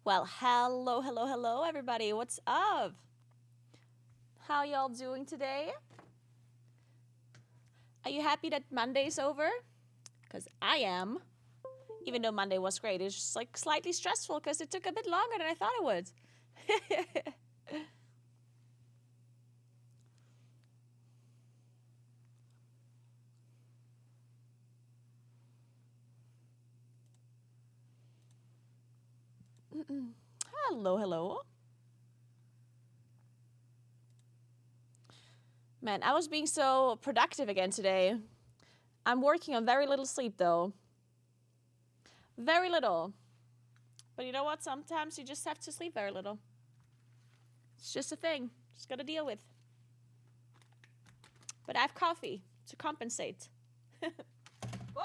Well, hello, everybody. What's up? How y'all doing today? Are you happy that Monday's over? Because I am. Even though Monday was great, it's just like slightly stressful because it took a bit longer than I thought it would. Hello. Man, I was being so productive again today. I'm working on very little sleep though. Very little. But you know what? Sometimes you just have to sleep very little. It's just a thing. Just gotta deal with. But I have coffee to compensate. Whoa.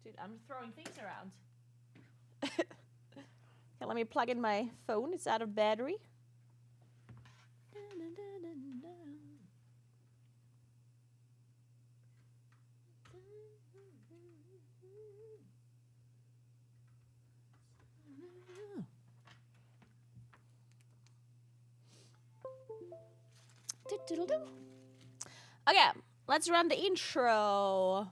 Dude, I'm throwing things around. Okay, let me plug in my phone. It's out of battery. Okay, let's run the intro.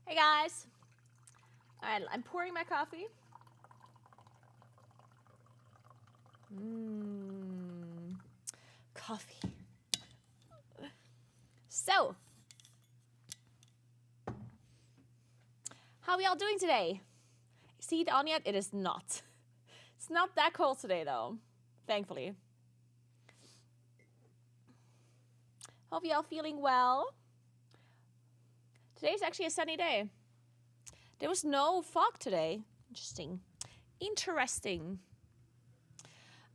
Hey guys. All right, I'm pouring my coffee. Coffee. So, how are y'all doing today? Is the heat on yet? It is not. It's not that cold today though, thankfully. Hope y'all feeling well. Today's actually a sunny day. There was no fog today. Interesting.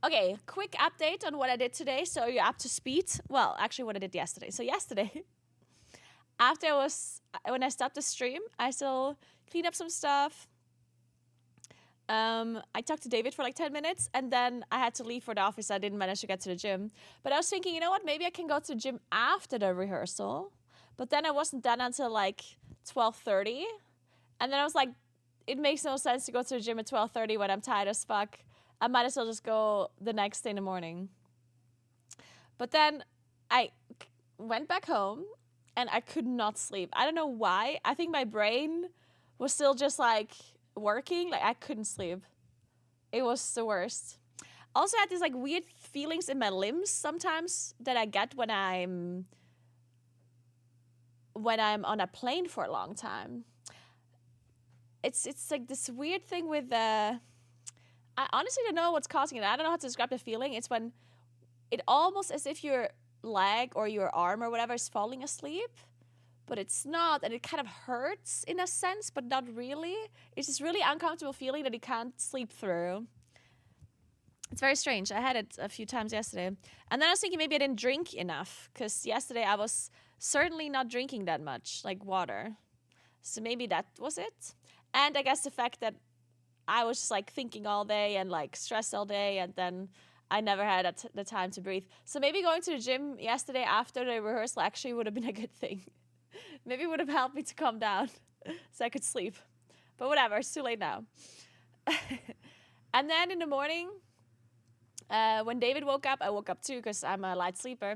Okay, quick update on what I did today so you're up to speed. Well, actually what I did yesterday. So yesterday, when I stopped the stream, I still cleaned up some stuff. I talked to David for like 10 minutes and then I had to leave for the office. I didn't manage to get to the gym. But I was thinking, you know what? Maybe I can go to the gym after the rehearsal. But then I wasn't done until like 12:30. And then I was like, it makes no sense to go to the gym at 12:30 when I'm tired as fuck. I might as well just go the next day in the morning. But then I went back home and I could not sleep. I don't know why. I think my brain was still just like working. Like I couldn't sleep. It was the worst. Also I had these like weird feelings in my limbs sometimes that I get when I'm on a plane for a long time. It's like this weird thing with I honestly don't know what's causing it. I don't know how to describe the feeling. It's when it almost as if your leg or your arm or whatever is falling asleep, but it's not, and it kind of hurts in a sense, but not really. It's this really uncomfortable feeling that you can't sleep through. It's very strange. I had it a few times yesterday. And then I was thinking maybe I didn't drink enough, because yesterday I was certainly not drinking that much, like water. So maybe that was it. And I guess the fact that I was just like thinking all day and like stressed all day, and then I never had the time to breathe. So maybe going to the gym yesterday after the rehearsal actually would have been a good thing. Maybe it would have helped me to calm down so I could sleep. But whatever, it's too late now. And then in the morning, when David woke up, I woke up too because I'm a light sleeper.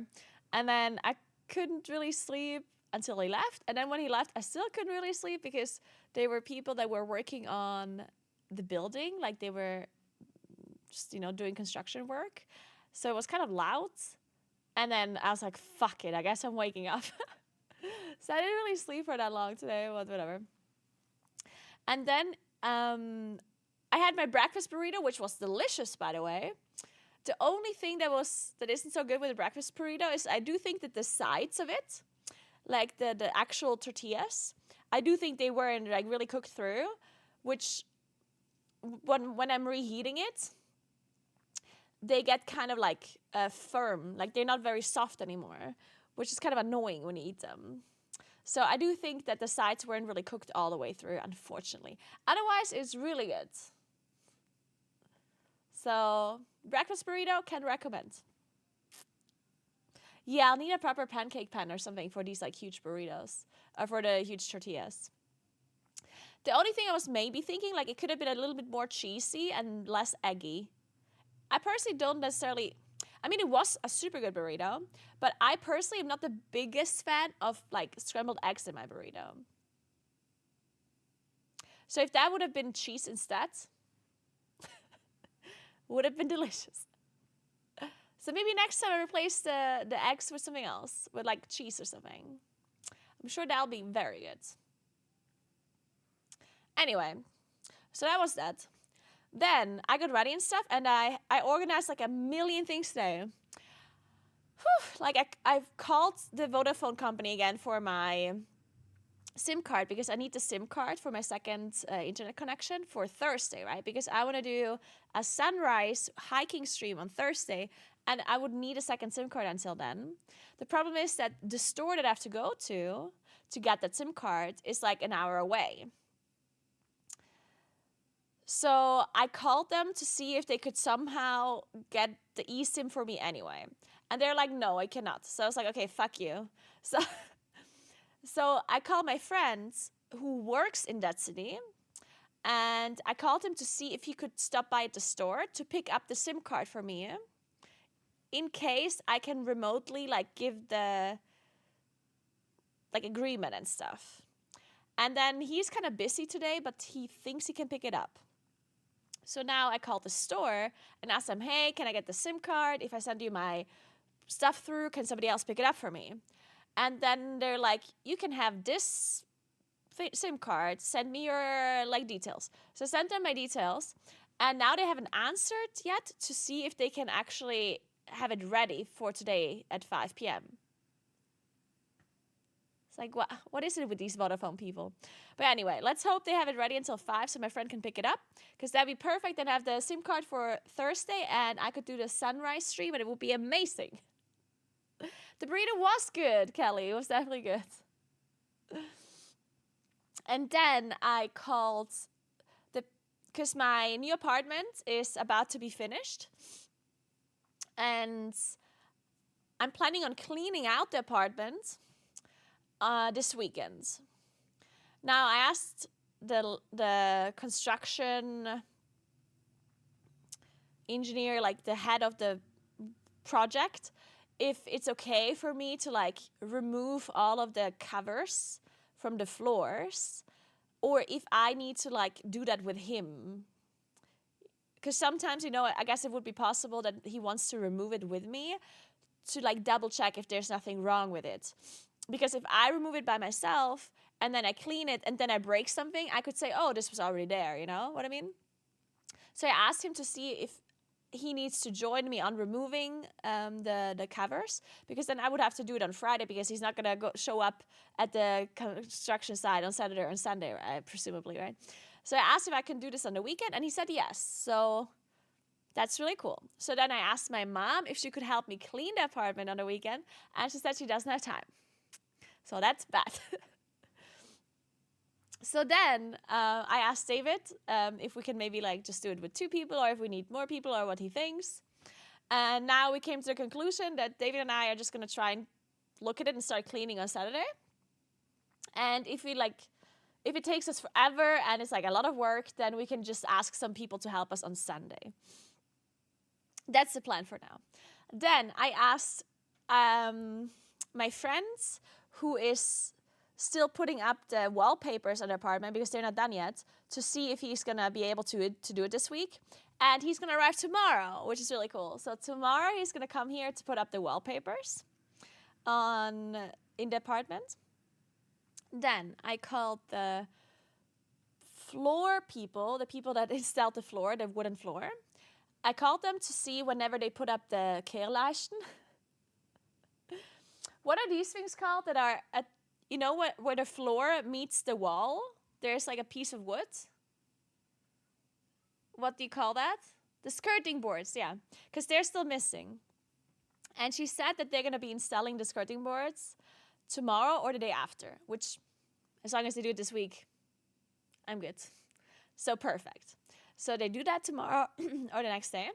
And then I couldn't really sleep until he left. And then when he left, I still couldn't really sleep because they were people that were working on the building. Like they were just, doing construction work. So it was kind of loud. And then I was like, fuck it, I guess I'm waking up. So I didn't really sleep for that long today, but whatever. And then I had my breakfast burrito, which was delicious, by the way. The only thing that isn't so good with the breakfast burrito is I do think that the sides of it, like the actual tortillas, I do think they weren't like really cooked through, which when I'm reheating it, they get kind of like firm, like they're not very soft anymore, which is kind of annoying when you eat them. So I do think that the sides weren't really cooked all the way through, unfortunately. Otherwise, it's really good. So breakfast burrito, can recommend. Yeah, I'll need a proper pancake pan or something for these like huge burritos, or for the huge tortillas. The only thing I was maybe thinking, like it could have been a little bit more cheesy and less eggy. I personally don't necessarily, I mean, it was a super good burrito, but I personally am not the biggest fan of like scrambled eggs in my burrito. So if that would have been cheese instead, would have been delicious. So maybe next time I replace the eggs with something else, with like cheese or something. I'm sure that'll be very good. Anyway, so that was that. Then I got ready and stuff, and I organized like a million things today. Like I've called the Vodafone company again for my SIM card because I need the SIM card for my second internet connection for Thursday, right? Because I want to do a sunrise hiking stream on Thursday, and I would need a second SIM card until then. The problem is that the store that I have to go to get that SIM card is like an hour away. So I called them to see if they could somehow get the eSIM for me anyway. And they're like, no, I cannot. So I was like, okay, fuck you. So I called my friend who works in that city, and I called him to see if he could stop by at the store to pick up the SIM card for me in case I can remotely like give the like agreement and stuff. And then he's kind of busy today, but he thinks he can pick it up. So now I called the store and asked them, hey, can I get the SIM card? If I send you my stuff through, can somebody else pick it up for me? And then they're like, you can have this SIM card. Send me your like details. So I sent them my details. And now they haven't answered yet to see if they can actually have it ready for today at 5 p.m. It's like, what is it with these Vodafone people? But anyway, let's hope they have it ready until 5 so my friend can pick it up. Because that'd be perfect. Then I have the SIM card for Thursday and I could do the sunrise stream and it would be amazing. The burrito was good, Kelly. It was definitely good. And then I called because my new apartment is about to be finished. And I'm planning on cleaning out the apartment this weekend. Now I asked the construction engineer, like the head of the project, if it's okay for me to like remove all of the covers from the floors, or if I need to like do that with him. Because sometimes, I guess it would be possible that he wants to remove it with me to like double check if there's nothing wrong with it. Because if I remove it by myself and then I clean it and then I break something, I could say, oh, this was already there, you know what I mean? So I asked him to see if he needs to join me on removing the covers, because then I would have to do it on Friday because he's not going to show up at the construction site on Saturday or Sunday, right? Presumably, right? So I asked if I can do this on the weekend, and he said yes. So that's really cool. So then I asked my mom if she could help me clean the apartment on the weekend, and she said she doesn't have time. So that's bad. So then I asked David if we can maybe like just do it with 2 people, or if we need more people, or what he thinks. And now we came to the conclusion that David and I are just going to try and look at it and start cleaning on Saturday. And if it takes us forever and it's like a lot of work, then we can just ask some people to help us on Sunday. That's the plan for now. Then I asked my friend who is still putting up the wallpapers on the apartment because they're not done yet to see if he's gonna be able to do it this week. And he's gonna arrive tomorrow, which is really cool. So tomorrow he's gonna come here to put up the wallpapers in the apartment. Then I called the floor people, the people that installed the floor, the wooden floor. I called them to see whenever they put up the keerlijsten. What are these things called that are at, you know, where the floor meets the wall? There's like a piece of wood. What do you call that? The skirting boards, yeah. Because they're still missing. And she said that they're going to be installing the skirting boards tomorrow or the day after, which, as long as they do it this week, I'm good. So perfect. So they do that tomorrow or the next day.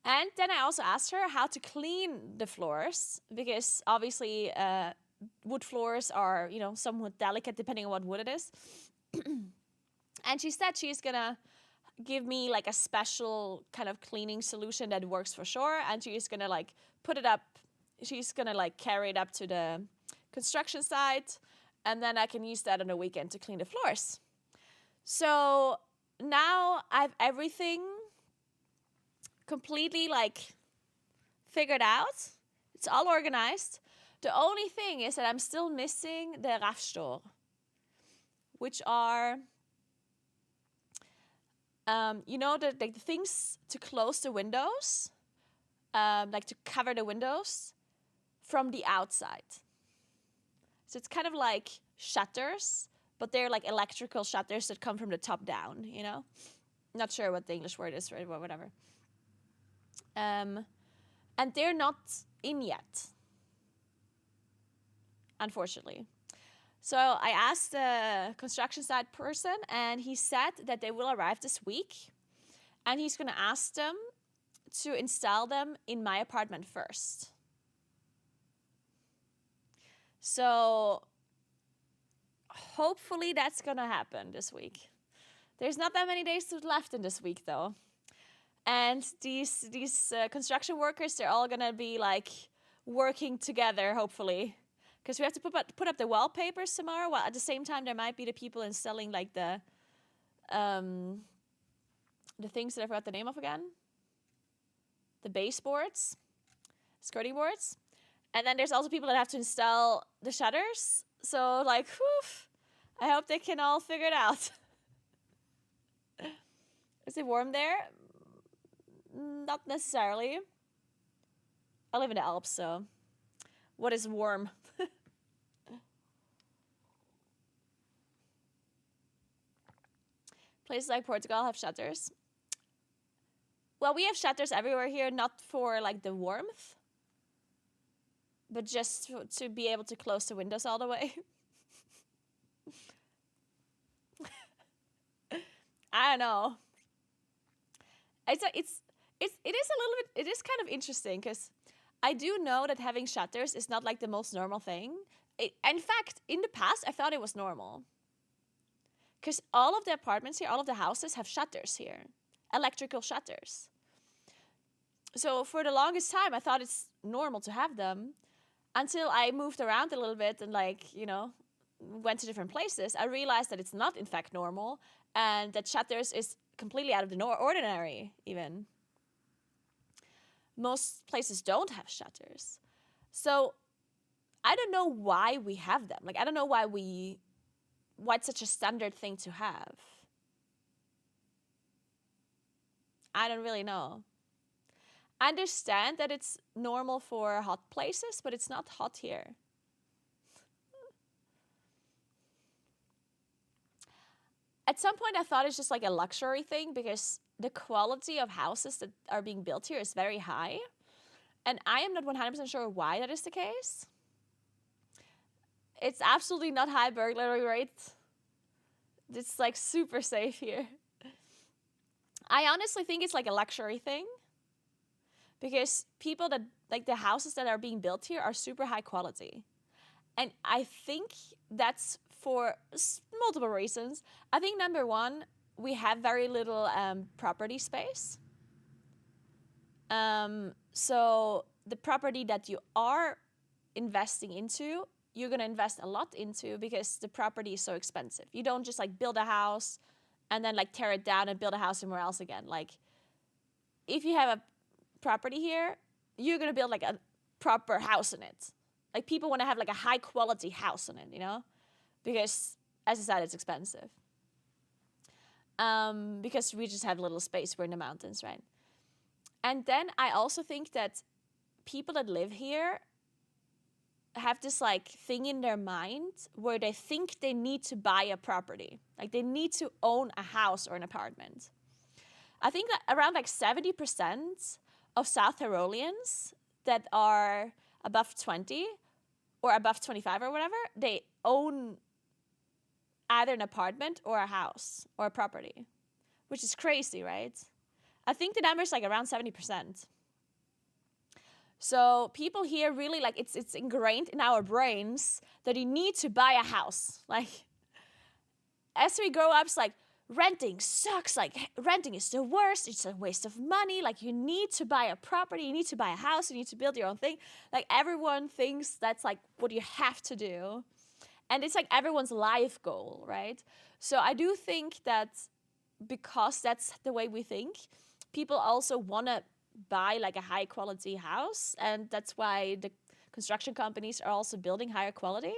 And then I also asked her how to clean the floors, because obviously wood floors are, you know, somewhat delicate depending on what wood it is. And she said she's going to give me like a special kind of cleaning solution that works for sure. And she's going to like put it up. She's going to like carry it up to the construction site. And then I can use that on the weekend to clean the floors. So now I have everything completely like figured out. It's all organized. The only thing is that I'm still missing the rafstor, which are, you know, the things to close the windows, like to cover the windows from the outside. So it's kind of like shutters, but they're like electrical shutters that come from the top down, you know? Not sure what the English word is, right? Whatever. And they're not in yet, unfortunately. So I asked the construction site person, and he said that they will arrive this week. And he's going to ask them to install them in my apartment first. So hopefully that's going to happen this week. There's not that many days left in this week, though. And these construction workers, they're all going to be like working together, hopefully. Because we have to put up the wallpapers tomorrow. Well, at the same time, there might be the people installing like the things that I forgot the name of again. The baseboards, skirting boards. And then there's also people that have to install the shutters. So like, whew, I hope they can all figure it out. Is it warm there? Not necessarily. I live in the Alps, so what is warm? Places like Portugal have shutters. Well, we have shutters everywhere here, not for like the warmth, but just to be able to close the windows all the way. I don't know. It is kind of interesting, because I do know that having shutters is not like the most normal thing. In fact, in the past, I thought it was normal. Because all of the apartments here, all of the houses have shutters here, electrical shutters. So for the longest time, I thought it's normal to have them, until I moved around a little bit and like, you know, went to different places. I realized that it's not in fact normal, and that shutters is completely out of the ordinary even. Most places don't have shutters. So I don't know why we have them. Like, I don't know why it's such a standard thing to have. I don't really know. I understand that it's normal for hot places, but it's not hot here. At some point, I thought it's just like a luxury thing, because the quality of houses that are being built here is very high. And I am not 100% sure why that is the case. It's absolutely not high burglary rate. It's like super safe here. I honestly think it's like a luxury thing, because people that, like the houses that are being built here are super high quality. And I think that's for multiple reasons. I think number one, we have very little property space. So the property that you are investing into, you're going to invest a lot into because the property is so expensive. You don't just like build a house and then like tear it down and build a house somewhere else again. Like if you have a property here, you're going to build like a proper house in it. Like people want to have like a high quality house in it, you know, because as I said, it's expensive. Because we just have little space. We're in the mountains, right? And then I also think that people that live here have this like thing in their mind where they think they need to buy a property. Like they need to own a house or an apartment. I think that around like 70% of South Tyroleans that are above 20 or above 25 or whatever, they own either an apartment or a house or a property, which is crazy, right? I think the number is like around 70%. So people here really like it's ingrained in our brains that you need to buy a house. Like as we grow up, it's like renting sucks. Like renting is the worst. It's a waste of money. Like you need to buy a property. You need to buy a house. You need to build your own thing. Like everyone thinks that's like what you have to do. And it's like everyone's life goal, right? So I do think that because that's the way we think, people also want to buy like a high quality house. And that's why the construction companies are also building higher quality.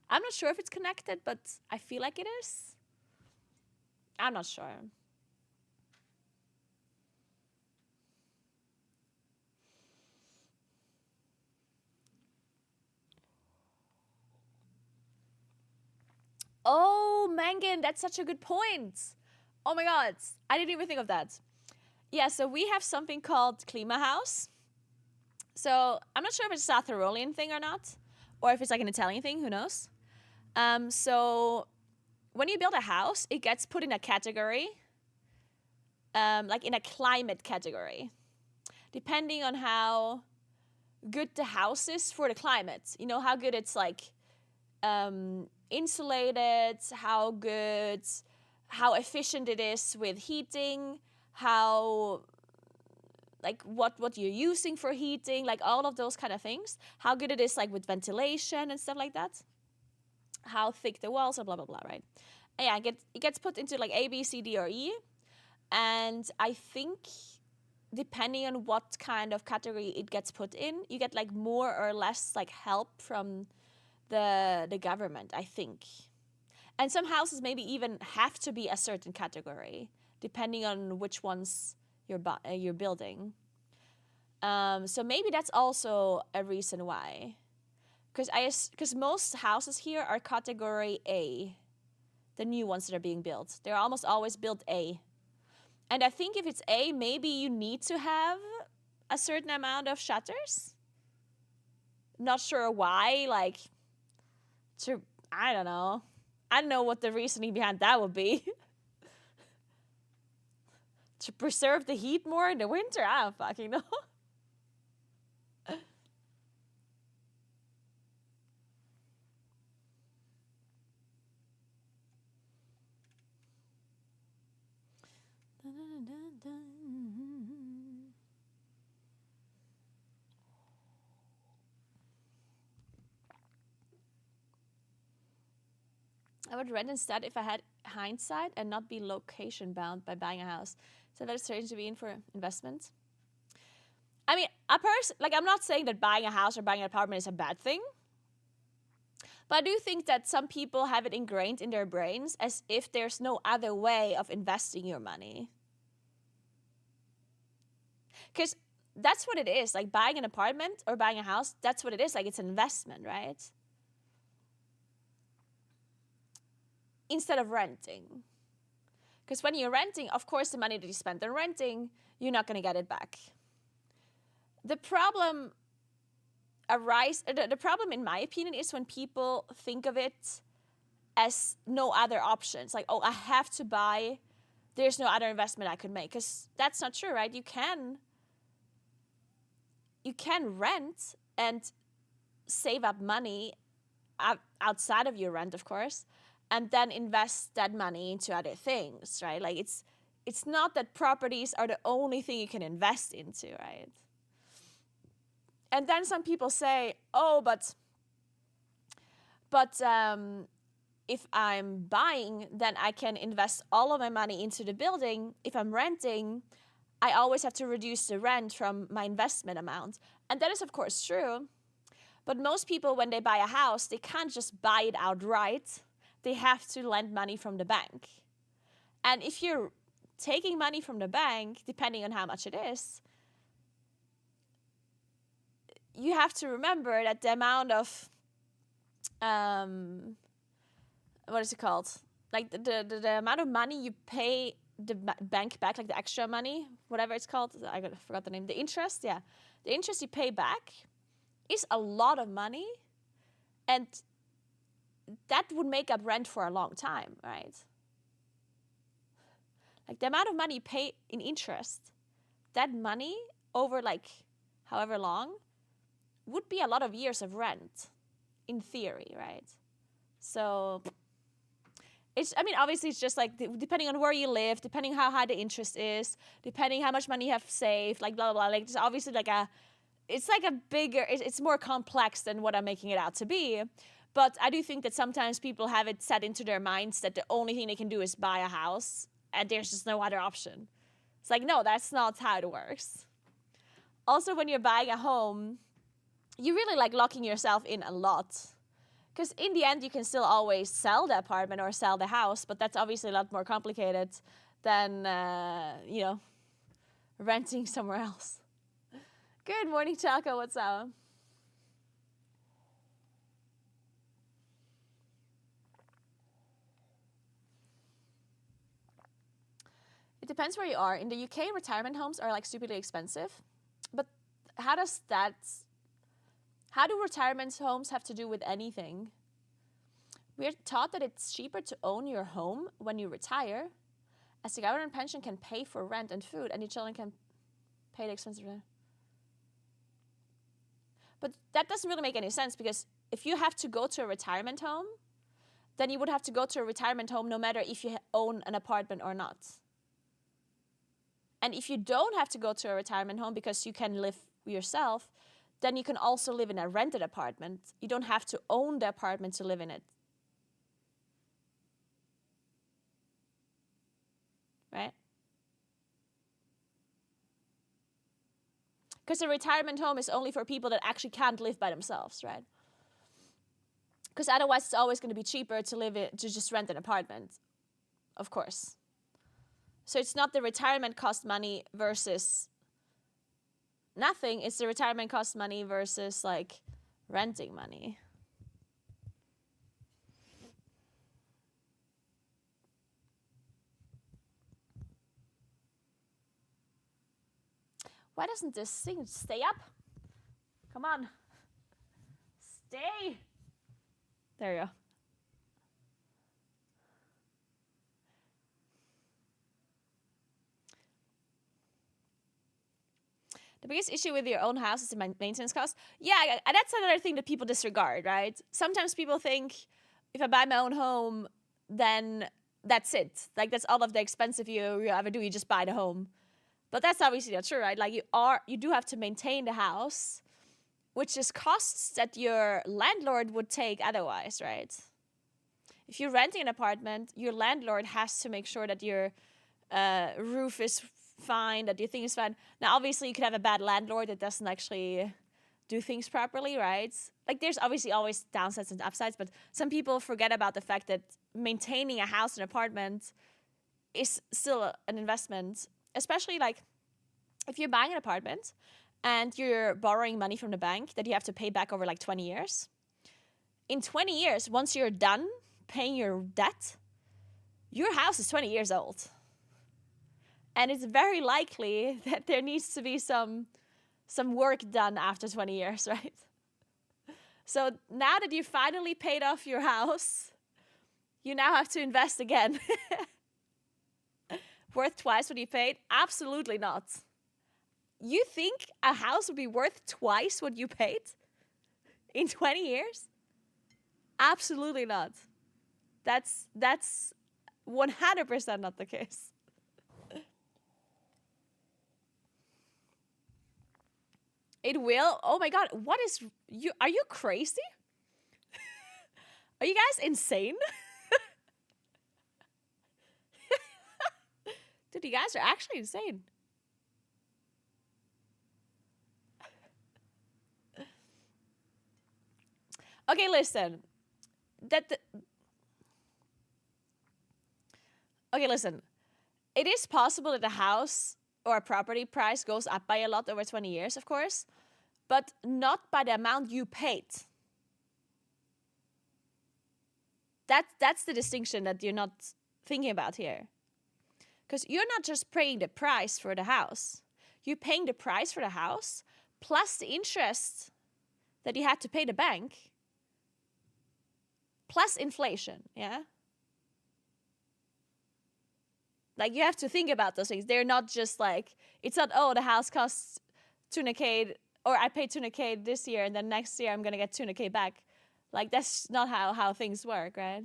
I'm not sure if it's connected, but I feel like it is. I'm not sure. Oh, Mangan, that's such a good point. Oh my God, I didn't even think of that. Yeah, so we have something called Klimahuis. So I'm not sure if it's a South Tyrolean thing or not, or if it's like an Italian thing, who knows? So when you build a house, it gets put in a category, like in a climate category, depending on how good the house is for the climate. You know, how good it's like insulated, how efficient it is with heating, how like what you're using for heating, like all of those kind of things, how good it is like with ventilation and stuff like that, how thick the walls are, blah blah blah, right? And yeah, it gets put into like A, B, C, D, or E, and I think depending on what kind of category it gets put in, you get like more or less like help from the government, I think. And some houses maybe even have to be a certain category, depending on which ones you're building. So maybe that's also a reason why. Because most houses here are category A, the new ones that are being built. They're almost always built A. And I think if it's A, maybe you need to have a certain amount of shutters. Not sure why, like, I don't know. I don't know what the reasoning behind that would be. To preserve the heat more in the winter? I don't fucking know. I would rent instead if I had hindsight and not be location bound by buying a house. So that is strange to be in for investment. I mean, I'm not saying that buying a house or buying an apartment is a bad thing. But I do think that some people have it ingrained in their brains as if there's no other way of investing your money. Because that's what it is. Like buying an apartment or buying a house, that's what it is. Like it's an investment, right? Instead of renting. Because when you're renting, of course, the money that you spend on renting, you're not going to get it back. The problem in my opinion, is when people think of it as no other options. Like, oh, I have to buy. There's no other investment I could make. Because that's not true, right? You can rent and save up money outside of your rent, of course, and then invest that money into other things, right? Like it's not that properties are the only thing you can invest into, right? And then some people say, oh, but if I'm buying, then I can invest all of my money into the building. If I'm renting, I always have to reduce the rent from my investment amount. And that is, of course, true. But most people, when they buy a house, they can't just buy it outright. They have to lend money from the bank. And if you're taking money from the bank, depending on how much it is, you have to remember that the amount of what is it called? Like the amount of money you pay the bank back, like the extra money, whatever it's called. I forgot the name. The interest, yeah. The interest you pay back is a lot of money. And that would make up rent for a long time, right? Like the amount of money you pay in interest, that money over like however long would be a lot of years of rent in theory, right? So obviously it's just like depending on where you live, depending how high the interest is, depending how much money you have saved, like blah, blah, blah. Like it's obviously it's more complex than what I'm making it out to be. But I do think that sometimes people have it set into their minds that the only thing they can do is buy a house and there's just no other option. It's like, no, that's not how it works. Also, when you're buying a home, you really like locking yourself in a lot. Because in the end, you can still always sell the apartment or sell the house, but that's obviously a lot more complicated than, renting somewhere else. Good morning, Taco. What's up? It depends where you are. In the UK, retirement homes are like stupidly expensive. But how do retirement homes have to do with anything? We're taught that it's cheaper to own your home when you retire, as the government pension can pay for rent and food, and your children can pay the expensive rent. But that doesn't really make any sense, because if you have to go to a retirement home, then you would have to go to a retirement home no matter if you own an apartment or not. And if you don't have to go to a retirement home because you can live yourself, then you can also live in a rented apartment. You don't have to own the apartment to live in it. Right? Because a retirement home is only for people that actually can't live by themselves, right? Because otherwise it's always going to be cheaper to just rent an apartment, of course. So it's not the retirement cost money versus nothing. It's the retirement cost money versus like renting money. Why doesn't this thing stay up? Come on. Stay. There you go. The biggest issue with your own house is the maintenance cost. Yeah, that's another thing that people disregard, right? Sometimes people think if I buy my own home, then that's it. Like that's all of the expensive you ever do. You just buy the home. But that's obviously not true, right? Like you do have to maintain the house, which is costs that your landlord would take otherwise, right? If you're renting an apartment, your landlord has to make sure that your roof is fine, that your thing is fine. Now, obviously, you could have a bad landlord that doesn't actually do things properly, right? Like, there's obviously always downsides and upsides, but some people forget about the fact that maintaining a house and apartment is still an investment, especially like if you're buying an apartment and you're borrowing money from the bank that you have to pay back over like 20 years. In 20 years, once you're done paying your debt, your house is 20 years old. And it's very likely that there needs to be some work done after 20 years, right? So now that you finally paid off your house, you now have to invest again. Worth twice what you paid? Absolutely not. You think a house would be worth twice what you paid in 20 years? Absolutely not. That's 100% not the case. It will. Oh my god, what is you? Are you crazy? Are you guys insane? Dude, you guys are actually insane. Okay, listen. Okay, listen. It is possible that a house or a property price goes up by a lot over 20 years, of course, but not by the amount you paid. That's the distinction that you're not thinking about here. Because you're not just paying the price for the house. You're paying the price for the house plus the interest that you had to pay the bank plus inflation, yeah? Like, you have to think about those things. They're not just like, it's not, oh, the house costs 200K, or I paid 200K this year, and then next year I'm going to get 200K back. Like, that's not how things work, right?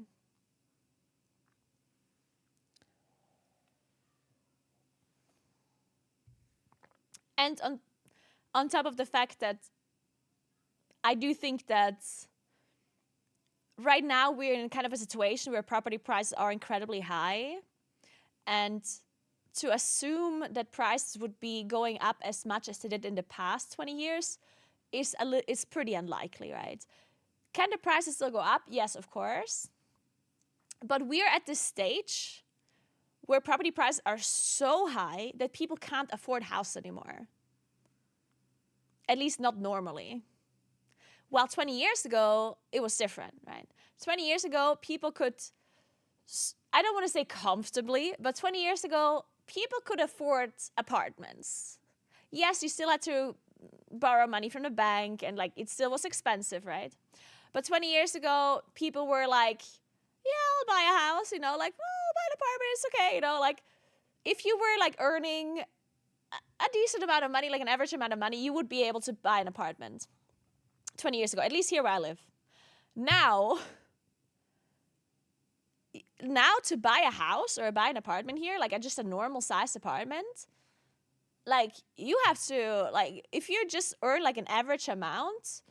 And on top of the fact that I do think that right now we're in kind of a situation where property prices are incredibly high, and to assume that prices would be going up as much as they did in the past 20 years is pretty unlikely, right? Can the prices still go up? Yes, of course. But we're at this stage where property prices are so high that people can't afford a house anymore. At least not normally. While 20 years ago, it was different, right? 20 years ago, people could, I don't want to say comfortably, but 20 years ago, people could afford apartments. Yes, you still had to borrow money from the bank, and like it still was expensive, right? But 20 years ago, people were like, yeah, I'll buy a house, you know, like, well, I'll buy an apartment, it's okay, you know, like if you were like earning a decent amount of money, like an average amount of money, you would be able to buy an apartment 20 years ago, at least here where I live. Now to buy a house or buy an apartment here, like just a normal sized apartment, like you have to, like if you just earn like an average amount,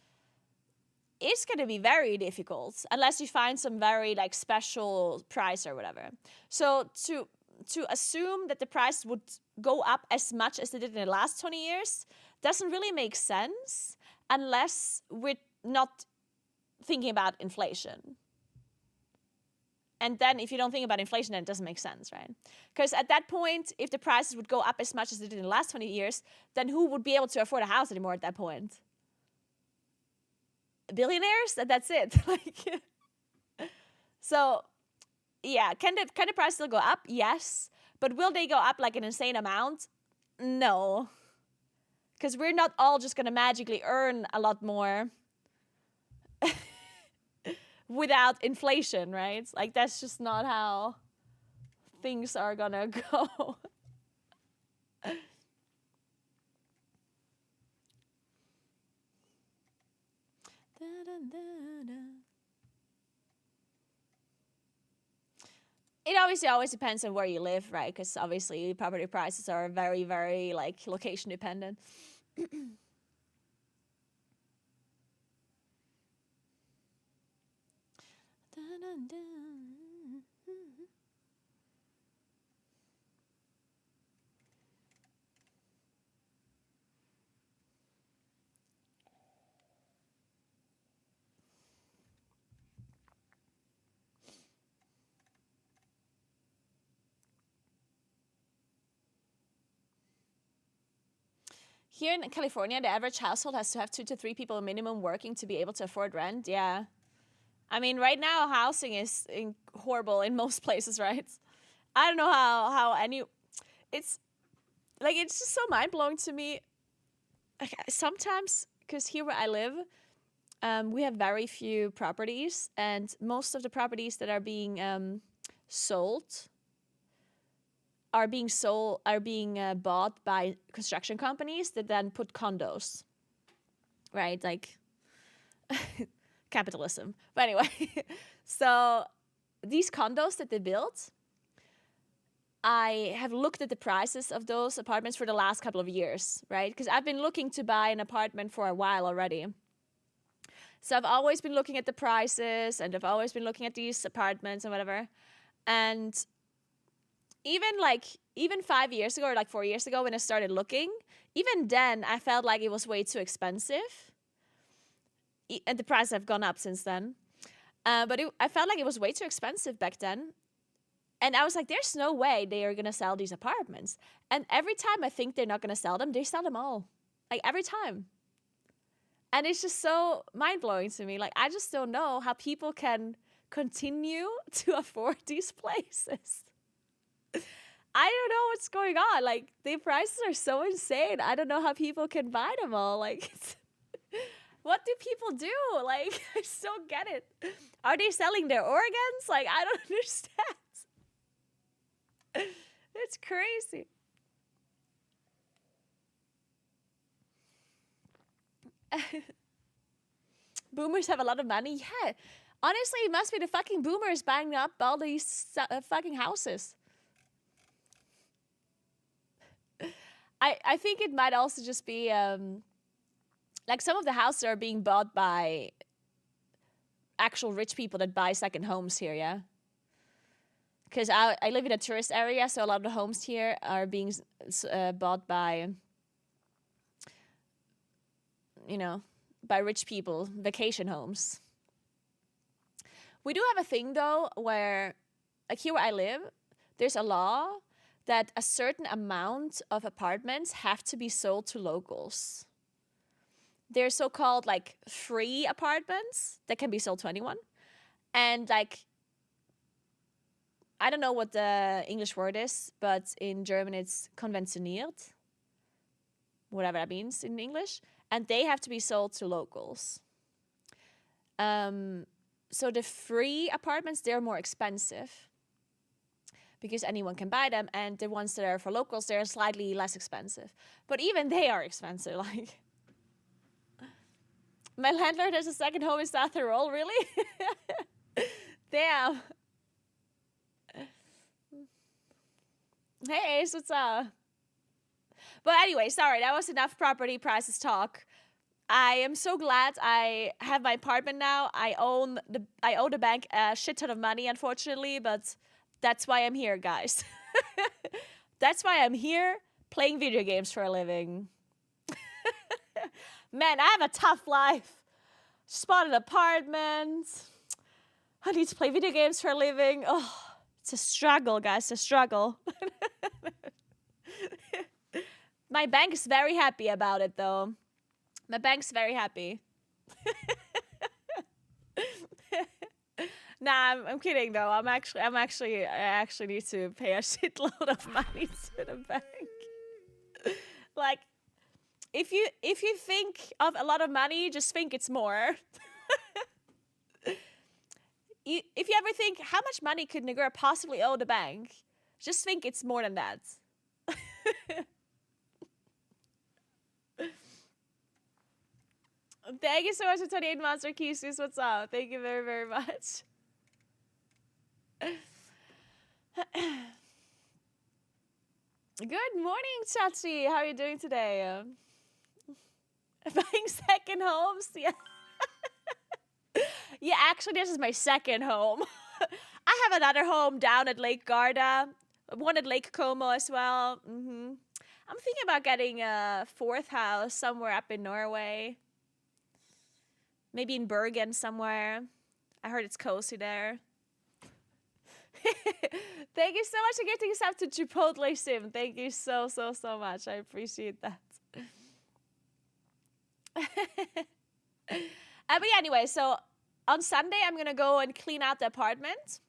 it's going to be very difficult unless you find some very like special price or whatever. So to assume that the price would go up as much as they did in the last 20 years doesn't really make sense unless we're not thinking about inflation. And then if you don't think about inflation, then it doesn't make sense, right? Because at that point, if the prices would go up as much as they did in the last 20 years, then who would be able to afford a house anymore at that point? Billionaires? That's it. Like, so yeah, can the price still go up? Yes. But will they go up like an insane amount? No. Because we're not all just going to magically earn a lot more without inflation, right? Like, that's just not how things are going to go. It obviously always depends on where you live, right? Because obviously property prices are very, very like location dependent. Here in California, the average household has to have 2 to 3 people minimum working to be able to afford rent. Yeah. I mean, right now, housing is horrible in most places, right? I don't know how any... It's like, it's just so mind-blowing to me. Sometimes, because here where I live, we have very few properties, and most of the properties that are being sold are being bought by construction companies that then put condos, right? Like capitalism. But anyway, so these condos that they built, I have looked at the prices of those apartments for the last couple of years, right? Because I've been looking to buy an apartment for a while already. So I've always been looking at the prices, and I've always been looking at these apartments and whatever. And even 5 years ago or like 4 years ago when I started looking, even then I felt like it was way too expensive. And the prices have gone up since then. But I felt like it was way too expensive back then. And I was like, there's no way they are going to sell these apartments. And every time I think they're not going to sell them, they sell them all. Like every time. And it's just so mind-blowing to me. Like, I just don't know how people can continue to afford these places. I don't know what's going on. Like, the prices are so insane. I don't know how people can buy them all. Like, what do people do? Like, I just don't get it. Are they selling their organs? Like, I don't understand. It's crazy. Boomers have a lot of money. Yeah. Honestly, it must be the fucking boomers buying up all these fucking houses. I think it might also just be like some of the houses are being bought by actual rich people that buy second homes here, yeah? Because I live in a tourist area, so a lot of the homes here are being bought by, by rich people, vacation homes. We do have a thing, though, where, like here where I live, there's a law that a certain amount of apartments have to be sold to locals. They're so-called, like, free apartments that can be sold to anyone. And, like, I don't know what the English word is, but in German it's konventioniert, whatever that means in English. And they have to be sold to locals. So the free apartments, they're more expensive because anyone can buy them. And the ones that are for locals, they're slightly less expensive. But even they are expensive. Like, my landlord has a second home in South Tyrol, really? Damn. Hey Ace, what's up? But anyway, sorry, that was enough property prices talk. I am so glad I have my apartment now. I owe the bank a shit ton of money, unfortunately, but that's why I'm here, guys. That's why I'm here playing video games for a living. Man, I have a tough life. Just bought an apartment. I need to play video games for a living. Oh, it's a struggle, guys, a struggle. My bank is very happy about it, though. My bank's very happy. Nah, I'm kidding though. I actually need to pay a shitload of money to the bank. Like, if you think of a lot of money, just think it's more. If you ever think, how much money could Naguura possibly owe the bank? Just think it's more than that. Thank you so much for 28 Monster Kisses. What's up? Thank you very, very much. Good morning, Chachi. How are you doing today? Buying second homes? Yeah. Yeah, actually, this is my second home. I have another home down at Lake Garda, one at Lake Como as well. I'm thinking about getting a fourth house somewhere up in Norway. Maybe in Bergen somewhere. I heard it's cozy there. Thank you so much for getting us up to Chipotle Sim. Thank you so much. I appreciate that. But yeah, anyway, so on Sunday, I'm going to go and clean out the apartment.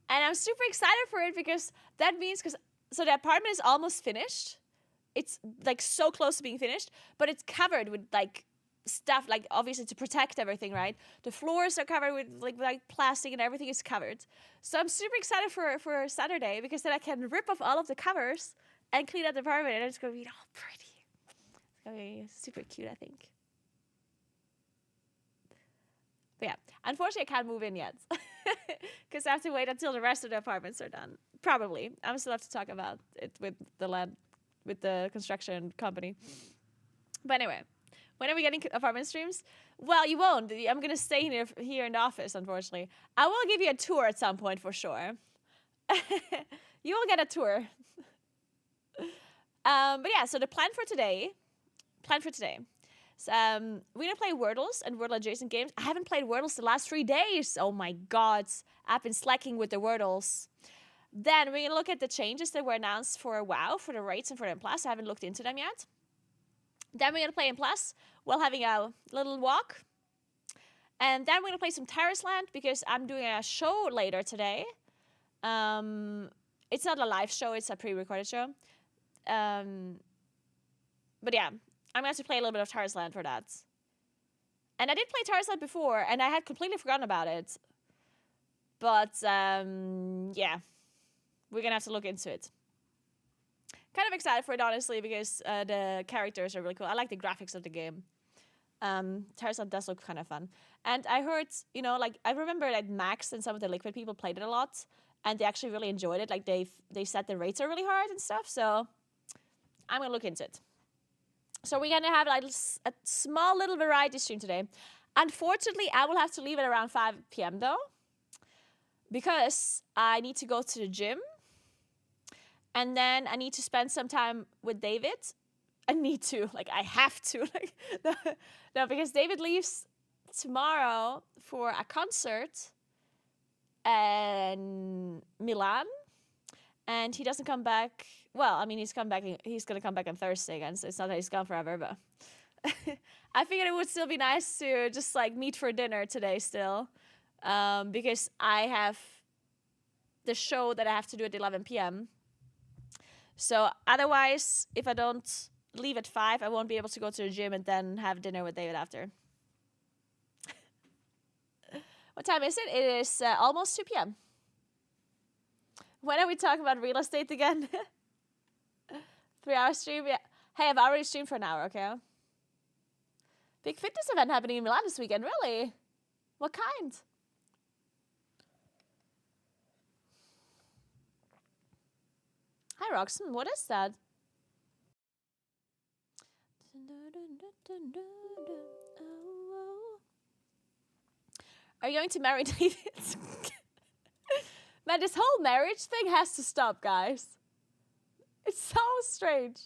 And I'm super excited for it because that means, so the apartment is almost finished. It's like so close to being finished, but it's covered with like stuff, like obviously to protect everything, right? The floors are covered with like plastic and everything is covered. So I'm super excited for Saturday because then I can rip off all of the covers and clean out the apartment and it's going to be all pretty. It's going to be super cute, I think. But yeah, unfortunately, I can't move in yet because I have to wait until the rest of the apartments are done. Probably, I'm still have to talk about it with the construction company. But anyway, when are we getting apartment streams? Well, you won't. I'm gonna stay here in the office. Unfortunately, I will give you a tour at some point for sure. You will get a tour. But yeah, so the plan for today. So, we're gonna play Wordles and Wordle adjacent games. I haven't played Wordles the last 3 days. Oh my god, I've been slacking with the Wordles. Then we're gonna look at the changes that were announced for WoW, for the raids and for the M+. I haven't looked into them yet. Then we're gonna play M+, while having a little walk. And then we're gonna play some Tarisland because I'm doing a show later today. It's not a live show, it's a pre-recorded show. But yeah, I'm going to have to play a little bit of Tarisland for that. And I did play Tarisland before, and I had completely forgotten about it. But, yeah, we're going to have to look into it. Kind of excited for it, honestly, because the characters are really cool. I like the graphics of the game. Tarisland does look kind of fun. And I heard, you know, like, I remember that Max and some of the Liquid people played it a lot, and they actually really enjoyed it. Like, they set the rates are really hard and stuff, so I'm going to look into it. So we're going to have like a small little variety stream today. Unfortunately, I will have to leave at around 5 p.m. though, because I need to go to the gym. And then I need to spend some time with David. I have to. No, because David leaves tomorrow for a concert in Milan. And he doesn't come back. Well, I mean, he's going to come back on Thursday again, so it's not that he's gone forever, but I figured it would still be nice to just like meet for dinner today still, because I have the show that I have to do at 11 p.m. So otherwise, if I don't leave at 5, I won't be able to go to the gym and then have dinner with David after. What time is it? It is almost 2 p.m. When are we talking about real estate again? 3-hour stream? Yeah. Hey, I've already streamed for an hour, okay? Big fitness event happening in Milan this weekend, really? What kind? Hi, Roxanne. What is that? Are you going to marry David? Man, this whole marriage thing has to stop, guys. It's so strange.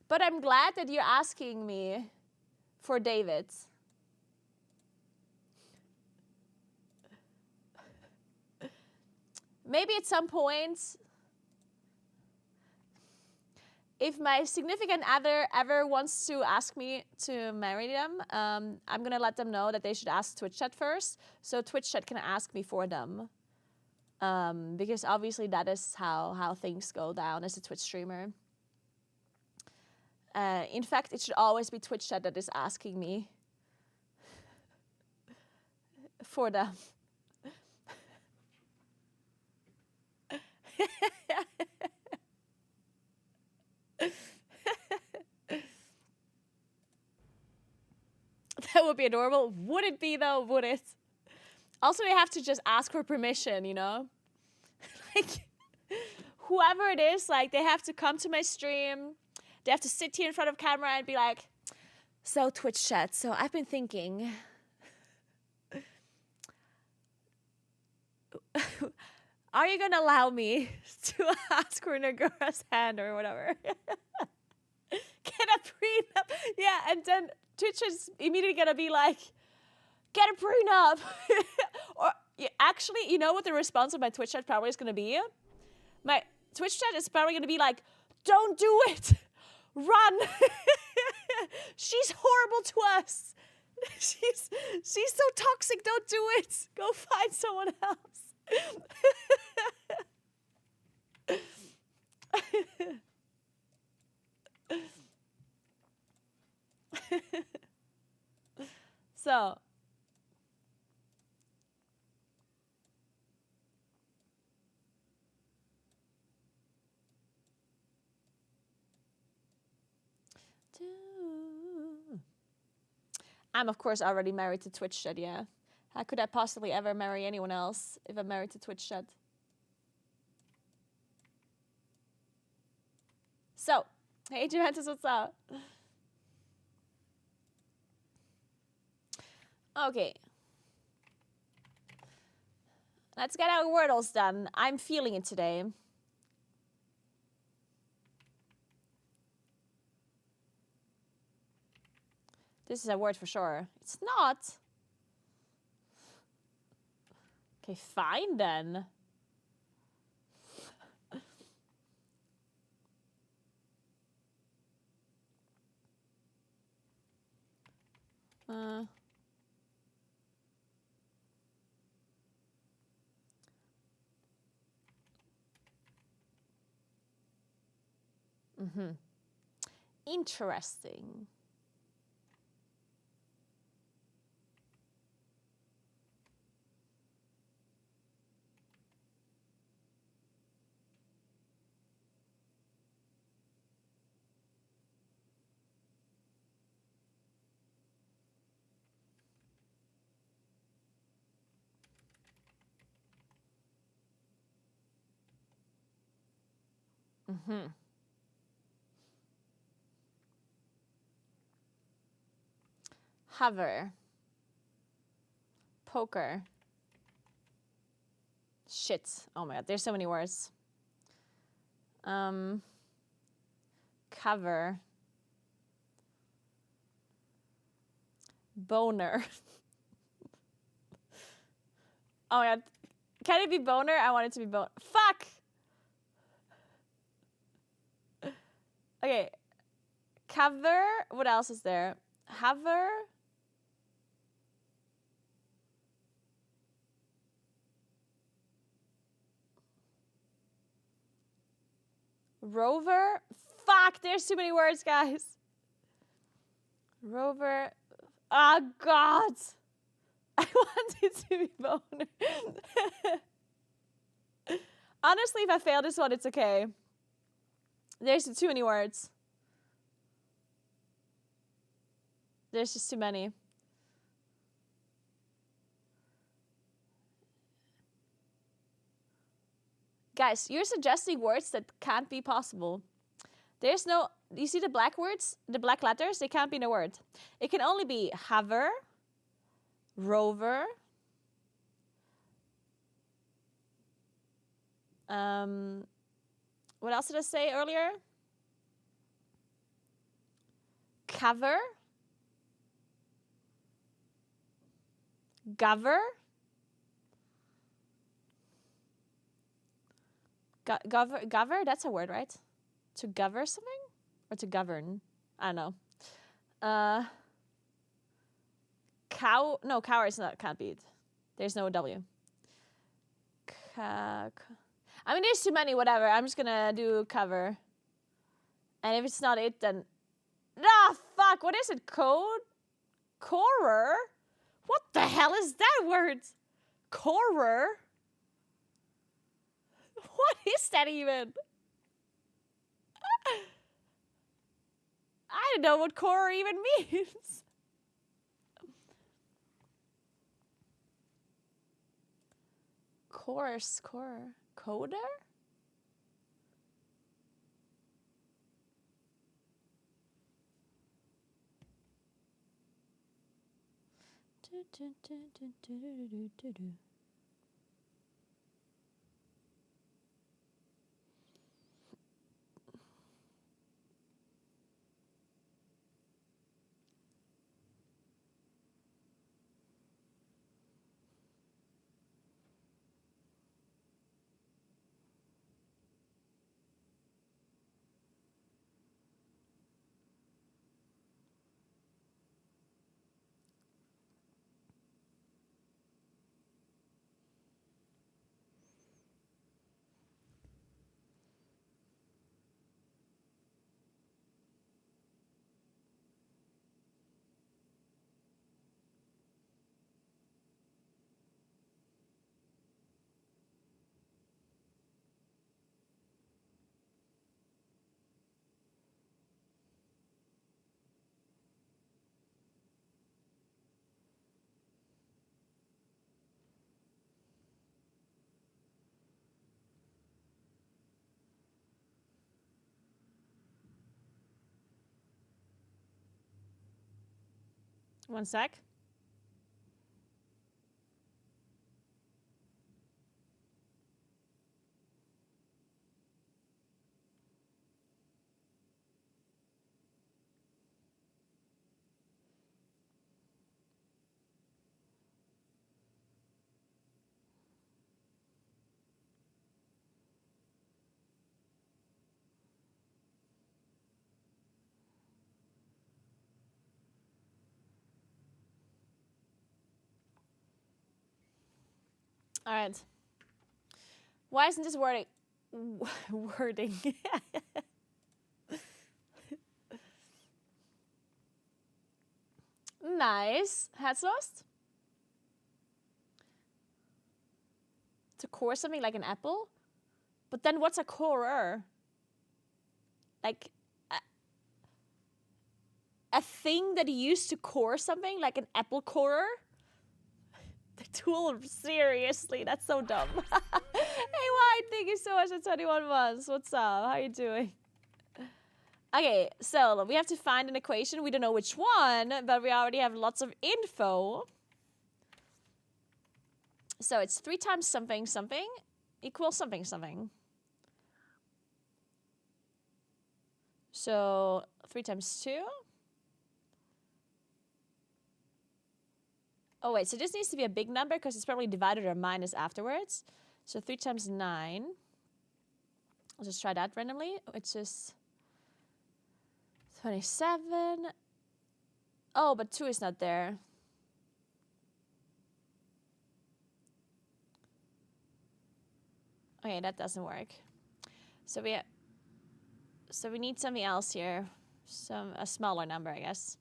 But I'm glad that you're asking me for David. Maybe at some point, if my significant other ever wants to ask me to marry them, I'm going to let them know that they should ask Twitch chat first. So Twitch chat can ask me for them. Because obviously that is how things go down as a Twitch streamer. In fact, it should always be Twitch chat that is asking me for them. That would be adorable. Would it be though? Would it? Also, they have to just ask for permission, you know? Like, whoever it is, like, they have to come to my stream. They have to sit here in front of camera and be like, so Twitch chat, so I've been thinking. Are you going to allow me to ask for Naguura's hand or whatever? Get a prenup. Yeah, and then Twitch is immediately going to be like, get a prenup. Or actually, you know what the response of my Twitch chat probably is going to be? My Twitch chat is probably going to be like, don't do it. Run. She's horrible to us. She's so toxic. Don't do it. Go find someone else. So I'm, of course, already married to Twitch Chat, yeah. How could I possibly ever marry anyone else if I'm married to Twitch Chat? So, hey Juventus, what's up? Okay. Let's get our Wordles done. I'm feeling it today. This is a word for sure. It's not. Okay, fine then. Interesting. Hover. Poker. Shit. Oh my god, there's so many words. Cover. Boner. Oh my god. Can it be boner? I want it to be boner. Fuck! Okay. Cover. What else is there? Hover. Rover. Fuck, there's too many words, guys. Rover. Oh, God. I want it to be boner. Honestly, if I fail this one, it's okay. There's too many words. There's just too many. Guys, you're suggesting words that can't be possible. There's no... You see the black words? The black letters? They can't be in a word. It can only be hover, rover, what else did I say earlier? Cover, gover, gover, that's a word, right? To govern something? Or to govern? I don't know. No, cower is not, can't be. There's no W. I mean, there's too many, whatever. I'm just gonna do cover. And if it's not it, then... Ah, fuck, what is it? Code? Corer? What the hell is that word? Corer? What is that even? I don't know what corer even means. Course, coder? One sec. All right. Why isn't this wording? Wording. Nice. Hats lost. To core something like an apple? But then what's a corer? Like a thing that you use to core something, like an apple corer? The tool, seriously, that's so dumb. Hey, White, thank you so much for 21 months. What's up? How you doing? Okay, so we have to find an equation. We don't know which one, but we already have lots of info. So it's 3 times something something equals something something. So 3 times 2. Oh wait, so this needs to be a big number because it's probably divided or minus afterwards. So 3 times 9. I'll just try that randomly. It's just 27. Oh, but 2 is not there. Okay, that doesn't work. So we need something else here. A smaller number, I guess.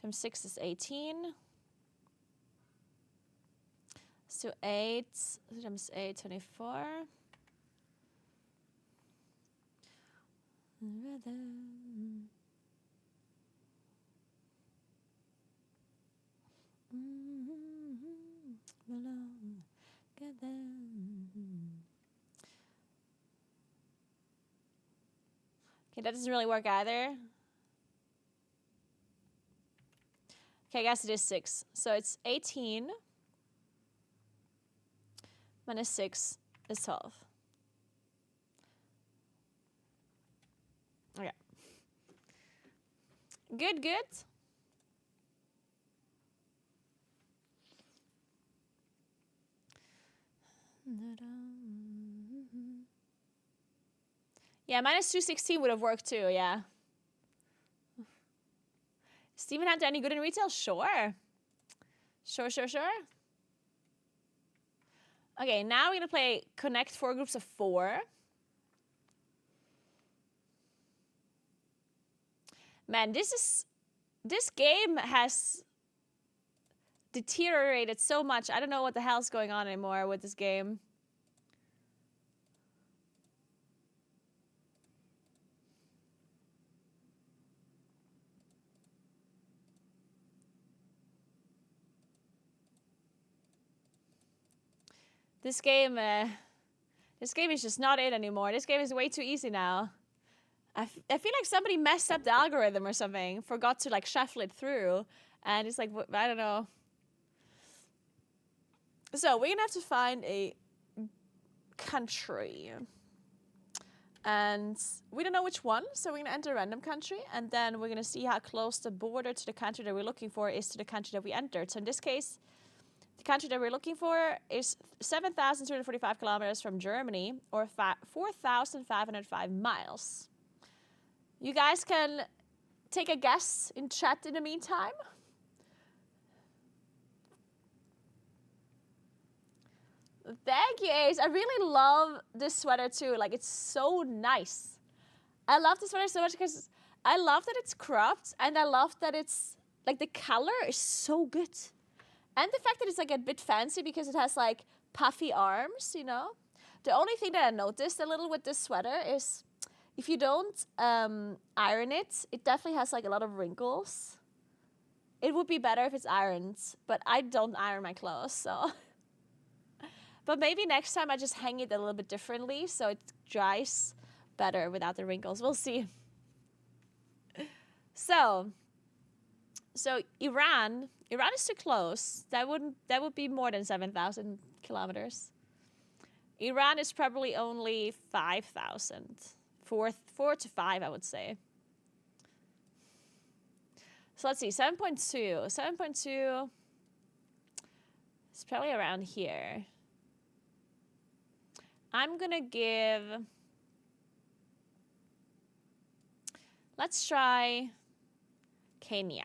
Times 6 is 18. So 8 times 8, 24. Okay, that doesn't really work either. Okay, I guess it is 6. So it's 18 minus 6 is 12. Okay. Good, good. Yeah, minus 216 would have worked too, yeah. Steven Hunter, any good in retail? Sure. Sure. Okay, now we're gonna play connect 4 groups of 4. Man, this game has deteriorated so much. I don't know what the hell's going on anymore with this game. This game is just not it anymore. This game is way too easy now. I feel like somebody messed up the algorithm or something, forgot to like shuffle it through, and it's like, I don't know. So we're gonna have to find a country. And we don't know which one, so we're gonna enter a random country, and then we're gonna see how close the border to the country that we're looking for is to the country that we entered. So in this case, the country that we're looking for is 7,245 kilometers from Germany, or 4,505 miles. You guys can take a guess in chat in the meantime. Thank you, Ace. I really love this sweater too. Like, it's so nice. I love this sweater so much because I love that it's cropped, and I love that it's, like, the color is so good. And the fact that it's, like, a bit fancy because it has, like, puffy arms, you know? The only thing that I noticed a little with this sweater is if you don't iron it, it definitely has, like, a lot of wrinkles. It would be better if it's ironed, but I don't iron my clothes, so... But maybe next time I just hang it a little bit differently so it dries better without the wrinkles. We'll see. So, So Iran is too close. That would be more than 7,000 kilometers. Iran is probably only 5,000. 4 to 5, I would say. So let's see, 7.2. 7.2 is probably around here. I'm gonna give... Let's try Kenya.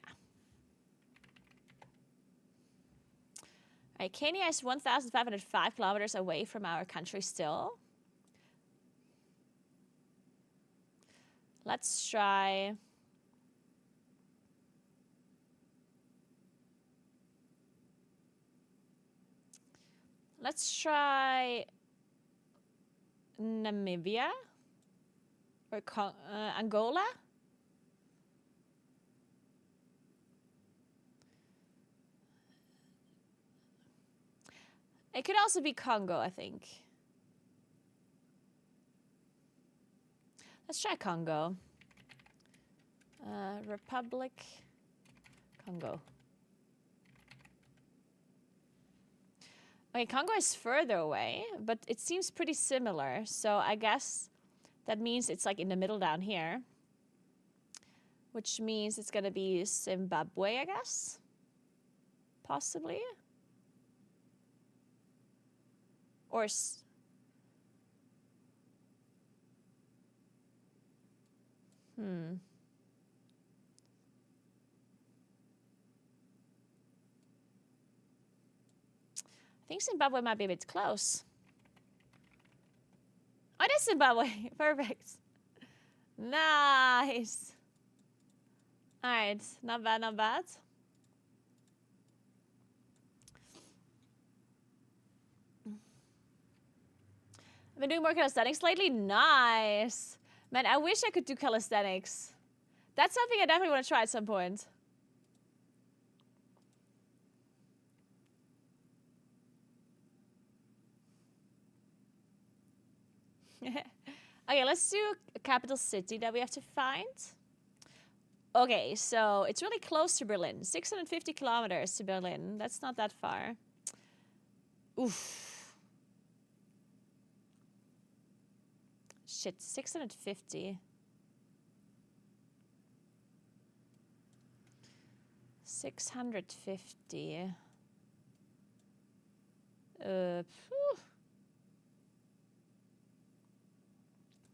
All right, Kenya is 1,505 kilometers away from our country still. Let's try... Let's try Namibia or Angola. It could also be Congo, I think. Let's try Congo. Republic Congo. Okay, Congo is further away, but it seems pretty similar. So I guess that means it's like in the middle down here. Which means it's gonna be Zimbabwe, I guess. Possibly. Or... I think Zimbabwe might be a bit close. Oh, it is Zimbabwe. Perfect. Nice. All right. Not bad, not bad. I've been doing more calisthenics lately. Nice. Man, I wish I could do calisthenics. That's something I definitely want to try at some point. Okay, let's do a capital city that we have to find. Okay, so it's really close to Berlin. 650 kilometers to Berlin. That's not that far. Oof. Shit, 650. 650.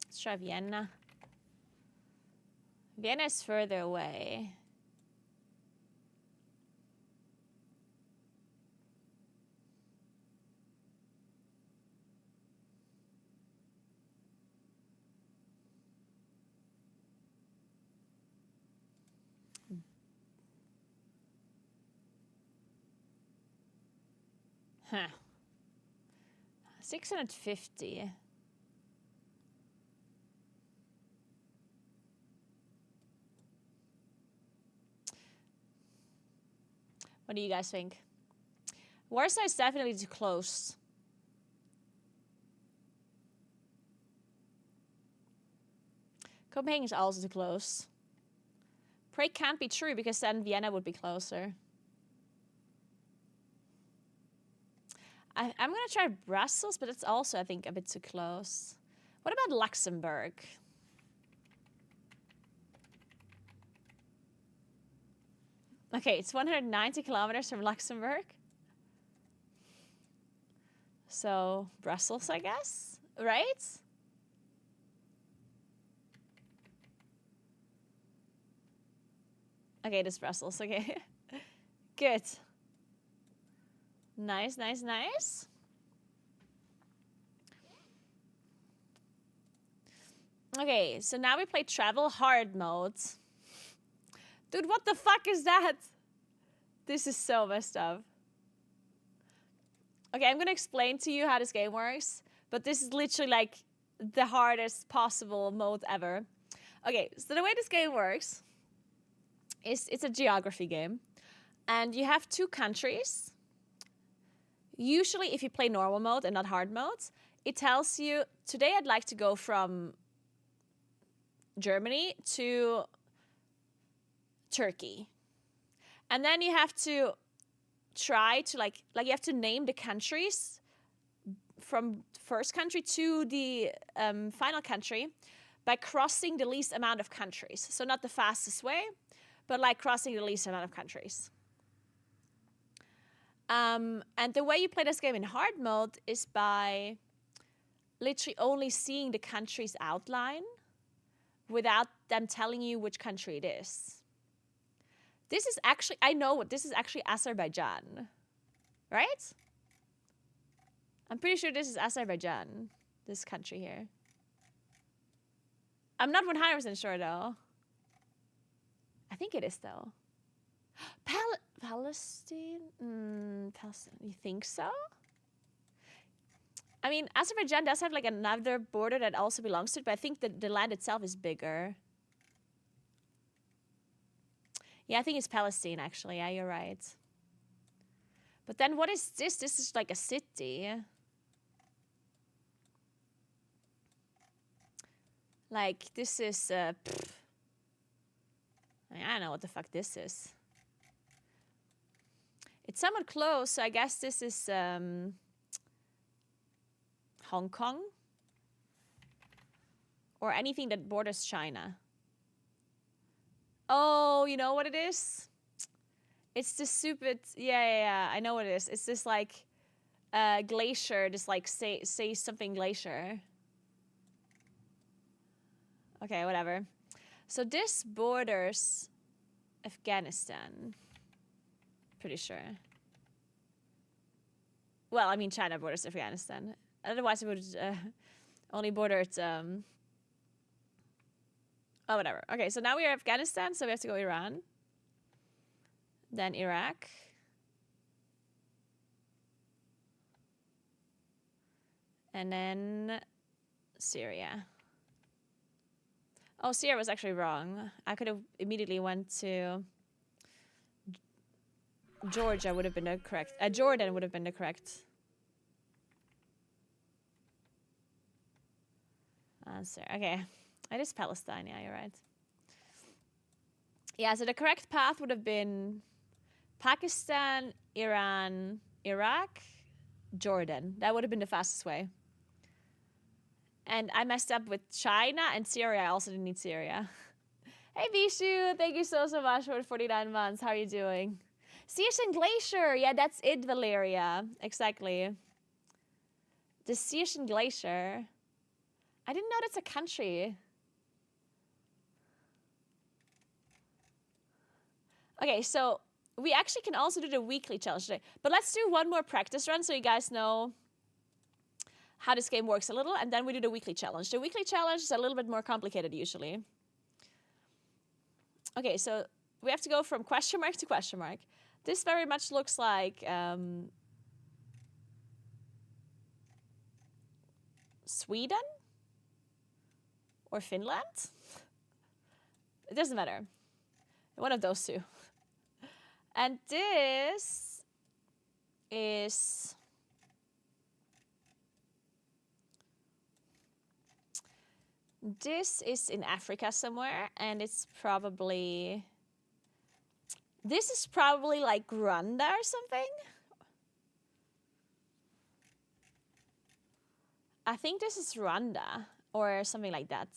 Let's try Vienna. Vienna is further away. Huh. 650. What do you guys think? Warsaw is definitely too close. Copenhagen is also too close. Prague can't be true because then Vienna would be closer. I'm going to try Brussels, but it's also, I think, a bit too close. What about Luxembourg? Okay, it's 190 kilometers from Luxembourg. So, Brussels, I guess, right? Okay, it is Brussels, okay. Good. Nice, nice, nice. Okay, so now we play travel hard mode. Dude, what the fuck is that? This is so messed up. Okay, I'm gonna explain to you how this game works, but this is literally like the hardest possible mode ever. Okay, so the way this game works is it's a geography game, and you have two countries. Usually, if you play normal mode and not hard mode, it tells you, today I'd like to go from Germany to Turkey. And then you have to try to like you have to name the countries from first country to the final country by crossing the least amount of countries. So not the fastest way, but like crossing the least amount of countries. And the way you play this game in hard mode is by literally only seeing the country's outline without them telling you which country it is. This is actually, I know what, this is actually Azerbaijan, right? I'm pretty sure this is Azerbaijan, this country here. I'm not 100% sure though. I think it is though. Palestine? Palestine? You think so? I mean, Azerbaijan does have like another border that also belongs to it, but I think the land itself is bigger. Yeah, I think it's Palestine actually. Yeah, you're right. But then what is this? This is like a city. Like, this is, I don't know what the fuck this is. It's somewhat close, so I guess this is Hong Kong. Or anything that borders China. Oh, you know what it is? It's this stupid, yeah, I know what it is. It's this like glacier, this like say something glacier. Okay, whatever. So this borders Afghanistan. Pretty sure. Well, I mean, China borders Afghanistan. Otherwise, it would only border it. Oh, whatever. Okay, so now we are Afghanistan, so we have to go Iran. Then Iraq. And then Syria. Oh, Syria was actually wrong. I could have immediately went to Georgia would have been the correct. Jordan would have been the correct answer. Okay. It is Palestine. Yeah, you're right. Yeah, so the correct path would have been Pakistan, Iran, Iraq, Jordan. That would have been the fastest way. And I messed up with China and Syria. I also didn't need Syria. Hey, Vishu. Thank you so much for 49 months. How are you doing? Siachen Glacier. Yeah, that's it, Valeria. Exactly. The Siachen Glacier. I didn't know that's a country. Okay, so we actually can also do the weekly challenge today. But let's do one more practice run so you guys know how this game works a little, and then we do the weekly challenge. The weekly challenge is a little bit more complicated usually. Okay, so we have to go from question mark to question mark. This very much looks like Sweden or Finland. It doesn't matter. One of those two. And this is in Africa somewhere, and it's probably this is probably like Rwanda or something. I think this is Rwanda or something like that.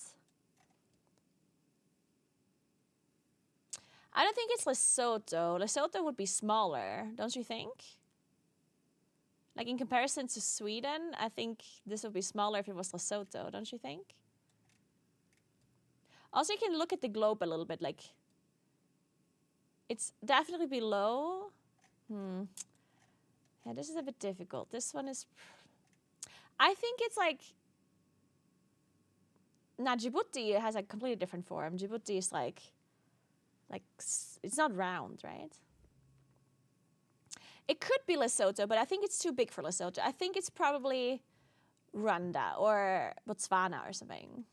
I don't think it's Lesotho. Lesotho would be smaller, don't you think? Like in comparison to Sweden, I think this would be smaller if it was Lesotho, don't you think? Also, you can look at the globe a little bit, like it's definitely below. Yeah, this is a bit difficult. This one is, I think it's like, now Djibouti has a completely different form. Djibouti is like, it's not round, right? It could be Lesotho, but I think it's too big for Lesotho. I think it's probably Rwanda or Botswana or something.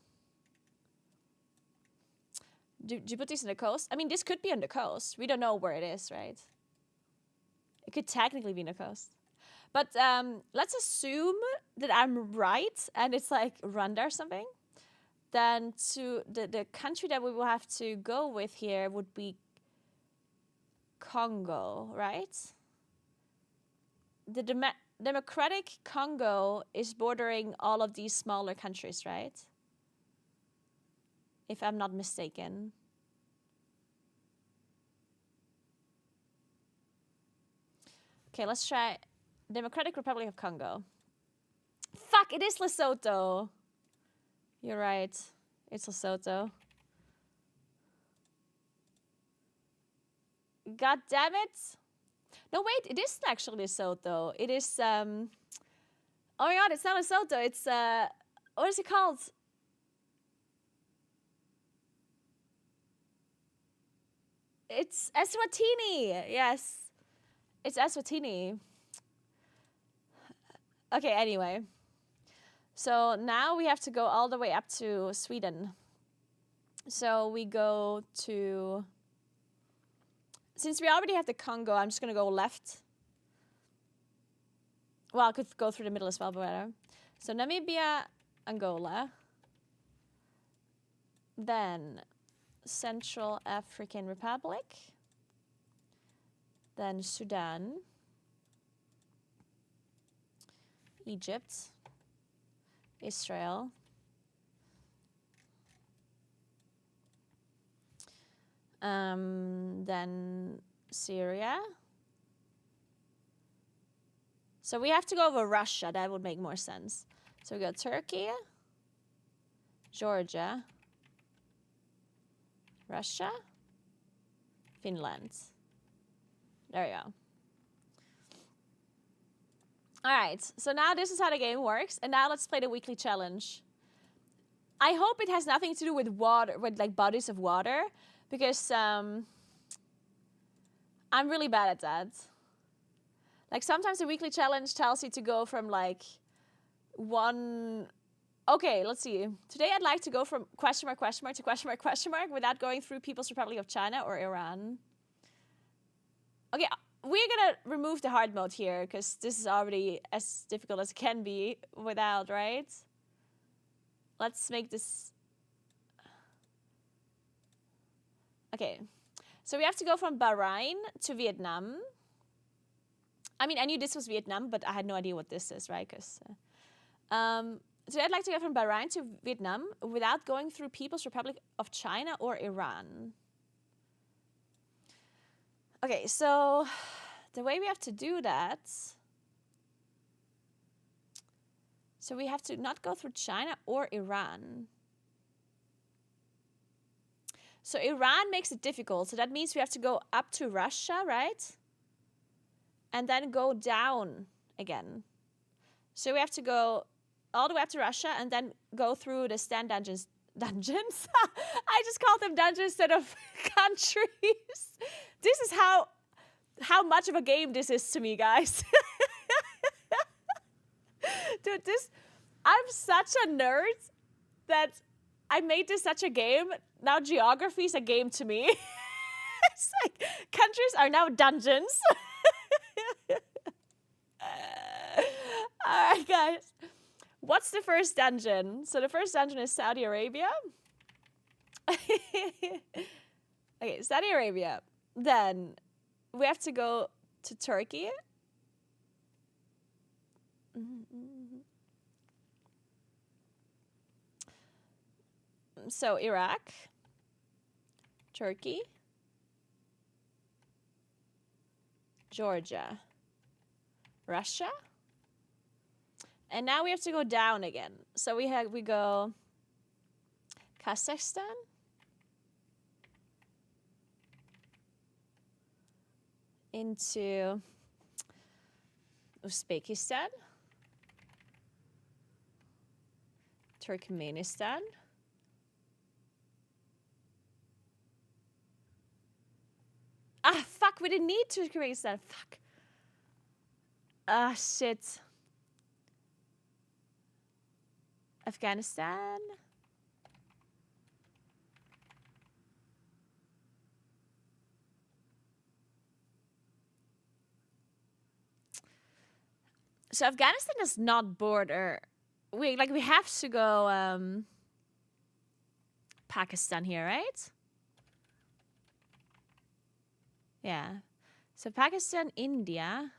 Djibouti's on the coast. I mean, this could be on the coast. We don't know where it is, right? It could technically be on the coast. But let's assume that I'm right and it's like Rwanda or something. Then to the country that we will have to go with here would be Congo, right? The Democratic Congo is bordering all of these smaller countries, right? If I'm not mistaken. Okay, let's try Democratic Republic of Congo. Fuck, it is Lesotho. You're right. It's Lesotho. God damn it. No, wait, it isn't actually Lesotho. It is, oh my god, it's not Lesotho. It's, what is it called? It's Eswatini. Yes. It's Eswatini. Okay, anyway. So now we have to go all the way up to Sweden. So we go to... Since we already have the Congo, I'm just going to go left. Well, I could go through the middle as well, but whatever. So Namibia, Angola. Then Central African Republic. Then Sudan. Egypt. Israel. Then Syria. So we have to go over Russia. That would make more sense. So we go Turkey, Georgia, Russia, Finland. There we go. All right. So now this is how the game works. And now let's play the weekly challenge. I hope it has nothing to do with water, with like bodies of water. Because I'm really bad at that. Like sometimes the weekly challenge tells you to go from like one... Okay, let's see. Today I'd like to go from question mark to question mark without going through People's Republic of China or Iran. Okay, we're gonna remove the hard mode here because this is already as difficult as it can be without, right? Let's make this... Okay, so we have to go from Bahrain to Vietnam. I mean, I knew this was Vietnam, but I had no idea what this is, right? Because so I'd like to go from Bahrain to Vietnam without going through People's Republic of China or Iran. Okay, so the way we have to do that... So we have to not go through China or Iran. So Iran makes it difficult. So that means we have to go up to Russia, right? And then go down again. So we have to go all the way up to Russia and then go through the stand dungeons. Dungeons? I just called them dungeons instead of countries. This is how much of a game this is to me, guys. Dude, I'm such a nerd that I made this such a game. Now geography is a game to me. It's like countries are now dungeons. All right, guys. What's the first dungeon? So the first dungeon is Saudi Arabia. Okay, Saudi Arabia. Then we have to go to Turkey. So Iraq, Turkey, Georgia, Russia, and now we have to go down again. So we go Kazakhstan, into Uzbekistan, Turkmenistan, fuck, we didn't need Turkmenistan. Fuck. Shit. Afghanistan. So Afghanistan does not border. We have to go Pakistan here, right? Yeah. So Pakistan, India.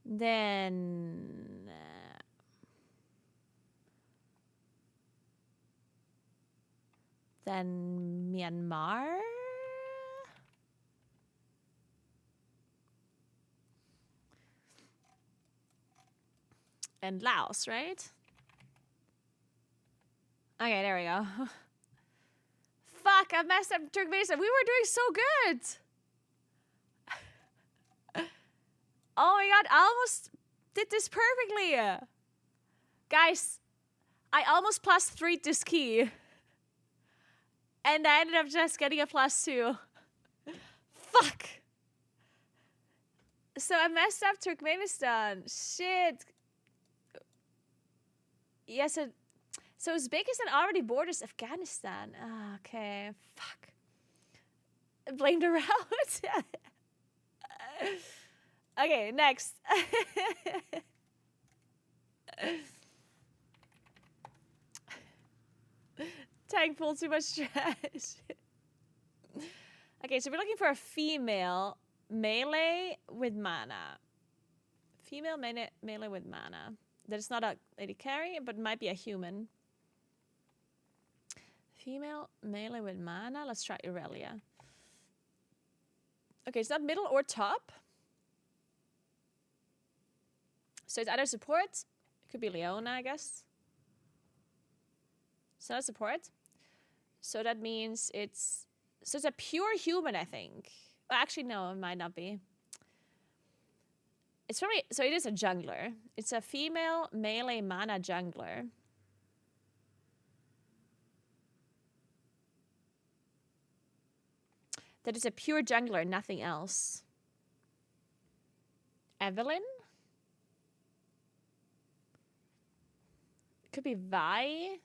Then Myanmar. And Laos, right? Okay, there we go. Fuck, I messed up Turkmenistan. We were doing so good. Oh my god, I almost did this perfectly. Guys, I almost +3'd this key. And I ended up just getting a +2. Fuck. So I messed up Turkmenistan. Shit. Yes, so Uzbekistan already borders Afghanistan. Oh, okay, fuck. Blame the route. Okay, next. Tank pulled too much trash. Okay, so we're looking for a female melee with mana. Female melee with mana. That is not a lady carry, but might be a human. Female melee with mana. Let's try Irelia. Okay, it's not middle or top. So it's either support. It could be Leona, I guess. It's not support. So that means it's a pure human, I think. Well, actually, no, it might not be. It's probably, so it is a jungler. It's a female melee mana jungler. That is a pure jungler, nothing else. Evelyn? Could be Vi.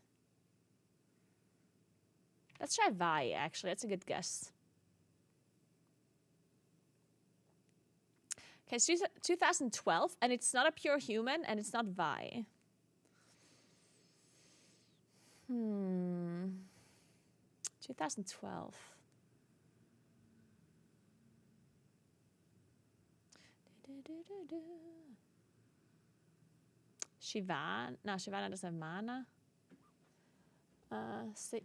Let's try Vi, actually. That's a good guess. Okay, it's 2012, and it's not a pure human, and it's not Vi. 2012. Shivan? No, Shivana doesn't have mana. It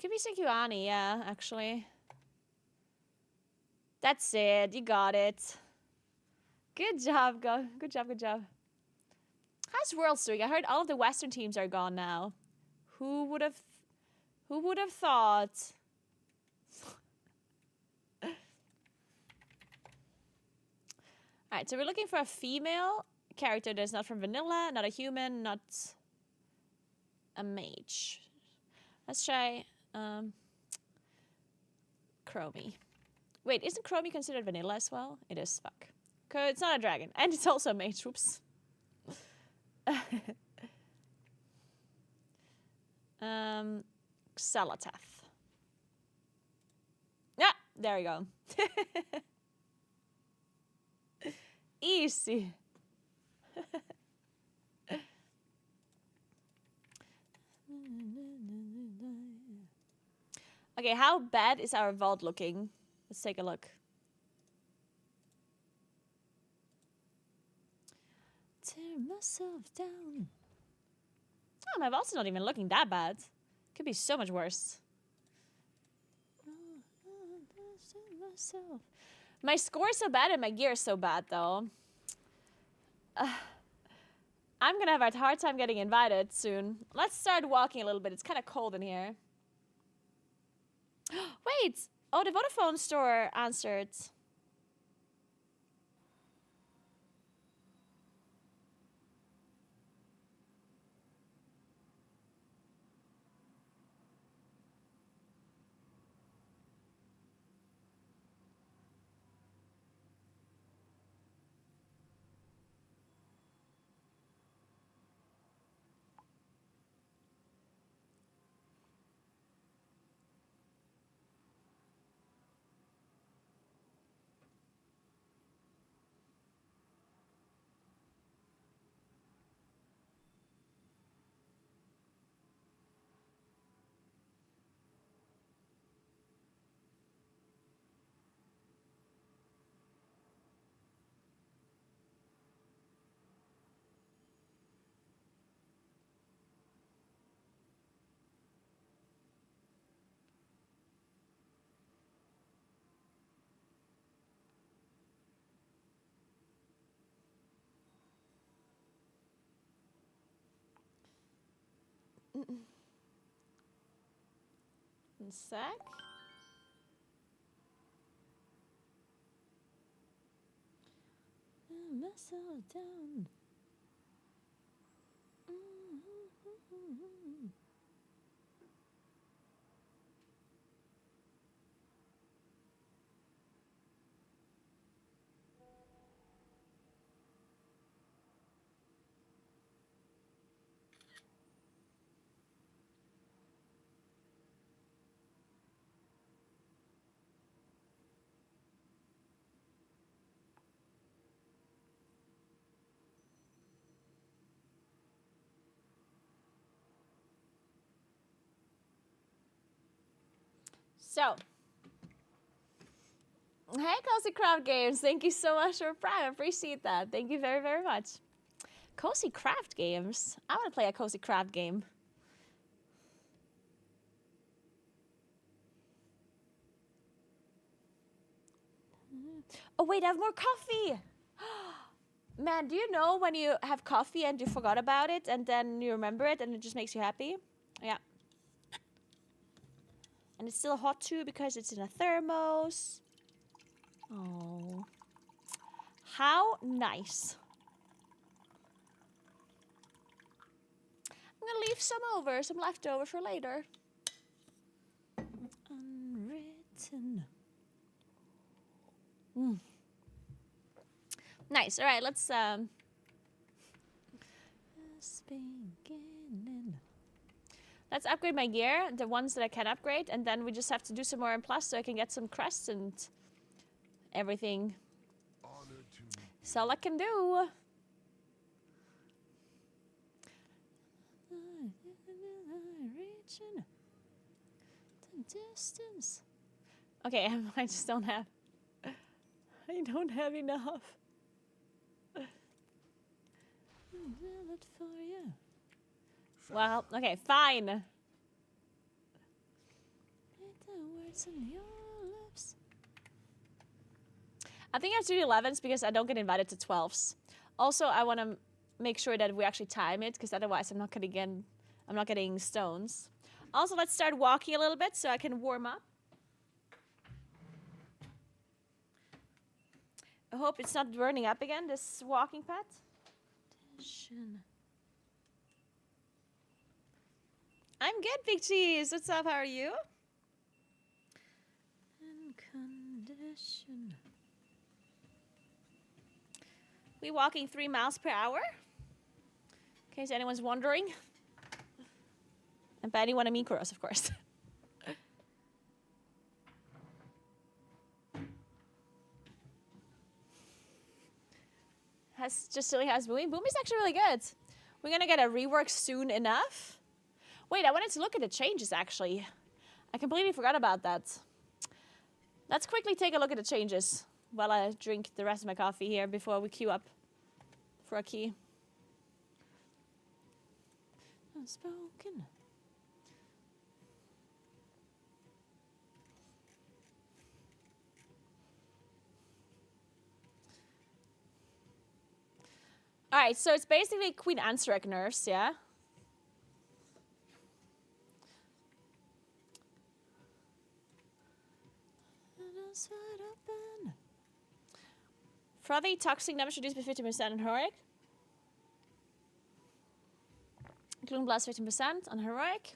could be Sekiwani, yeah, actually. That's it. You got it. Good job, go. Good job, good job. How's Worlds doing? I heard all of the Western teams are gone now. Who would have thought? Alright, so we're looking for a female character that's not from vanilla, not a human, not a mage. Let's try Chromie. Wait, isn't Chromie considered vanilla as well? It is, fuck. Cause it's not a dragon. And it's also a mage, whoops. Xalatath. Yeah, there we go. Easy. Okay, how bad is our vault looking? Let's take a look. Tear myself down. Oh, my vault's not even looking that bad. Could be so much worse. My score is so bad and my gear is so bad, though. I'm gonna have a hard time getting invited soon. Let's start walking a little bit. It's kind of cold in here. Wait! Oh, the Vodafone store answered. One sec. Muscle down. So, hey, Cozy Craft Games. Thank you so much for Prime. I appreciate that. Thank you very, very much. Cozy Craft Games. I want to play a Cozy Craft game. Oh, wait, I have more coffee. Man, do you know when you have coffee and you forgot about it and then you remember it and it just makes you happy? Yeah. And it's still hot too because it's in a thermos. Oh. How nice. I'm gonna leave some leftover for later. Unwritten. Nice. All right, let's let's upgrade my gear, the ones that I can upgrade, and then we just have to do some more in plus so I can get some crests and everything. That's all I can do. Reaching the distance. Okay, I just don't have. I don't have enough. It for you. Well, okay, fine. Get the words on your lips. I think I have to do 11s because I don't get invited to 12s. Also, I want to make sure that we actually time it because otherwise I'm not getting stones. Also, let's start walking a little bit so I can warm up. I hope it's not burning up again, this walking pad. I'm good, Big Cheese. What's up? How are you? And condition. We walking 3 miles per hour. In case anyone's wondering. And by anyone, I mean Kuros, of course. Just silly has Boomy. Boomy's actually really good. We're gonna get a rework soon enough. Wait, I wanted to look at the changes actually. I completely forgot about that. Let's quickly take a look at the changes while I drink the rest of my coffee here before we queue up for a key. Unspoken. Alright, so it's basically Queen Ansarek nurse, yeah? Frothy toxic damage reduced by 50% on heroic. Gloom blast 15% on heroic.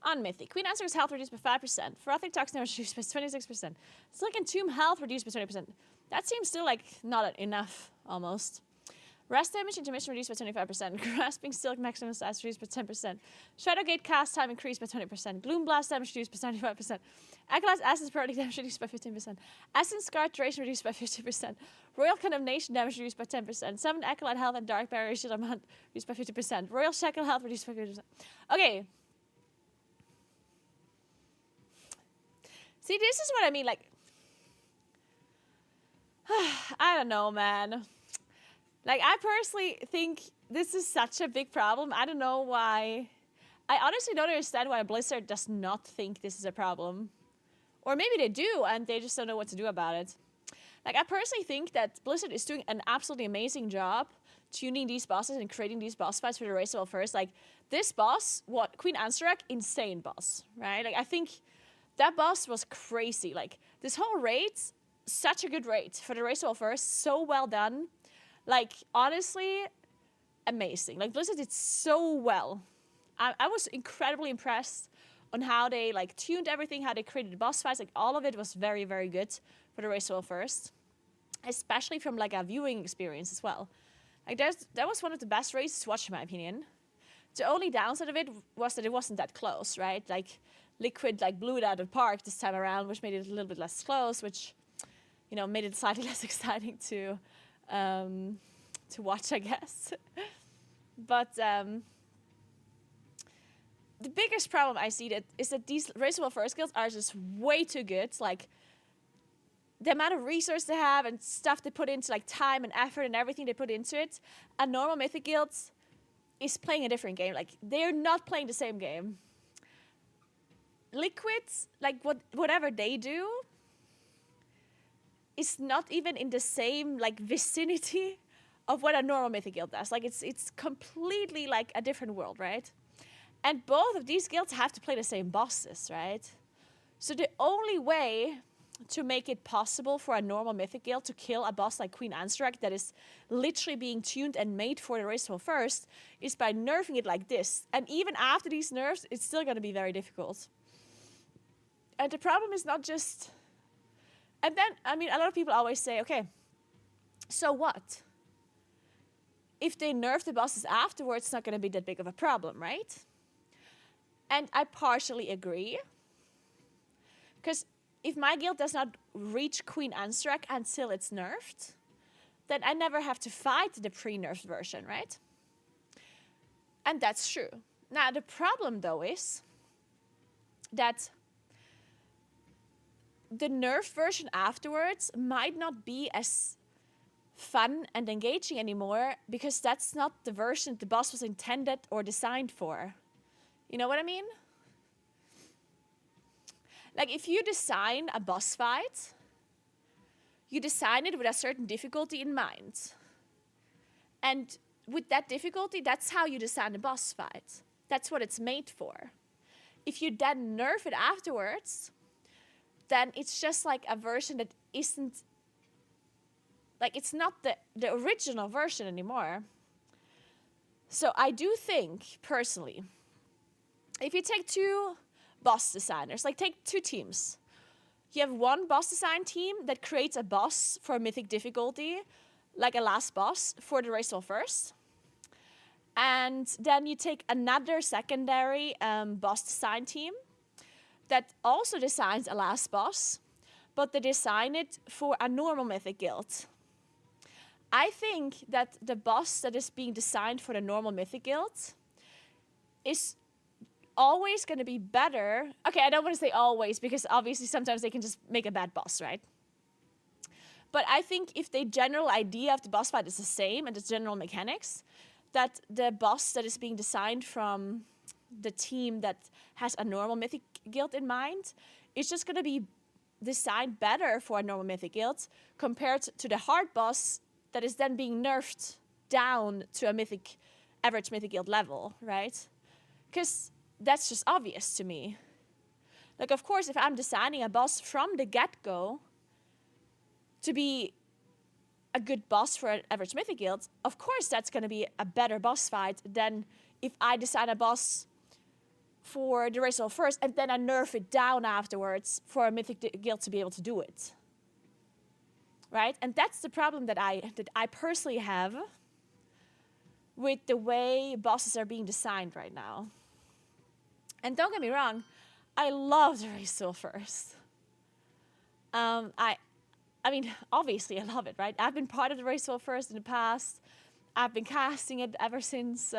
On mythic. Queen Ansarek's health reduced by 5%. Frothy toxic damage reduced by 26%. Silken Tomb health reduced by 20%. That seems still like not enough, almost. Rest damage intermission reduced by 25%. Grasping Silk maximum size reduced by 10%. Shadowgate cast time increased by 20%. Gloom blast damage reduced by 75%. Acolyte's Essence periodic damage reduced by 15%. Essence Scar duration reduced by 50%. Royal Condemnation damage reduced by 10%. Summon Acolyte health and Dark Barrier shield amount reduced by 50%. Royal Shackle health reduced by 50%. Okay. See, this is what I mean, like... I don't know, man. Like, I personally think this is such a big problem. I don't know why. I honestly don't understand why Blizzard does not think this is a problem. Or maybe they do, and they just don't know what to do about it. Like, I personally think that Blizzard is doing an absolutely amazing job tuning these bosses and creating these boss fights for the race level first. Like this boss, Queen Ansarak, insane boss, right? Like I think that boss was crazy. Like this whole raid, such a good raid for the race level first, so well done. Like honestly, amazing. Like Blizzard did so well. I was incredibly impressed on how they like tuned everything, how they created the boss fights. Like all of it was very, very good for the race level first, especially from like a viewing experience as well. Like that was one of the best races to watch in my opinion. The only downside of it was that it wasn't that close, right? Like Liquid like blew it out of the park this time around, which made it a little bit less close, which made it slightly less exciting to watch, I guess. But the biggest problem I see is that these race level first guilds are just way too good. Like the amount of resource they have and stuff they put into like time and effort and everything they put into it. A normal mythic guild is playing a different game. Like they're not playing the same game. Liquids, like whatever they do, is not even in the same like vicinity of what a normal mythic guild does. Like it's completely like a different world, right? And both of these guilds have to play the same bosses, right? So the only way to make it possible for a normal mythic guild to kill a boss like Queen Ansarak that is literally being tuned and made for the race level first is by nerfing it like this. And even after these nerfs, it's still going to be very difficult. And the problem is not just... And then, I mean, a lot of people always say, okay, so what? If they nerf the bosses afterwards, it's not going to be that big of a problem, right? And I partially agree. Because if my guild does not reach Queen Ansarak until it's nerfed, then I never have to fight the pre-nerfed version, right? And that's true. Now, the problem, though, is that the nerfed version afterwards might not be as fun and engaging anymore because that's not the version the boss was intended or designed for. You know what I mean? Like if you design a boss fight, you design it with a certain difficulty in mind. And with that difficulty, that's how you design a boss fight. That's what it's made for. If you then nerf it afterwards, then it's just like a version that isn't, like it's not the original version anymore. So I do think, personally, if you take two boss designers, like take two teams. You have one boss design team that creates a boss for mythic difficulty, like a last boss for the race level first. And then you take another secondary boss design team that also designs a last boss, but they design it for a normal mythic guild. I think that the boss that is being designed for the normal mythic guild is always going to be better. Okay, I don't want to say always because obviously sometimes they can just make a bad boss, right? But I think if the general idea of the boss fight is the same and the general mechanics, that the boss that is being designed from the team that has a normal mythic guild in mind is just going to be designed better for a normal mythic guild compared to the hard boss that is then being nerfed down to a average mythic guild level, right? Because that's just obvious to me. Like, of course, if I'm designing a boss from the get-go to be a good boss for an average mythic guild, of course that's going to be a better boss fight than if I design a boss for the race level first and then I nerf it down afterwards for a mythic guild to be able to do it. Right? And that's the problem that I personally have with the way bosses are being designed right now. And don't get me wrong, I love the race level first. I mean, obviously I love it, right? I've been part of the race level first in the past. I've been casting it ever since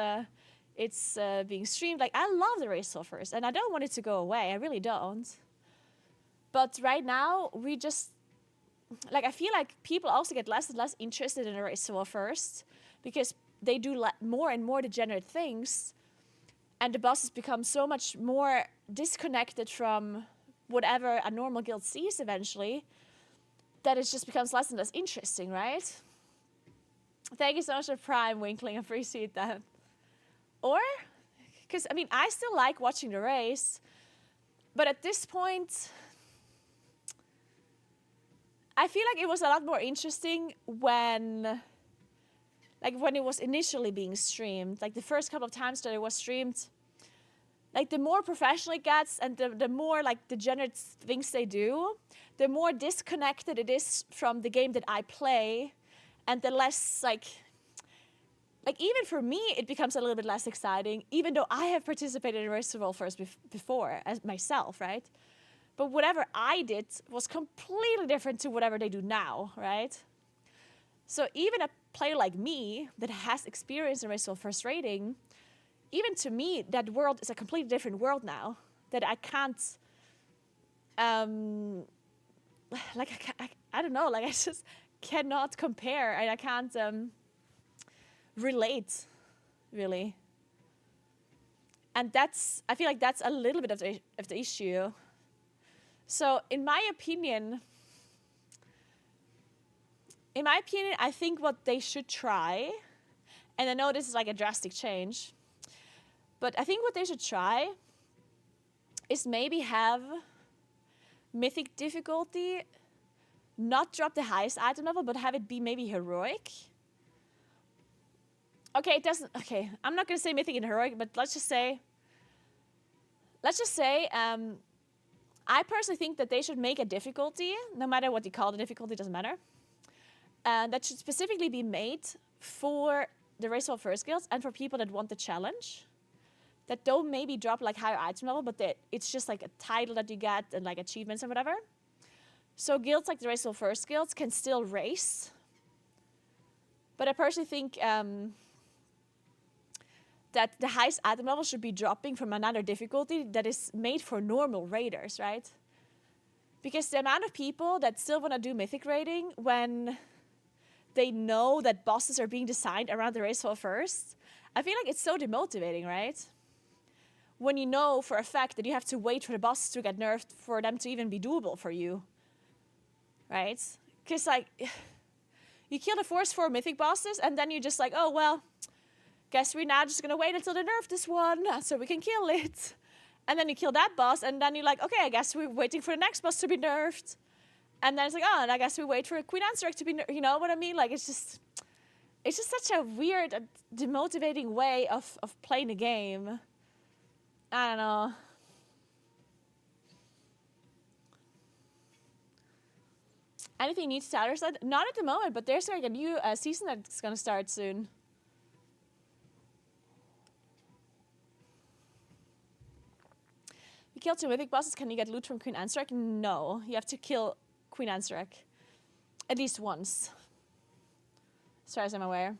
it's being streamed. Like, I love the race level first, and I don't want it to go away. I really don't. But right now, we just, like, I feel like people also get less and less interested in the race level first because they do more and more degenerate things, and the bosses become so much more disconnected from whatever a normal guild sees eventually, that it just becomes less and less interesting, right? Thank you so much for Prime, Winkling. Appreciate that. Or, because, I mean, I still like watching the race, but at this point, I feel like it was a lot more interesting when it was initially being streamed. Like the first couple of times that it was streamed, like the more professional it gets and the more like degenerate things they do, the more disconnected it is from the game that I play, and the less like even for me, it becomes a little bit less exciting, even though I have participated in Race of All First before as myself, right? But whatever I did was completely different to whatever they do now, right? So even a player like me that has experience in Race of All First rating, even to me, that world is a completely different world now. That I can't, I don't know, like I just cannot compare, and I can't relate, really. And I feel like that's a little bit of the issue. So in my opinion, I think what they should try, and I know this is like a drastic change, but I think what they should try is maybe have mythic difficulty not drop the highest item level, but have it be maybe heroic. Okay, it doesn't. Okay, I'm not gonna say mythic and heroic, but let's just say. I personally think that they should make a difficulty, no matter what you call the difficulty, doesn't matter. That should specifically be made for the Race of First Guilds and for people that want the challenge. That don't maybe drop like higher item level, but that it's just like a title that you get and like achievements and whatever. So guilds like the Race of First Guilds can still race. But I personally think that the highest item level should be dropping from another difficulty that is made for normal raiders, right? Because the amount of people that still want to do mythic raiding when they know that bosses are being designed around the Race for First, I feel like it's so demotivating, right? When you know for a fact that you have to wait for the bosses to get nerfed for them to even be doable for you, right? Because like, you kill the first 4 mythic bosses and then you're just like, oh, well, guess we're now just going to wait until they nerf this one so we can kill it. And then you kill that boss, and then you're like, okay, I guess we're waiting for the next boss to be nerfed. And then it's like, oh, and I guess we wait for Queen Ansurek to be nerfed. You know what I mean? Like, it's just such a weird, demotivating way of playing the game. I don't know. Anything new to Tarisland? Not at the moment, but there's like a new season that's going to start soon. You kill 2 mythic bosses, can you get loot from Queen Ansurek? No, you have to kill Queen Ansurek at least once, as far as I'm aware.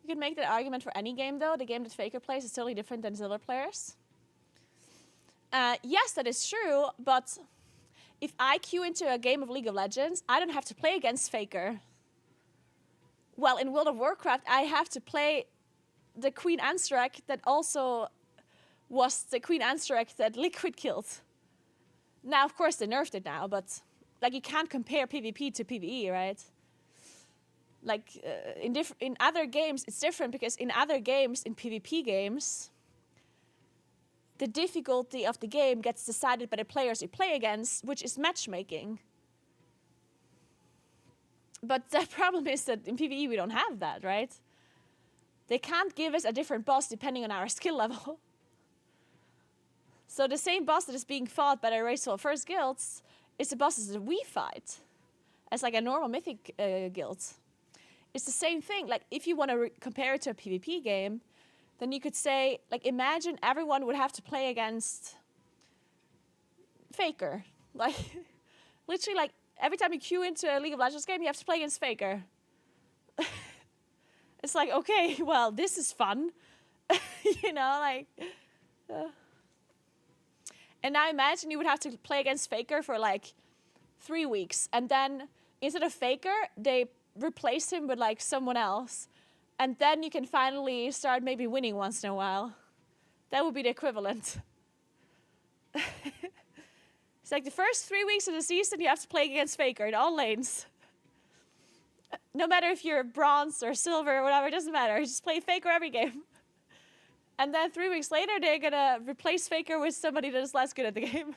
You could make that argument for any game, though. The game that Faker plays is totally different than Silver players. Yes, that is true, but if I queue into a game of League of Legends, I don't have to play against Faker. Well, in World of Warcraft, I have to play the Queen Ansurek that also was the Queen Ansurek that Liquid killed. Now, of course, they nerfed it now, but like you can't compare PvP to PvE, right? Like in other games, it's different because in other games, in PvP games, the difficulty of the game gets decided by the players you play against, which is matchmaking. But the problem is that in PvE we don't have that, right? They can't give us a different boss depending on our skill level. So the same boss that is being fought by the Race of First Guilds is the bosses that we fight as like a normal mythic guild. It's the same thing. Like if you want to compare it to a PvP game, then you could say, like imagine everyone would have to play against Faker. Like literally like every time you queue into a League of Legends game, you have to play against Faker. It's like, okay, well, this is fun. You know, like... And now imagine you would have to play against Faker for like 3 weeks. And then instead of Faker, they replace him with like someone else. And then you can finally start maybe winning once in a while. That would be the equivalent. It's like the first 3 weeks of the season, you have to play against Faker in all lanes. No matter if you're bronze or silver or whatever, it doesn't matter. You just play Faker every game. And then 3 weeks later, they're going to replace Faker with somebody that is less good at the game.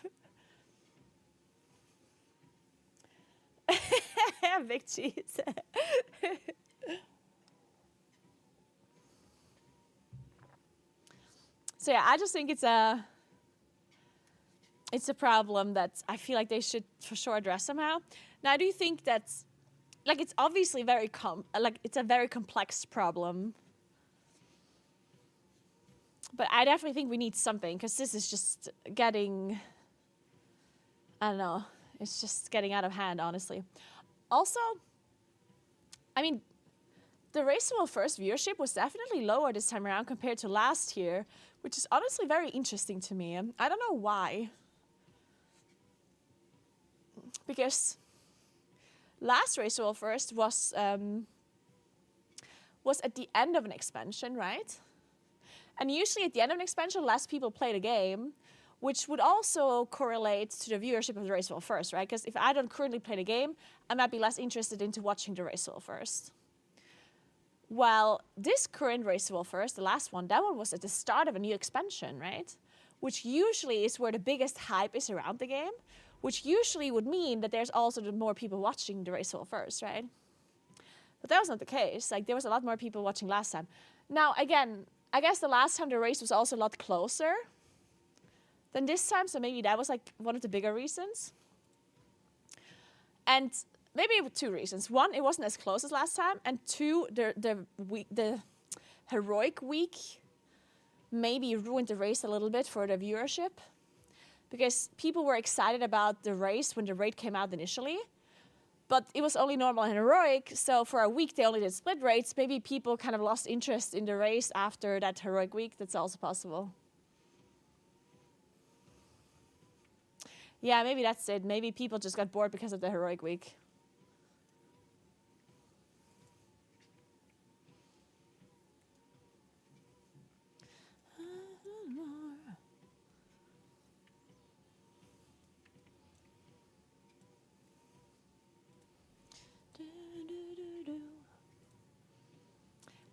Big cheese. So yeah, I just think it's a problem that I feel like they should for sure address somehow. Now, I do think that's like it's obviously it's a very complex problem. But I definitely think we need something, because this is just getting, I don't know, it's just getting out of hand, honestly. Also, I mean, the Race to World First viewership was definitely lower this time around compared to last year, which is honestly very interesting to me. I don't know why. Because last Race to World First was at the end of an expansion, right? And usually at the end of an expansion, less people play the game, which would also correlate to the viewership of the Race to World First, right? Because if I don't currently play the game, I might be less interested into watching the Race to World First. Well, this current Race to World First, the last one, that one was at the start of a new expansion, right? Which usually is where the biggest hype is around the game, which usually would mean that there's also more people watching the Race to World First, right? But that was not the case. Like, there was a lot more people watching last time. Now, again, I guess the last time the race was also a lot closer than this time, so maybe that was like one of the bigger reasons. And maybe 2 reasons. One, it wasn't as close as last time, and 2, the heroic week maybe ruined the race a little bit for the viewership, because people were excited about the race when the raid came out initially, but it was only normal and heroic, so for a week they only did split raids. Maybe people kind of lost interest in the race after that heroic week. That's also possible. Yeah, maybe that's it. Maybe people just got bored because of the heroic week.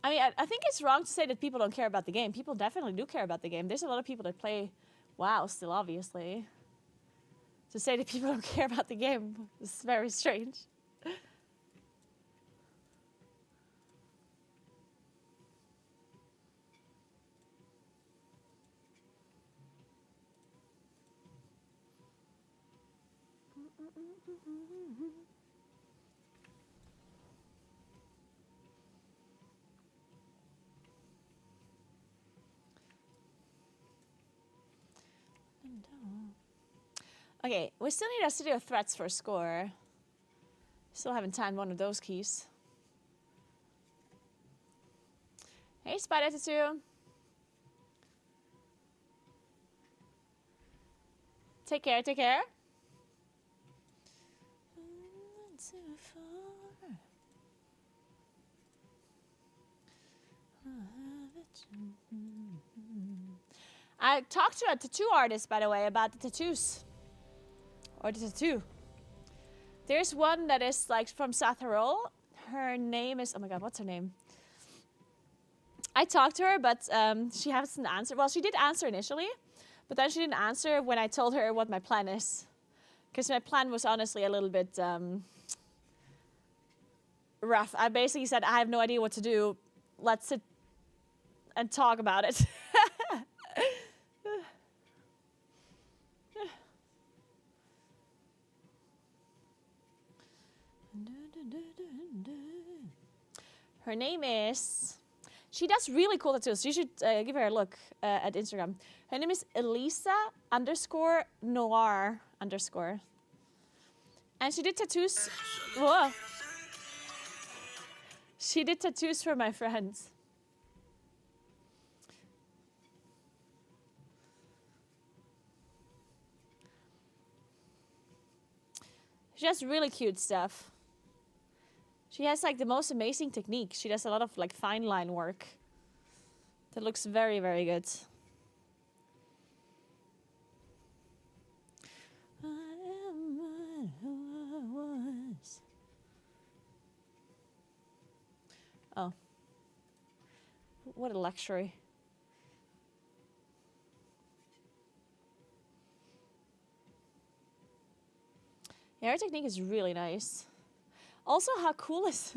I mean, I think it's wrong to say that people don't care about the game. People definitely do care about the game. There's a lot of people that play WoW still, obviously. To say that people don't care about the game is very strange. Okay, we still need a City of Threats for a score. Still haven't timed one of those keys. Hey, Spider Tattoo. Take care, take care. I talked to a tattoo artist, by the way, about the tattoos. Or the tattoo. There's one that is like from South Tyrol. Her name is, oh my god, what's her name? I talked to her, but she hasn't answered. Well, she did answer initially, but then she didn't answer when I told her what my plan is. Because my plan was honestly a little bit rough. I basically said, I have no idea what to do. Let's sit and talk about it. Her name is... She does really cool tattoos. You should give her a look at Instagram. Her name is Elisa_Noir_. And she did tattoos... Whoa. She did tattoos for my friends. She does really cute stuff. She has like the most amazing technique. She does a lot of like fine line work. That looks very, very good. Oh. What a luxury. Yeah, her technique is really nice. Also, how cool is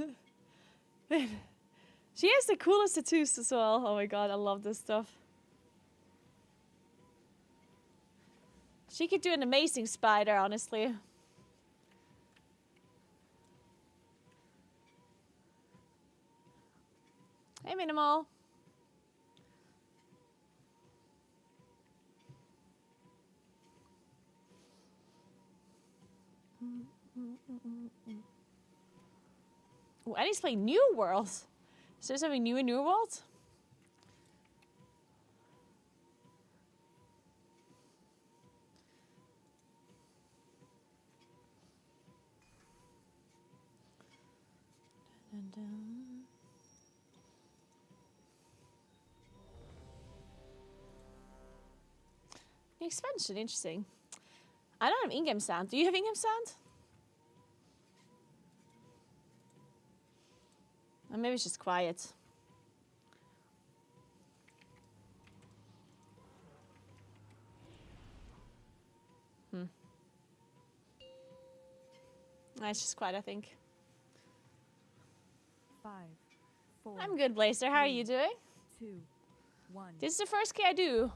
it? She has the coolest tattoos as well. Oh my god, I love this stuff. She could do an amazing spider, honestly. Hey, Minimal. Ooh, and he's playing New World. Is there something new in New World? Dun, dun, dun. The expansion, interesting. I don't have in-game sound. Do you have in-game sound? Or maybe it's just quiet. No, it's just quiet, I think. 5, 4. I'm good, Blazer. How are you doing? 2, 1. This is the first key I do.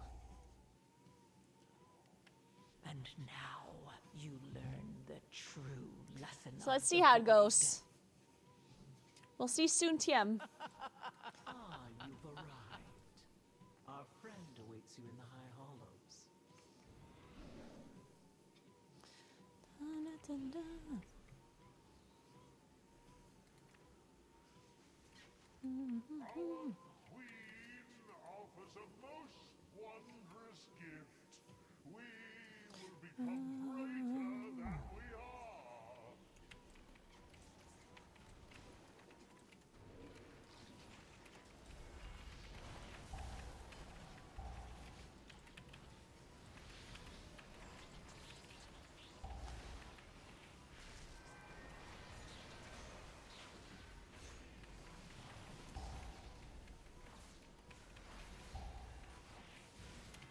And now you learn the true lesson. So let's see how it goes. We'll see soon, TM. Ah, you've arrived. Our friend awaits you in the High Hollows. Our queen offers a most wondrous gift. We will become greater than we are.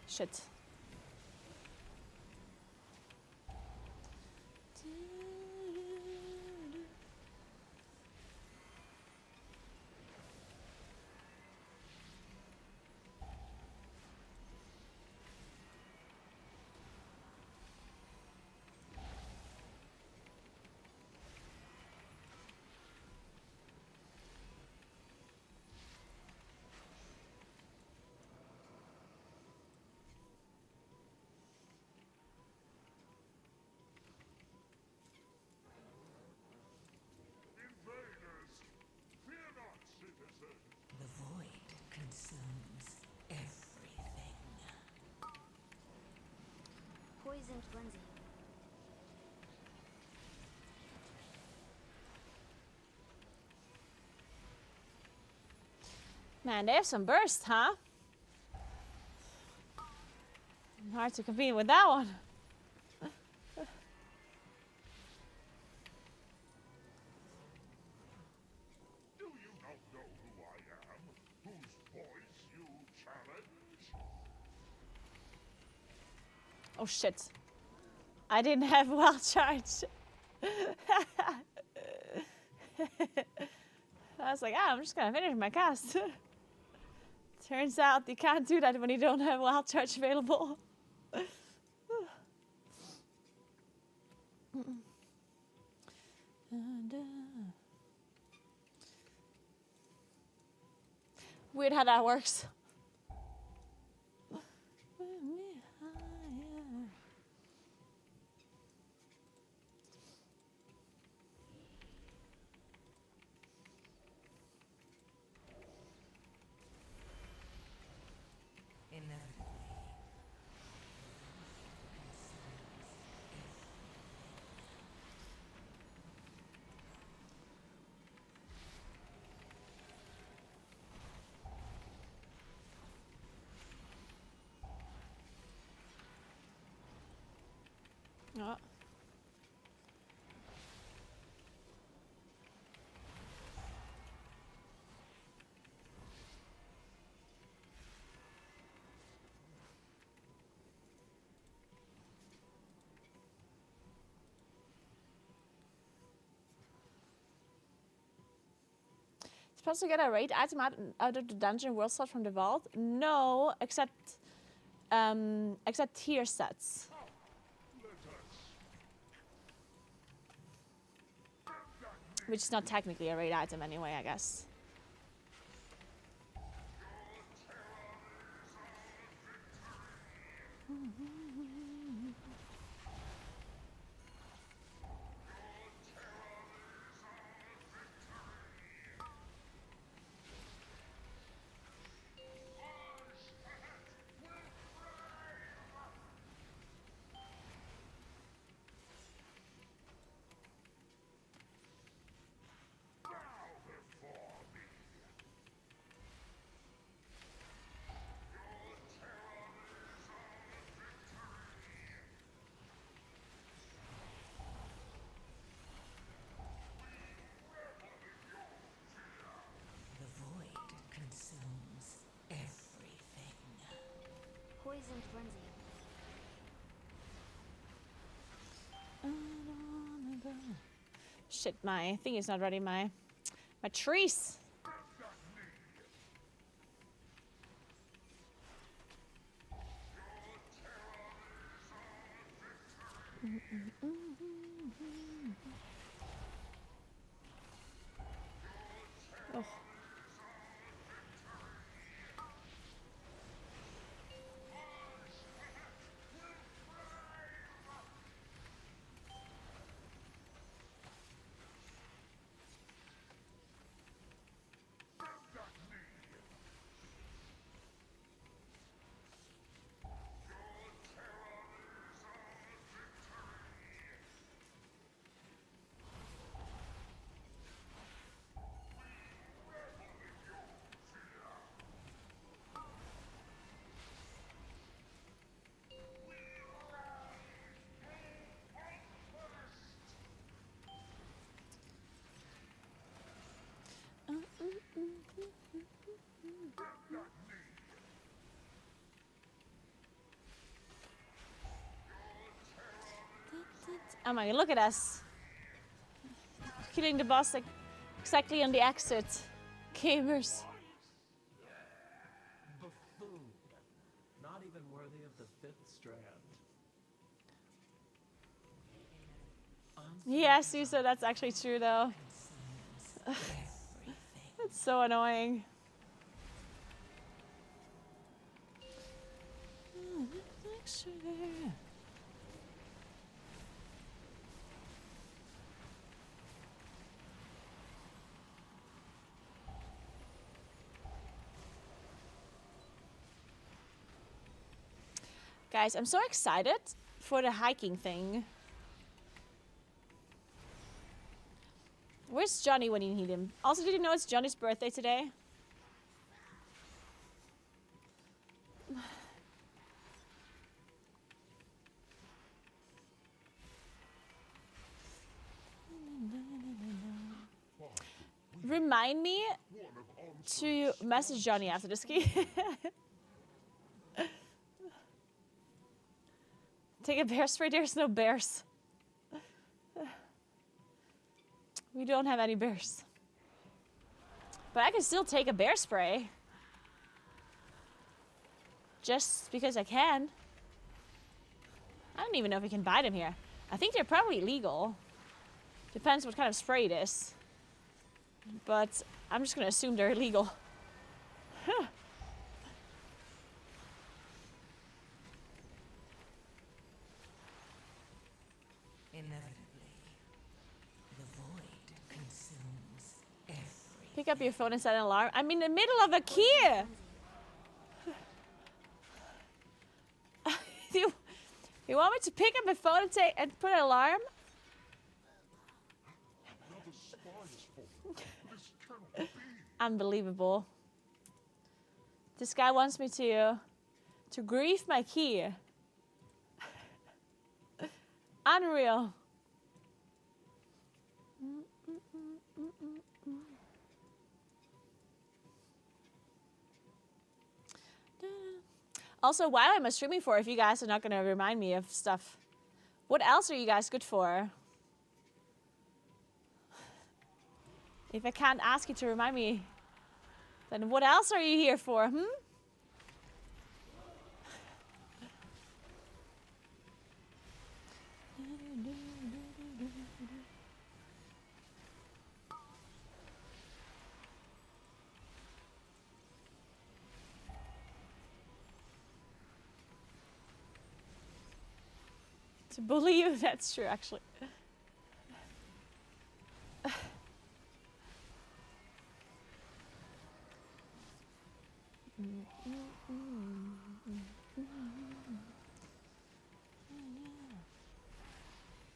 Shit. Invaders, fear not, citizen. The void consumes everything. Poisoned Lindsay. Man, they have some burst, huh? Hard to compete with that one. Do you not know who I am? Whose voice you challenge? Oh shit. I didn't have wild charge. I was like, I'm just gonna finish my cast. Turns out you can't do that when you don't have wild charge available. Weird how that works. Inevitably. supposed to get a raid item out of the dungeon world slot from the vault? No, except tier sets. Which is not technically a raid item anyway, I guess. The void consumes everything. Poisoned Lindsay. Shit, my thing is not ready. My trees. Oh. Oh my god, look at us. Killing the boss like exactly on the exit. Gamers. Buffoon. Not even worthy of the fifth strand. Yes, Suso, that's actually true though. It's so annoying. Guys, I'm so excited for the hiking thing. Where's Johnny when you need him? Also, did you know it's Johnny's birthday today? Remind me to message Johnny after this game. Take a bear spray? There's no bears. We don't have any bears. But I can still take a bear spray. Just because I can. I don't even know if we can buy them here. I think they're probably illegal. Depends what kind of spray it is. But I'm just gonna assume they're illegal. Inevitably, the void consumes everything. Pick up your phone and set an alarm. I'm in the middle of a key. You want me to pick up my phone and put an alarm? Another spy is fallen. This cannot be. Unbelievable. This guy wants me to grief my key. Unreal. Also, why am I streaming for if you guys are not going to remind me of stuff? What else are you guys good for? If I can't ask you to remind me Then what else are you here for, hmm? To bully you? That's true, actually.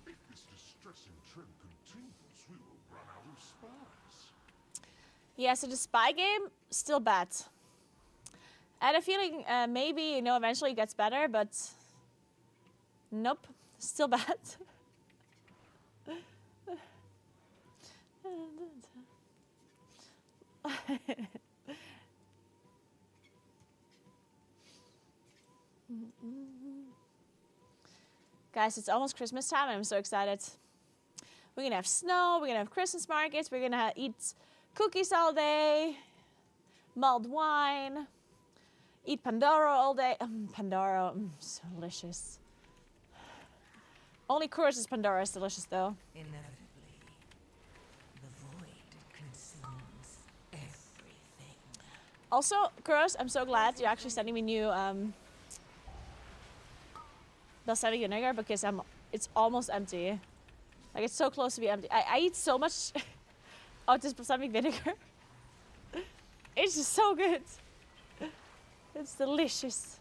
If this distressing trend continues, we will run out of spies. Yeah, so the spy game, still bad. I had a feeling maybe, you know, eventually it gets better, but nope, still bad. Guys, it's almost Christmas time and I'm so excited. We're gonna have snow, we're gonna have Christmas markets, we're gonna eat cookies all day, mulled wine, eat Pandoro all day. Pandoro, so delicious. Only Coors' Pandoro is delicious though. Inevitably, the void consumes everything. Also, Kuros, I'm so glad you're actually sending me new balsamic vinegar because it's almost empty. Like it's so close to be empty. I eat so much of this balsamic vinegar. It's just so good. It's delicious.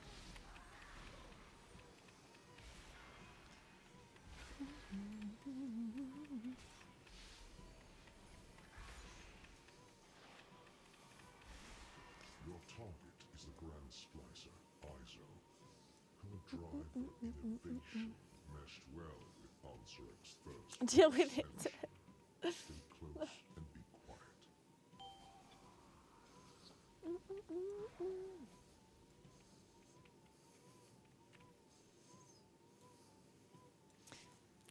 Your target is the Grand Splicer, Izo. Her drive for innovation meshed well with Ansarek's thirst. Deal with it. Stay close and be quiet.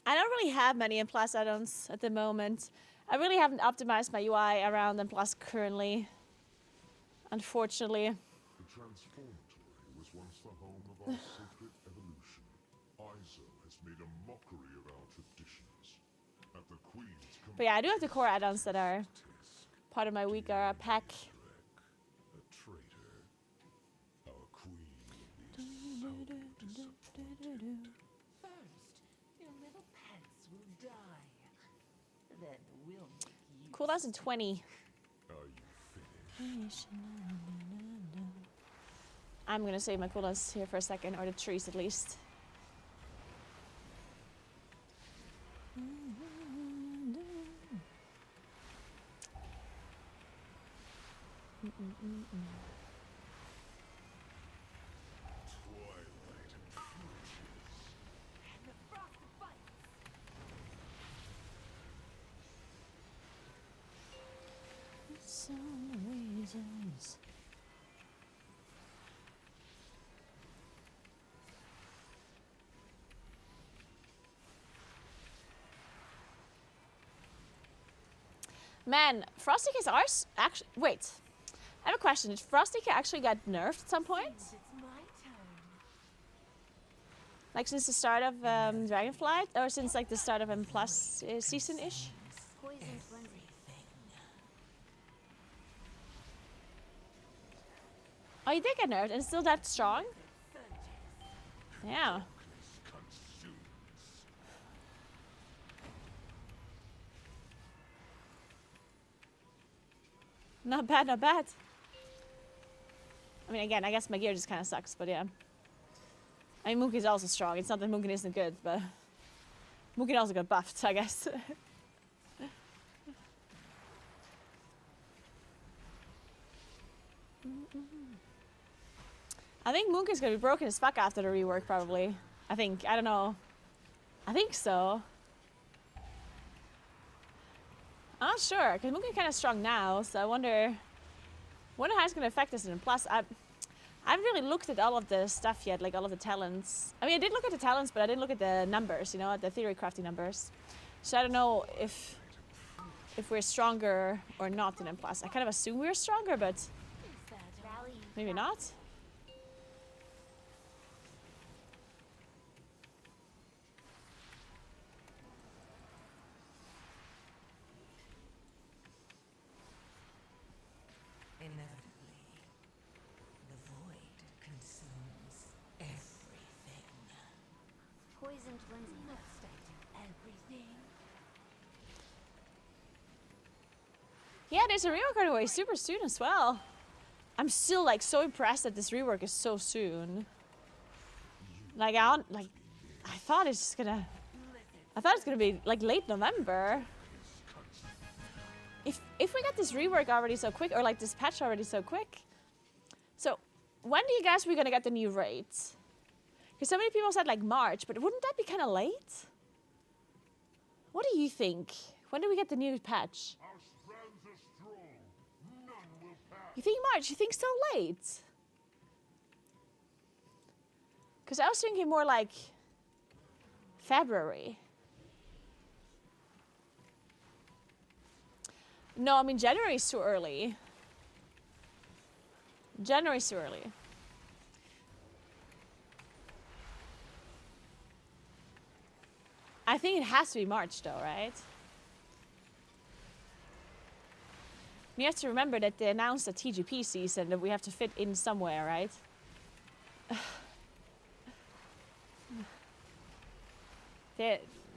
I don't really have many M+ add-ons at the moment. I really haven't optimized my UI around M+ currently, unfortunately. The Transformatory was once the home of our sacred evolution. Izo has made a mockery of our traditions. At the Queen's But yeah, I do have the core add-ons that are part of my weaker pack. a traitor. Our Queen will be so disappointed. First, your little pets will die. Then we'll make you. Cooldowns in 20. Are you finished? I'm gonna save my cooldowns here for a second, or the trees at least. Twilight approaches. The frost bites. Some reasons. Man, Frosty is ours actually. Wait, I have a question. Did Frosty actually get nerfed at some point? It's my turn. Like since the start of Dragonflight, or since like the start of M+ season-ish? Poison frenzy. Oh, he did get nerfed, and still that strong? Yeah. Consumes. Not bad, not bad. I mean, again, I guess my gear just kind of sucks, but yeah. I mean, Moonkin's also strong. It's not that Moonkin isn't good, but Moonkin also got buffed, I guess. I think Moonkin's gonna be broken as fuck after the rework, probably. I think. I don't know. I think so. I'm not sure, because Moonkin's kind of strong now, so I wonder how it's gonna affect us. And plus, I haven't really looked at all of the stuff yet, like all of the talents. I mean, I did look at the talents, but I didn't look at the numbers, you know, at the theory crafting numbers. So I don't know if we're stronger or not in M+. I kind of assume we're stronger, but Maybe not. Inevitably, the void consumes everything. Poisoned Lindsay. Must I do everything? Yeah, there's a rework on the way super soon as well. I'm still like so impressed that this rework is so soon. Like I thought it's gonna be like late November. If we get this rework already so quick, or like this patch already so quick. So when do you guess we're gonna get the new raids? Because so many people said like March, but wouldn't that be kind of late? What do you think? When do we get the new patch? Our strands are strong. None will pass. You think March? You think so late? Because I was thinking more like February. No, I mean January is too early. January's too early. I think it has to be March though, right? You have to remember that they announced a TGP season that we have to fit in somewhere, right?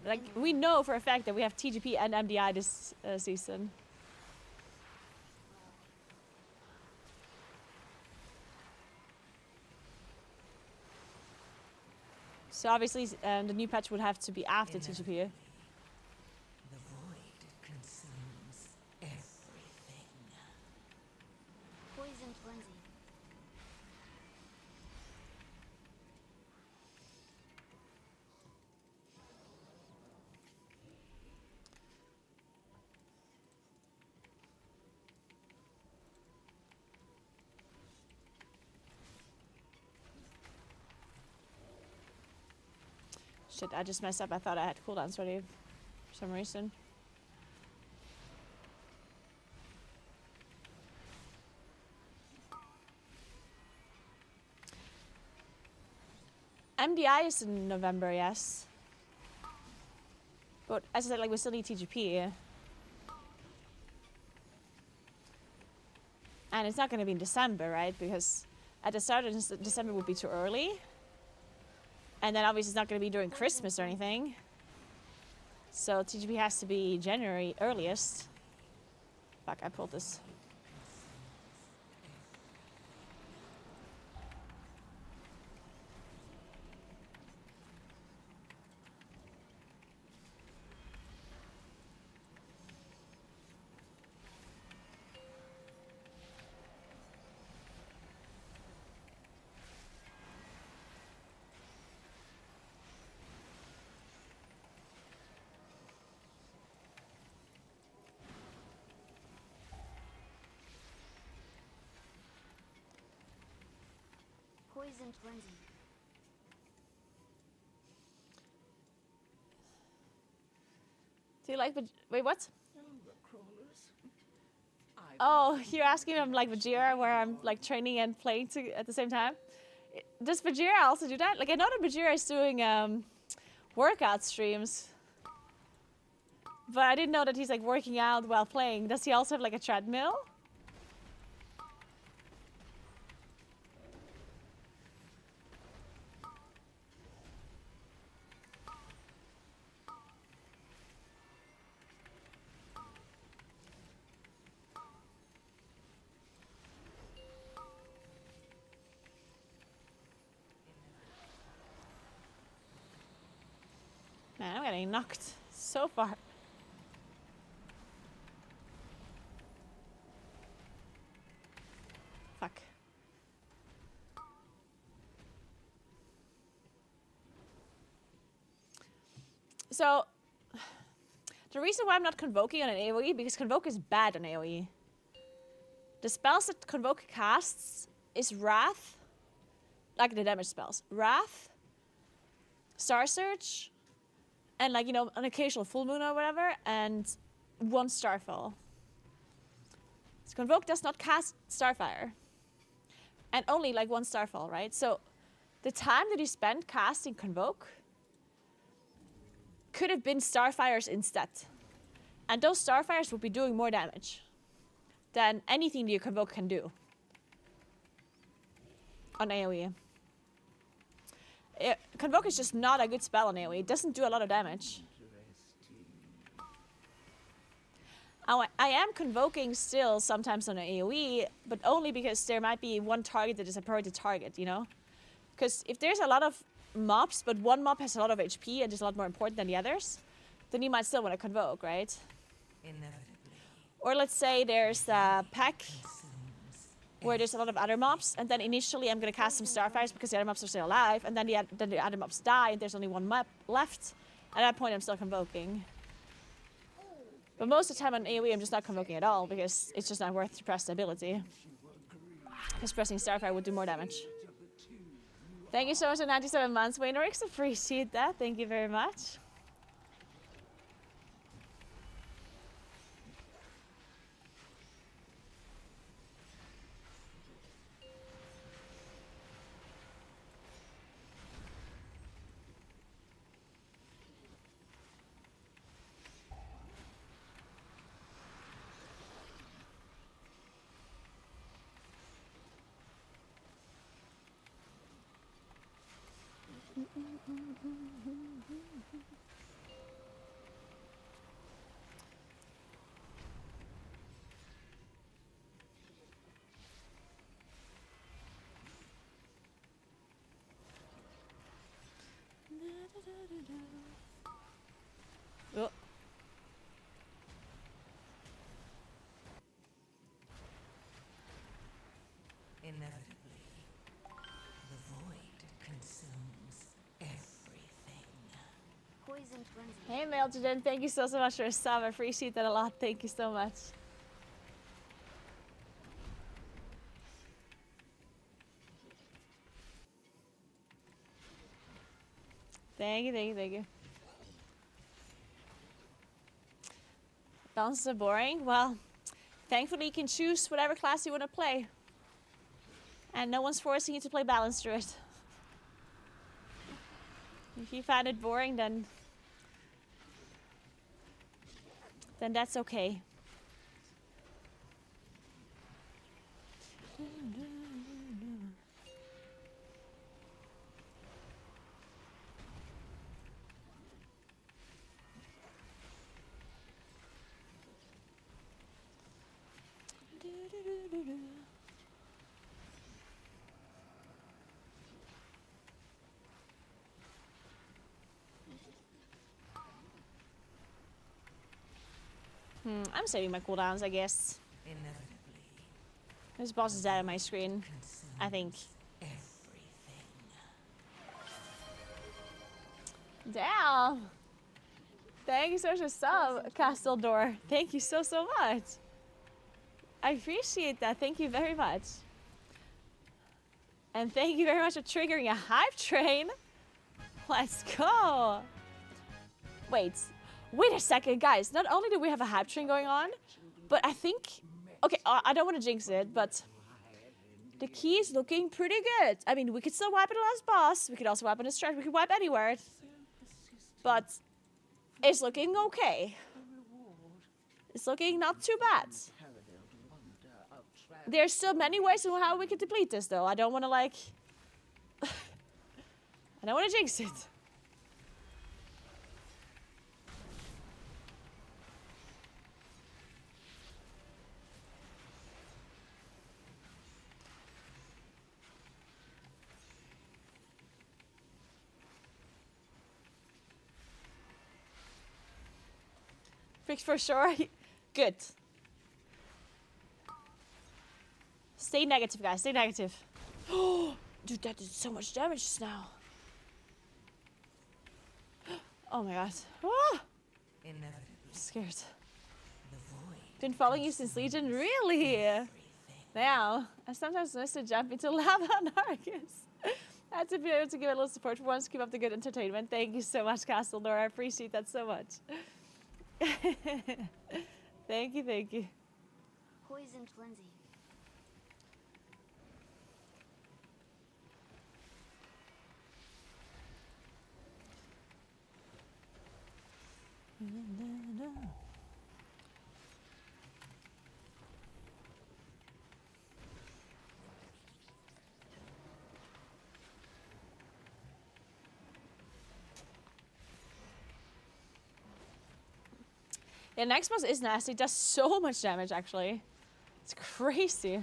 Like we know for a fact that we have TGP and MDI this season. So obviously the new patch would have to be after TGP. The void consumes everything. Poisoned Lindsay. Shit, I just messed up. I thought I had cooldowns ready for some reason. MDI is in November, yes. But as I said, like we still need TGP. And it's not going to be in December, right? Because at the start of December would be too early. And then obviously it's not going to be during Christmas or anything. So TGP has to be January earliest. Fuck, I pulled this. Poisoned Lindsay. Do you like wait, what? Lumber crawlers. Oh, you're asking if I'm like Vajira, where I'm like training and playing at the same time? Does Vajira also do that? Like I know that Vajira is doing workout streams. But I didn't know that he's like working out while playing. Does he also have like a treadmill? Man, I'm getting knocked so far. Fuck. So, the reason why I'm not convoking on an AoE, because convoke is bad on AoE. The spells that convoke casts is Wrath, like the damage spells. Wrath, Star Search, and like, you know, an occasional full moon or whatever, and one Starfall. So Convoke does not cast Starfire. And only like 1 starfall, right? So the time that you spent casting Convoke could have been Starfires instead. And those Starfires would be doing more damage than anything that your Convoke can do on AoE. Convoke is just not a good spell on AoE. It doesn't do a lot of damage. I am convoking still sometimes on an AoE, but only because there might be one target that is a priority target, you know? Because if there's a lot of mobs, but one mob has a lot of HP and is a lot more important than the others, then you might still want to convoke, right? Inevitably. Or let's say there's a pack where there's a lot of other mobs, and then initially I'm going to cast some Starfires because the other mobs are still alive, and then the other mobs die, and there's only one mob left. At that point, I'm still convoking. But most of the time on AoE, I'm just not convoking at all, because it's just not worth to press the ability. Because pressing Starfire would do more damage. Thank you so much for 97 months, Waynorix. Appreciate that. Thank you very much. Oh. Inevitably, the void consumes everything. Poison frenzy. Hey, Melton, thank you so much for a sub. I appreciate that a lot. Thank you so much. Thank you, thank you, thank you. Balances are boring. Well, thankfully you can choose whatever class you want to play. And no one's forcing you to play Balance Druid. If you find it boring, then that's okay. I'm saving my cooldowns, I guess. Inevitably. This boss is dead on my screen, I think. Everything. Damn! Thank you so much for sub, Castle Door. Thank you so much. I appreciate that. Thank you very much. And thank you very much for triggering a hype train. Let's go. Wait a second, guys. Not only do we have a hype train going on, but I think... Okay, I don't want to jinx it, but... The key is looking pretty good. I mean, we could still wipe it on last boss. We could also wipe on the stretch. We could wipe anywhere. But it's looking okay. It's looking not too bad. There's still many ways on how we could deplete this, though. I don't want to, like... I don't want to jinx it. Fix for sure. Good. Stay negative, guys. Stay negative. Oh, dude, that did so much damage just now. Oh my god. Ah, Inevitably. I'm scared. The void. Been following you since Legion? Really? Now, I sometimes miss to jump into lava on Argus. I had to be able to give a little support for once. Keep up the good entertainment. Thank you so much, Castle Nora. I appreciate that so much. Thank you, thank you. Poison frenzy. Yeah, next boss is nasty. It does so much damage, actually. It's crazy.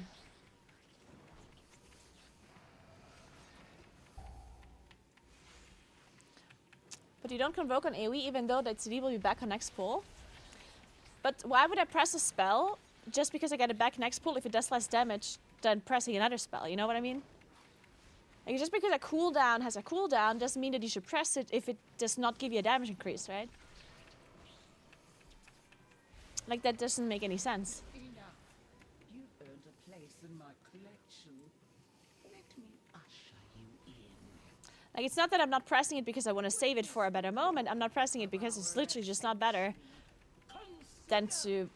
But you don't convoke on AoE, even though that CD will be back on next pull. But why would I press a spell just because I get it back next pull if it does less damage than pressing another spell? You know what I mean? Like, just because a cooldown has a cooldown doesn't mean that you should press it if it does not give you a damage increase, right? Like, that doesn't make any sense. Enough. You've earned a place in my collection. Let me usher you in. Like, it's not that I'm not pressing it because I want to save it for a better moment. I'm not pressing it because it's literally just not better than to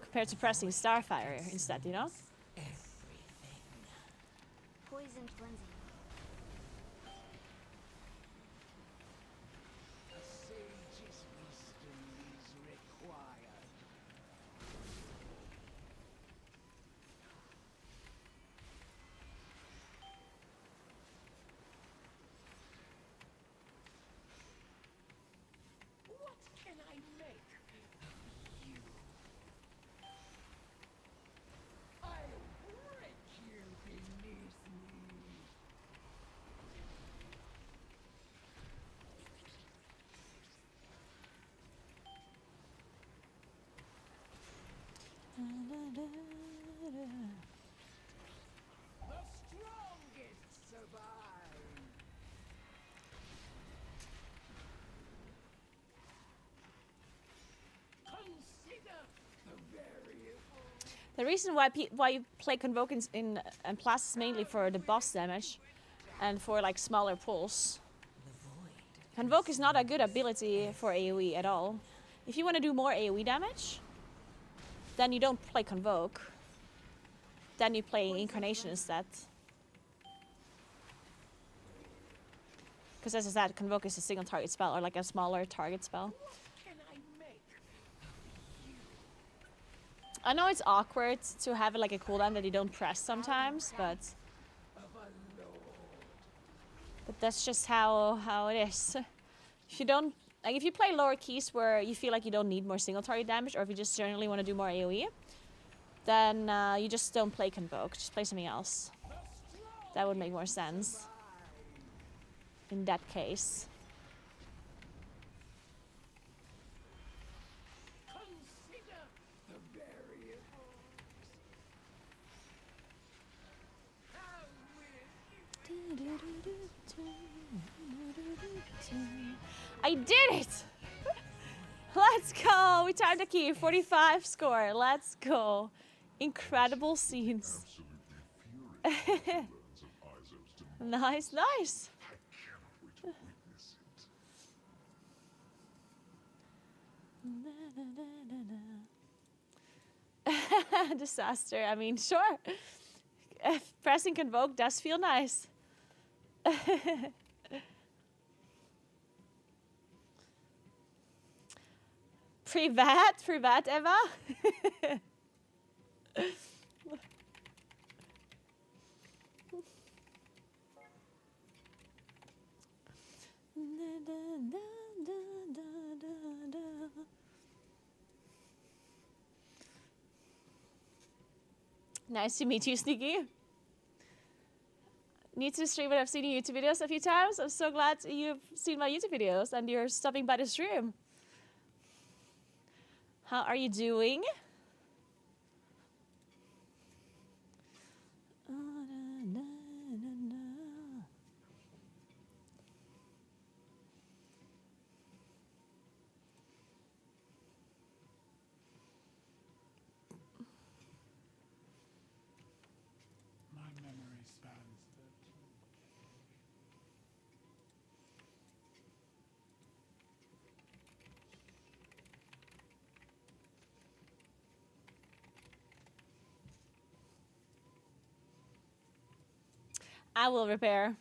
compared to pressing Starfire instead, you know? Poison cleansing. A sage's wisdom is required. What can I make of you? I'll break you beneath me. The strongest survive. Consider the variable. The reason why you play Convoke in Plus is mainly for the boss damage and for like smaller pulls. Convoke is not a good ability for AoE at all. If you want to do more AoE damage, then you don't play Convoke. Then you play Incarnation instead. Because as I said, Convoke is a single target spell or like a smaller target spell. Can I make? I know it's awkward to have like a cooldown that you don't press sometimes, but that's just how it is. If you don't like, if you play lower keys where you feel like you don't need more single target damage, or if you just generally want to do more AoE, then you just don't play Convoke. Just play something else. That would make more sense in that case. Consider the variables. I did it! Let's go! We timed the key. 45 score. Let's go. Incredible scenes. Absolutely furious with the learns of Izo's demise. Nice, nice. I cannot wait to witness it. Disaster. I mean, sure. Pressing Convoke does feel nice. Privat, Eva. Nice to meet you, Sneaky. New to the stream, but I've seen your YouTube videos a few times. I'm so glad you've seen my YouTube videos and you're stopping by the stream. How are you doing? My memory spans the I will repair.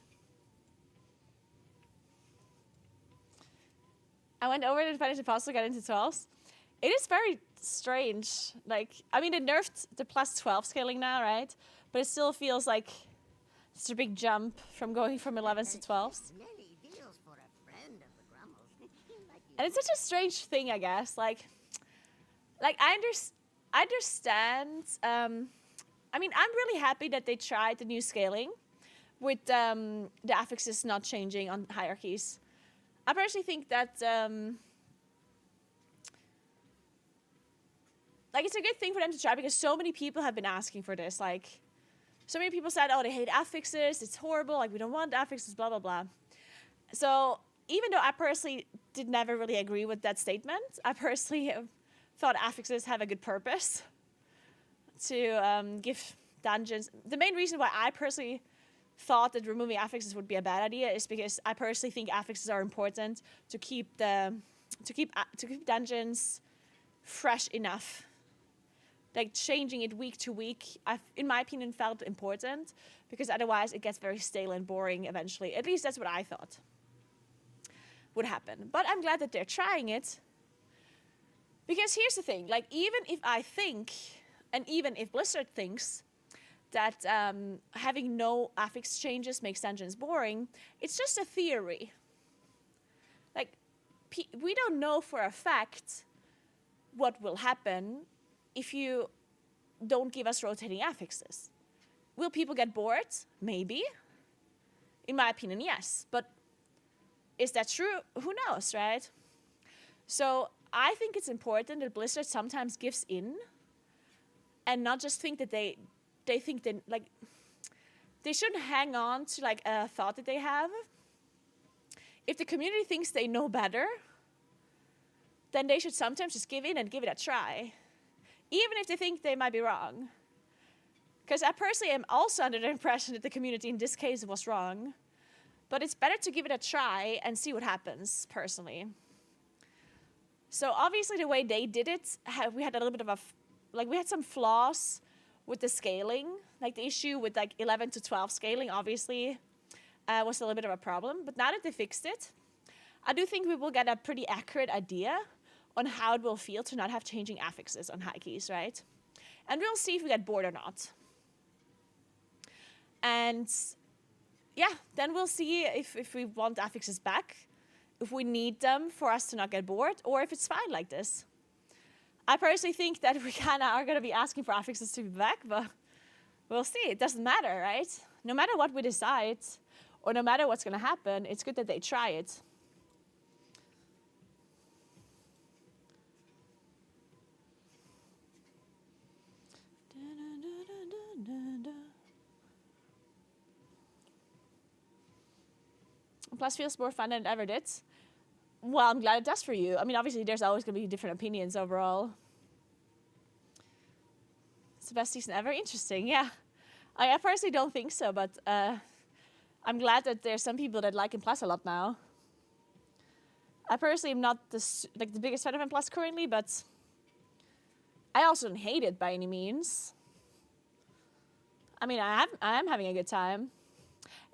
I went over to finish the puzzle, got into 12s. It is very strange. Like, I mean, they nerfed the plus 12 scaling now, right? But it still feels like it's a big jump from going from 11s to 12s. Many deals for a friend of the Grummles. Like you. And it's such a strange thing, I guess. Like, like I understand. I mean, I'm really happy that they tried the new scaling with the affixes not changing on hierarchies. I personally think that like it's a good thing for them to try because so many people have been asking for this. Like, so many people said, "Oh, they hate affixes. It's horrible. Like, we don't want affixes." Blah blah blah. So even though I personally did never really agree with that statement, I personally thought affixes have a good purpose to give dungeons. The main reason why I personally thought that removing affixes would be a bad idea is because I personally think affixes are important to keep dungeons fresh enough. Like changing it week to week, in my opinion, felt important because otherwise it gets very stale and boring eventually. At least that's what I thought would happen. But I'm glad that they're trying it. Because here's the thing, like even if I think, and even if Blizzard thinks that having no affix changes makes dungeons boring, it's just a theory. Like, we don't know for a fact what will happen if you don't give us rotating affixes. Will people get bored? Maybe. In my opinion, yes. But is that true? Who knows, right? So I think it's important that Blizzard sometimes gives in and not just think that they think that, like, they shouldn't hang on to, like, a thought that they have. If the community thinks they know better, then they should sometimes just give in and give it a try. Even if they think they might be wrong. Because I personally am also under the impression that the community in this case was wrong. But it's better to give it a try and see what happens, personally. So obviously the way they did it, we had a little bit of we had some flaws with the scaling. Like the issue with like 11 to 12 scaling, obviously, was a little bit of a problem. But now that they fixed it, I do think we will get a pretty accurate idea on how it will feel to not have changing affixes on high keys, right? And we'll see if we get bored or not. And yeah, then we'll see if we want affixes back, if we need them for us to not get bored, or if it's fine like this. I personally think that we kind of are going to be asking for affixes to be back, but we'll see. It doesn't matter, right? No matter what we decide, or no matter what's going to happen, it's good that they try it. Plus feels more fun than it ever did. Well, I'm glad it does for you. I mean, obviously, there's always going to be different opinions overall. It's the best season ever? Interesting, yeah. I personally don't think so, but I'm glad that there's some people that like M+ a lot now. I personally am not the biggest fan of M+ currently, but I also don't hate it by any means. I mean, I am having a good time.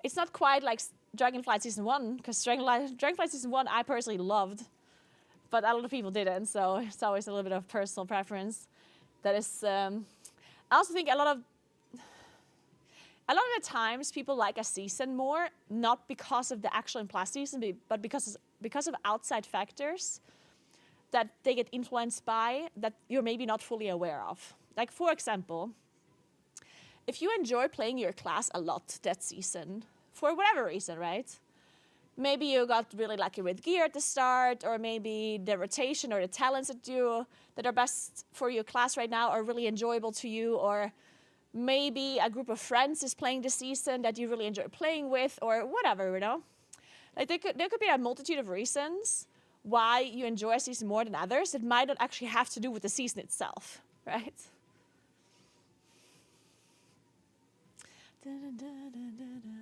It's not quite like Dragonflight Season 1, because Dragonflight Season 1 I personally loved, but a lot of people didn't, so it's always a little bit of personal preference. That is, I also think a lot of the times people like a season more, not because of the actual M+ season, but because of outside factors that they get influenced by that you're maybe not fully aware of. Like, for example, if you enjoy playing your class a lot that season, for whatever reason, right? Maybe you got really lucky with gear at the start, or maybe the rotation or the talents that are best for your class right now are really enjoyable to you, or maybe a group of friends is playing this season that you really enjoy playing with, or whatever, you know? Like there could be a multitude of reasons why you enjoy a season more than others that might not actually have to do with the season itself, right? Da, da, da, da, da, da.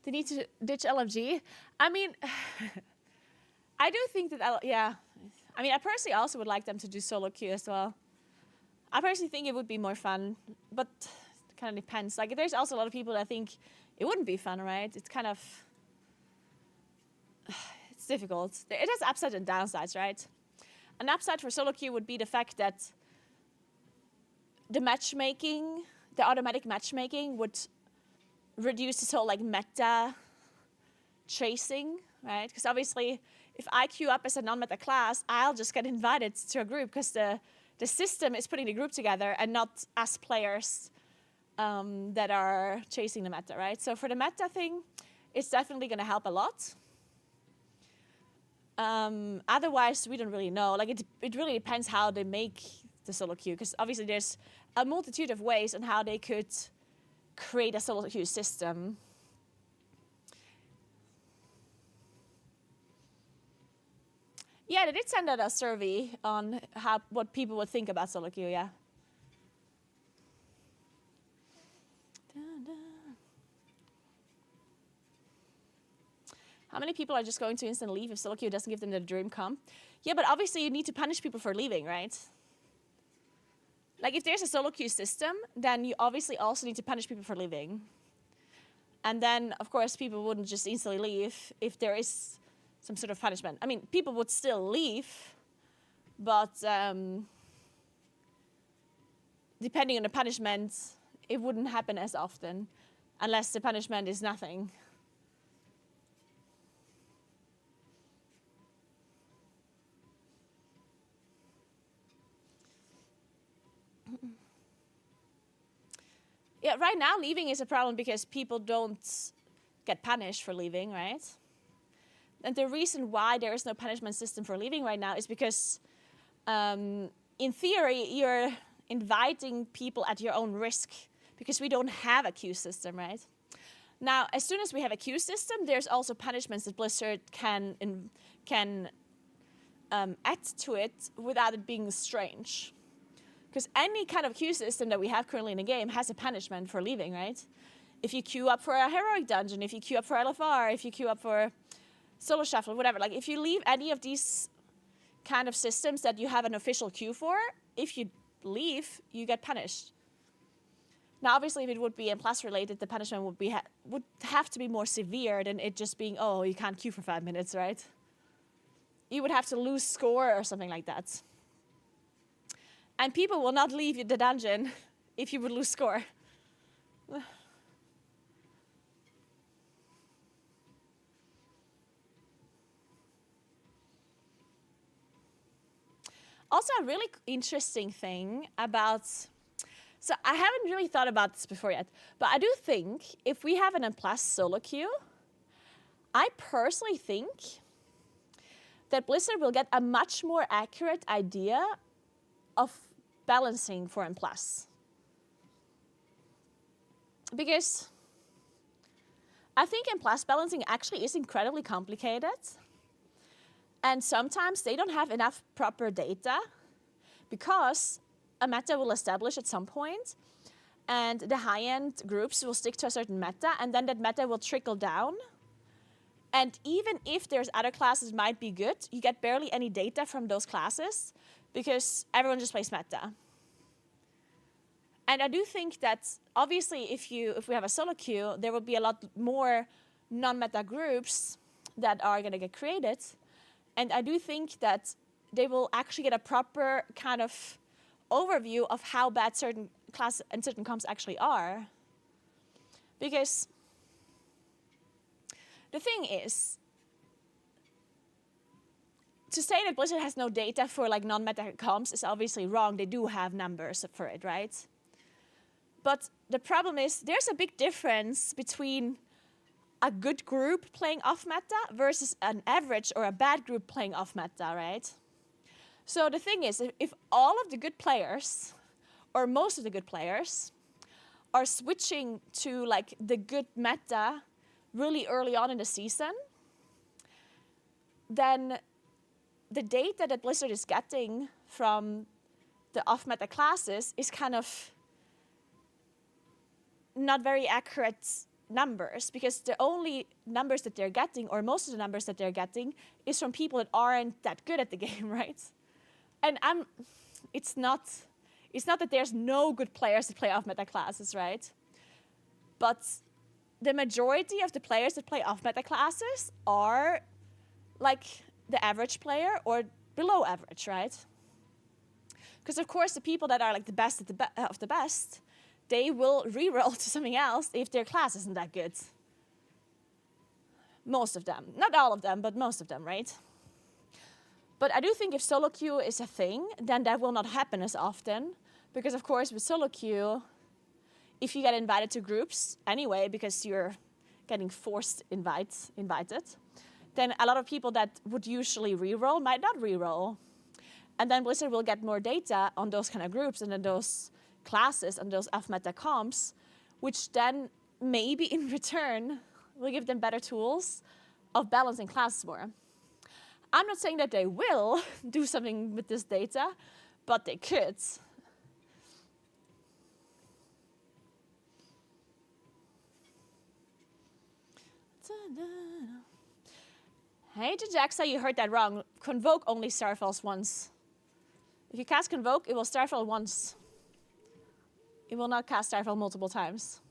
They need to ditch LFG. I mean, I do think that, yeah. I mean, I personally also would like them to do solo queue as well. I personally think it would be more fun, but it kind of depends. Like, there's also a lot of people that think it wouldn't be fun, right? It's kind of, it's difficult. It has upsides and downsides, right? An upside for solo queue would be the fact that the matchmaking, the automatic matchmaking would reduce this whole like meta chasing, right? Because obviously, if I queue up as a non-meta class, I'll just get invited to a group because the system is putting the group together and not us players that are chasing the meta, right? So for the meta thing, it's definitely going to help a lot. Otherwise, we don't really know. Like it really depends how they make the solo queue, because obviously there's a multitude of ways on how they could create a solo queue system. Yeah, they did send out a survey on what people would think about solo queue, yeah. How many people are just going to instant leave if solo queue doesn't give them the dream comp? Yeah, but obviously you need to punish people for leaving, right? Like if there's a solo queue system, then you obviously also need to punish people for leaving. And then, of course, people wouldn't just instantly leave if there is some sort of punishment. I mean, people would still leave, but depending on the punishment, it wouldn't happen as often unless the punishment is nothing. Yeah, right now leaving is a problem because people don't get punished for leaving, right? And the reason why there is no punishment system for leaving right now is because, in theory, you're inviting people at your own risk because we don't have a queue system, right? Now, as soon as we have a queue system, there's also punishments that Blizzard can add to it without it being strange. Because any kind of queue system that we have currently in the game has a punishment for leaving, right? If you queue up for a heroic dungeon, if you queue up for LFR, if you queue up for solo shuffle, whatever. Like if you leave any of these kind of systems that you have an official queue for, if you leave, you get punished. Now, obviously, if it would be M+ related, the punishment would have to be more severe than it just being, oh, you can't queue for 5 minutes, right? You would have to lose score or something like that. And people will not leave the dungeon if you would lose score. Also, a really interesting thing about... So I haven't really thought about this before yet, but I do think if we have an M+ solo queue, I personally think that Blizzard will get a much more accurate idea of balancing for M+. Because I think M+ balancing actually is incredibly complicated. And sometimes they don't have enough proper data because a meta will establish at some point and the high-end groups will stick to a certain meta and then that meta will trickle down. And even if there's other classes might be good, you get barely any data from those classes because everyone just plays meta. And I do think that obviously if we have a solo queue, there will be a lot more non-meta groups that are going to get created. And I do think that they will actually get a proper kind of overview of how bad certain classes and certain comps actually are. Because the thing is, to say that Blizzard has no data for like non-meta comps is obviously wrong. They do have numbers for it, right? But the problem is there's a big difference between a good group playing off meta versus an average or a bad group playing off meta, right? So the thing is, if all of the good players, or most of the good players, are switching to like the good meta really early on in the season, then the data that Blizzard is getting from the off-meta classes is kind of not very accurate numbers, because the only numbers that they're getting, or most of the numbers that they're getting, is from people that aren't that good at the game, right? And it's not that there's no good players that play off-meta classes, right? But the majority of the players that play off-meta classes are like the average player or below average, right? Because of course the people that are like the best at of the best, they will reroll to something else if their class isn't that good. Most of them. Not all of them, but most of them, right? But I do think if solo queue is a thing, then that will not happen as often. Because of course with solo queue, if you get invited to groups anyway, because you're getting forced invited, then a lot of people that would usually reroll might not reroll. And then Blizzard will get more data on those kind of groups and then those classes and those off-meta comps, which then maybe in return will give them better tools of balancing classes more. I'm not saying that they will do something with this data, but they could. Hey, Jajaxa, you heard that wrong. Convoke only Starfalls once. If you cast Convoke, it will Starfall once. It will not cast Starfall multiple times.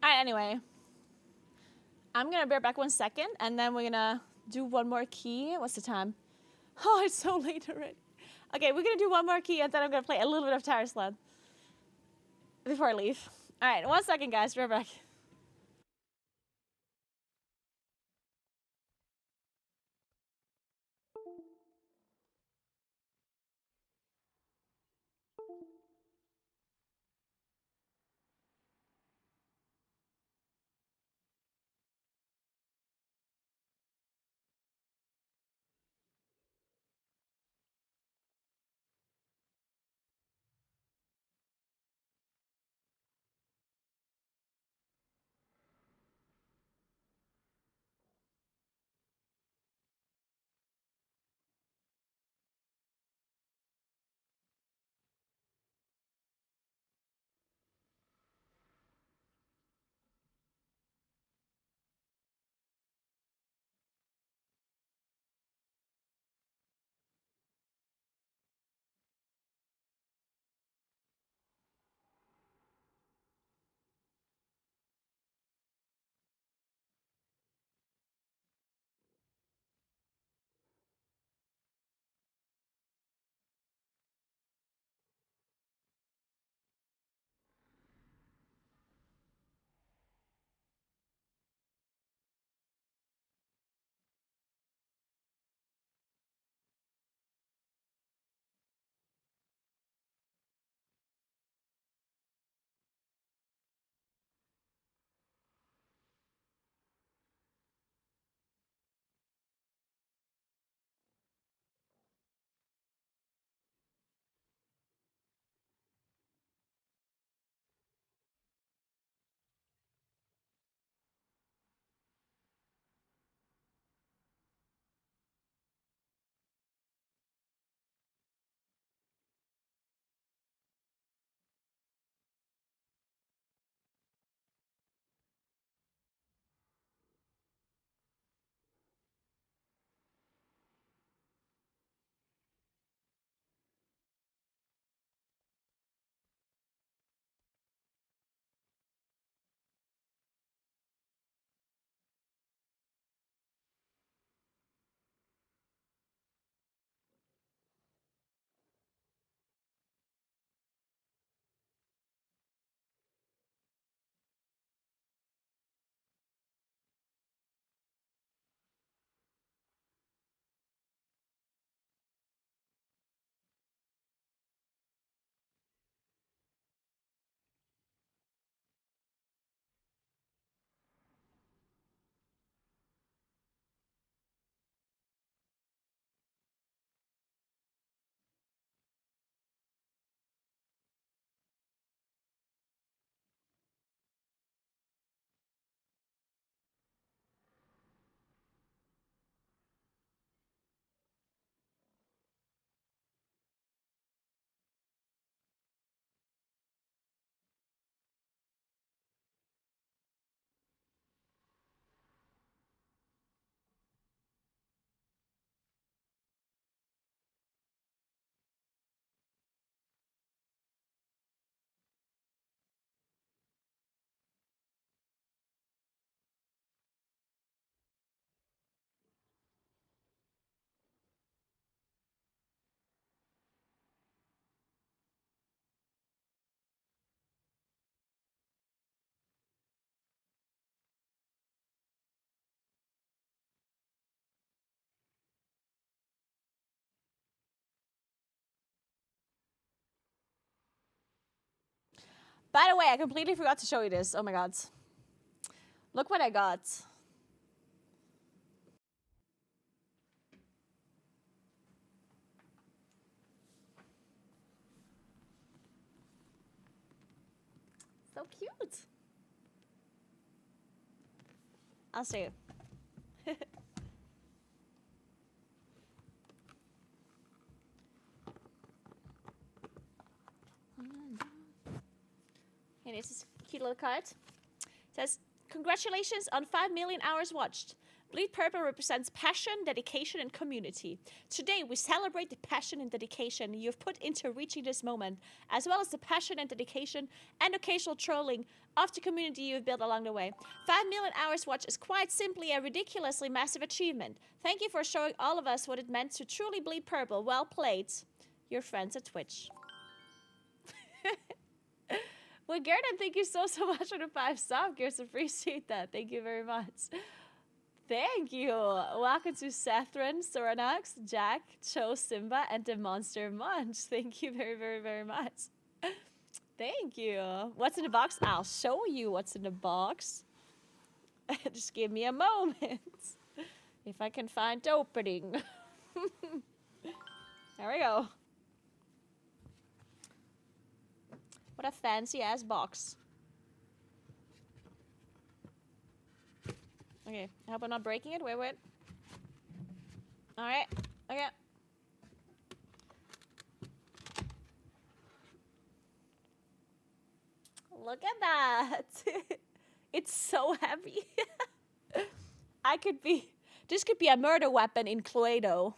All right, anyway. I'm going to bear back 1 second, and then we're going to do one more key. What's the time? Oh, it's so late already. Okay, we're going to do one more key, and then I'm going to play a little bit of Tarisland before I leave. All right, 1 second, guys. We're back. By the way, I completely forgot to show you this. Oh my god. Look what I got. So cute. I'll show you. And this is a cute little card. It says, congratulations on 5 million hours watched. Bleed Purple represents passion, dedication, and community. Today, we celebrate the passion and dedication you've put into reaching this moment, as well as the passion and dedication and occasional trolling of the community you've built along the way. 5 million hours watched is quite simply a ridiculously massive achievement. Thank you for showing all of us what it meant to truly bleed purple. Well played. Your friends at Twitch. Well, Gerda, thank you so much for the 5 sub gears. Appreciate that. Thank you very much. Thank you. Welcome to Sethrin, Soranax, Jack, Cho, Simba, and the Monster Munch. Thank you very, very, very much. Thank you. What's in the box? I'll show you what's in the box. Just give me a moment. If I can find the opening. There we go. What a fancy ass box. Okay, I hope I'm not breaking it. Wait. Alright, okay. Look at that. It's so heavy. This could be a murder weapon in Cluedo.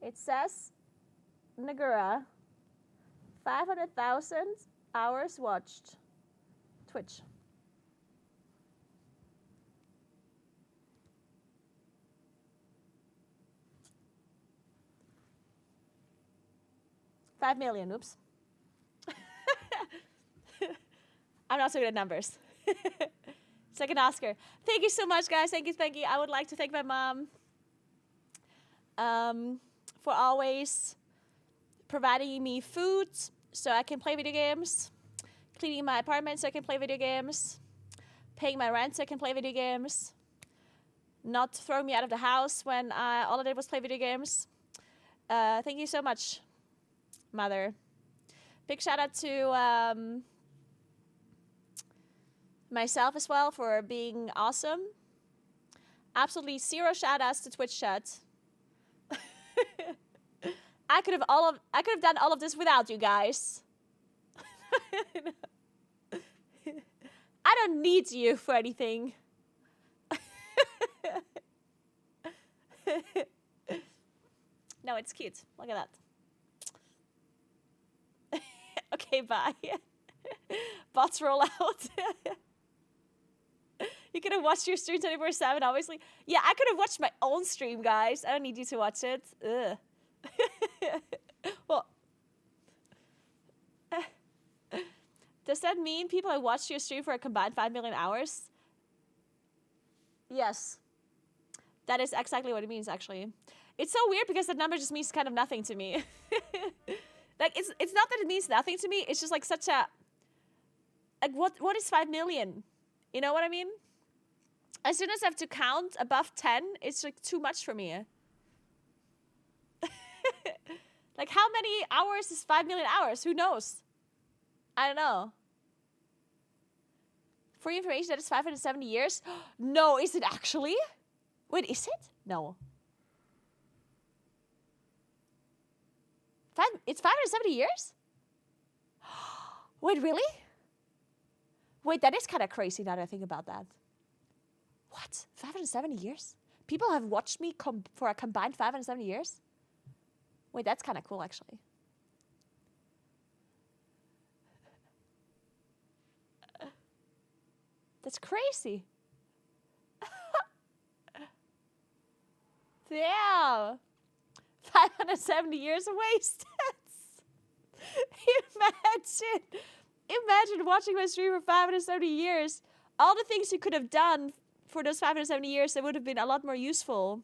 It says, Naguura, 500,000 hours watched. Twitch. $5 million, oops. I'm not so good at numbers. Second Oscar. Thank you so much, guys. Thank you. I would like to thank my mom. For always providing me food so I can play video games, cleaning my apartment so I can play video games, paying my rent so I can play video games, not throwing me out of the house when all I did was play video games. Thank you so much, Mother. Big shout out to myself as well for being awesome. Absolutely 0 shout outs to Twitch chat. I could have done all of this without you guys. I don't need you for anything. No, it's cute. Look at that. Okay, bye. Bots roll out. You could have watched your stream 24/7, obviously. Yeah, I could have watched my own stream, guys. I don't need you to watch it. Ugh. Well, does that mean people have watched your stream for a combined 5 million hours? Yes. That is exactly what it means, actually. It's so weird because that number just means kind of nothing to me. Like, it's not that it means nothing to me. It's just like such a... Like, what is 5 million? You know what I mean? As soon as I have to count above 10, it's like too much for me. Like, how many hours is 5 million hours? Who knows? I don't know. For your information, that is 570 years. No, is it actually? Wait, is it? No. It's 570 years? Wait, really? Wait, that is kind of crazy now that I think about that. What? 570 years? People have watched me for a combined 570 years? Wait, that's kind of cool, actually. That's crazy. Damn. 570 years wasted. Imagine watching my stream for 570 years all the things you could have done for those 570 years that would have been a lot more useful.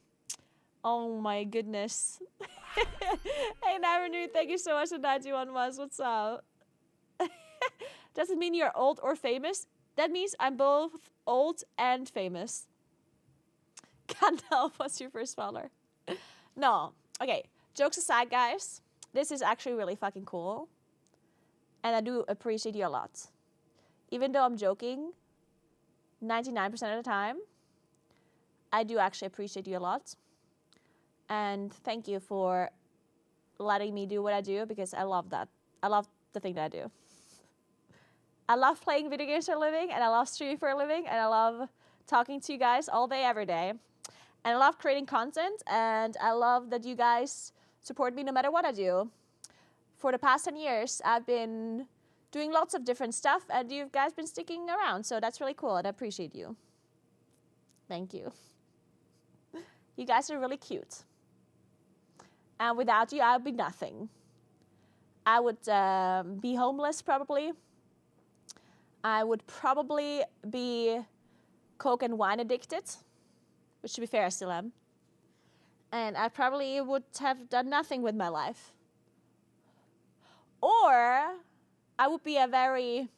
Oh my goodness. Hey, Never Knew, thank you so much for 91 months. What's up? Doesn't mean you're old or famous. That means I'm both old and famous. Can't help what's your first follower. No. Okay, jokes aside, guys. This is actually really fucking cool. And I do appreciate you a lot. Even though I'm joking, 99% of the time, I do actually appreciate you a lot. And thank you for letting me do what I do, because I love that. I love the thing that I do. I love playing video games for a living, and I love streaming for a living, and I love talking to you guys all day, every day. And I love creating content, and I love that you guys support me no matter what I do. For the past 10 years, I've been doing lots of different stuff, and you guys been sticking around, so that's really cool, and I appreciate you. Thank you. You guys are really cute. And without you, I would be nothing. I would be homeless, probably. I would probably be coke and wine addicted, which, to be fair, I still am. And I probably would have done nothing with my life. Or I would be a very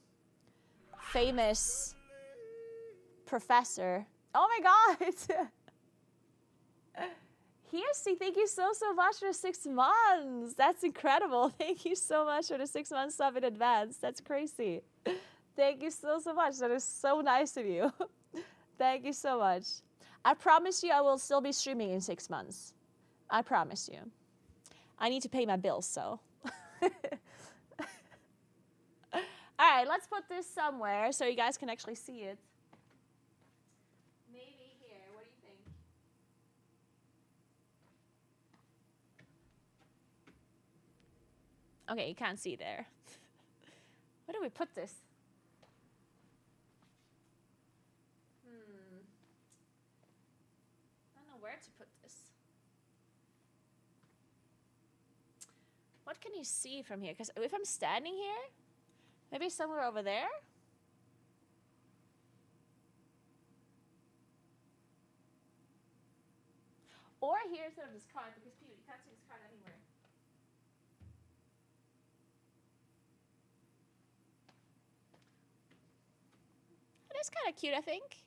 famous professor. Oh my God! Hirsty, thank you so much for 6 months. That's incredible. Thank you so much for the 6 months sub in advance. That's crazy. Thank you so much. That is so nice of you. Thank you so much. I promise you I will still be streaming in 6 months. I promise you. I need to pay my bills, so. All right, let's put this somewhere so you guys can actually see it. Maybe here. What do you think? Okay, you can't see there. Where do we put this? I don't know where to put this. What can you see from here? Because if I'm standing here, maybe somewhere over there? Or here instead of this card, because you can't see this card anywhere. It is kind of cute, I think.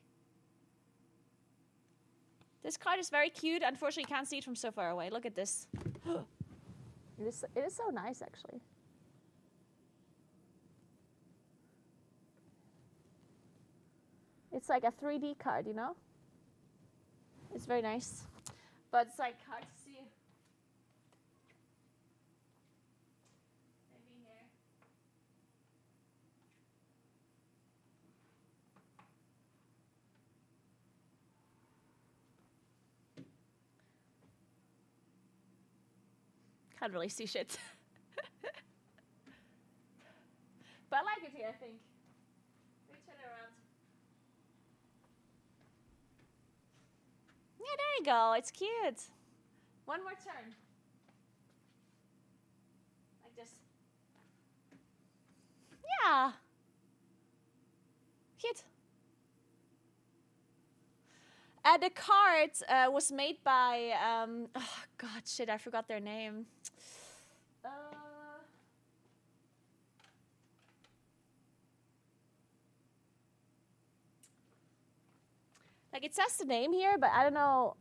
This card is very cute. Unfortunately, you can't see it from so far away. Look at this. It is so nice, actually. It's like a 3D card, you know? It's very nice. But it's like hard to see. Maybe here. Can't really see shit. But I like it here, I think. Let me turn it around. Yeah, there you go. It's cute. One more turn. Like this. Yeah. Cute. The card was made by, oh god, shit, I forgot their name. Like, it says the name here, but I don't know.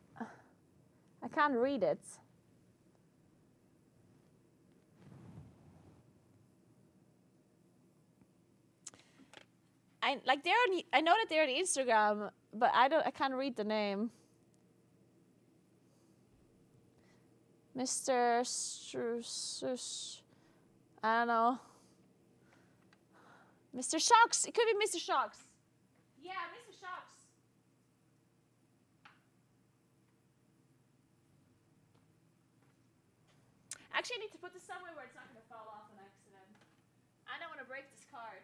I can't read it. I know that they're on Instagram, but I can't read the name. Mr. I don't know. Mr. Shocks. It could be Mr. Shocks. Yeah, Mr. Shocks. Actually, I need to put this somewhere where it's not going to fall off on accident. I don't want to break this card.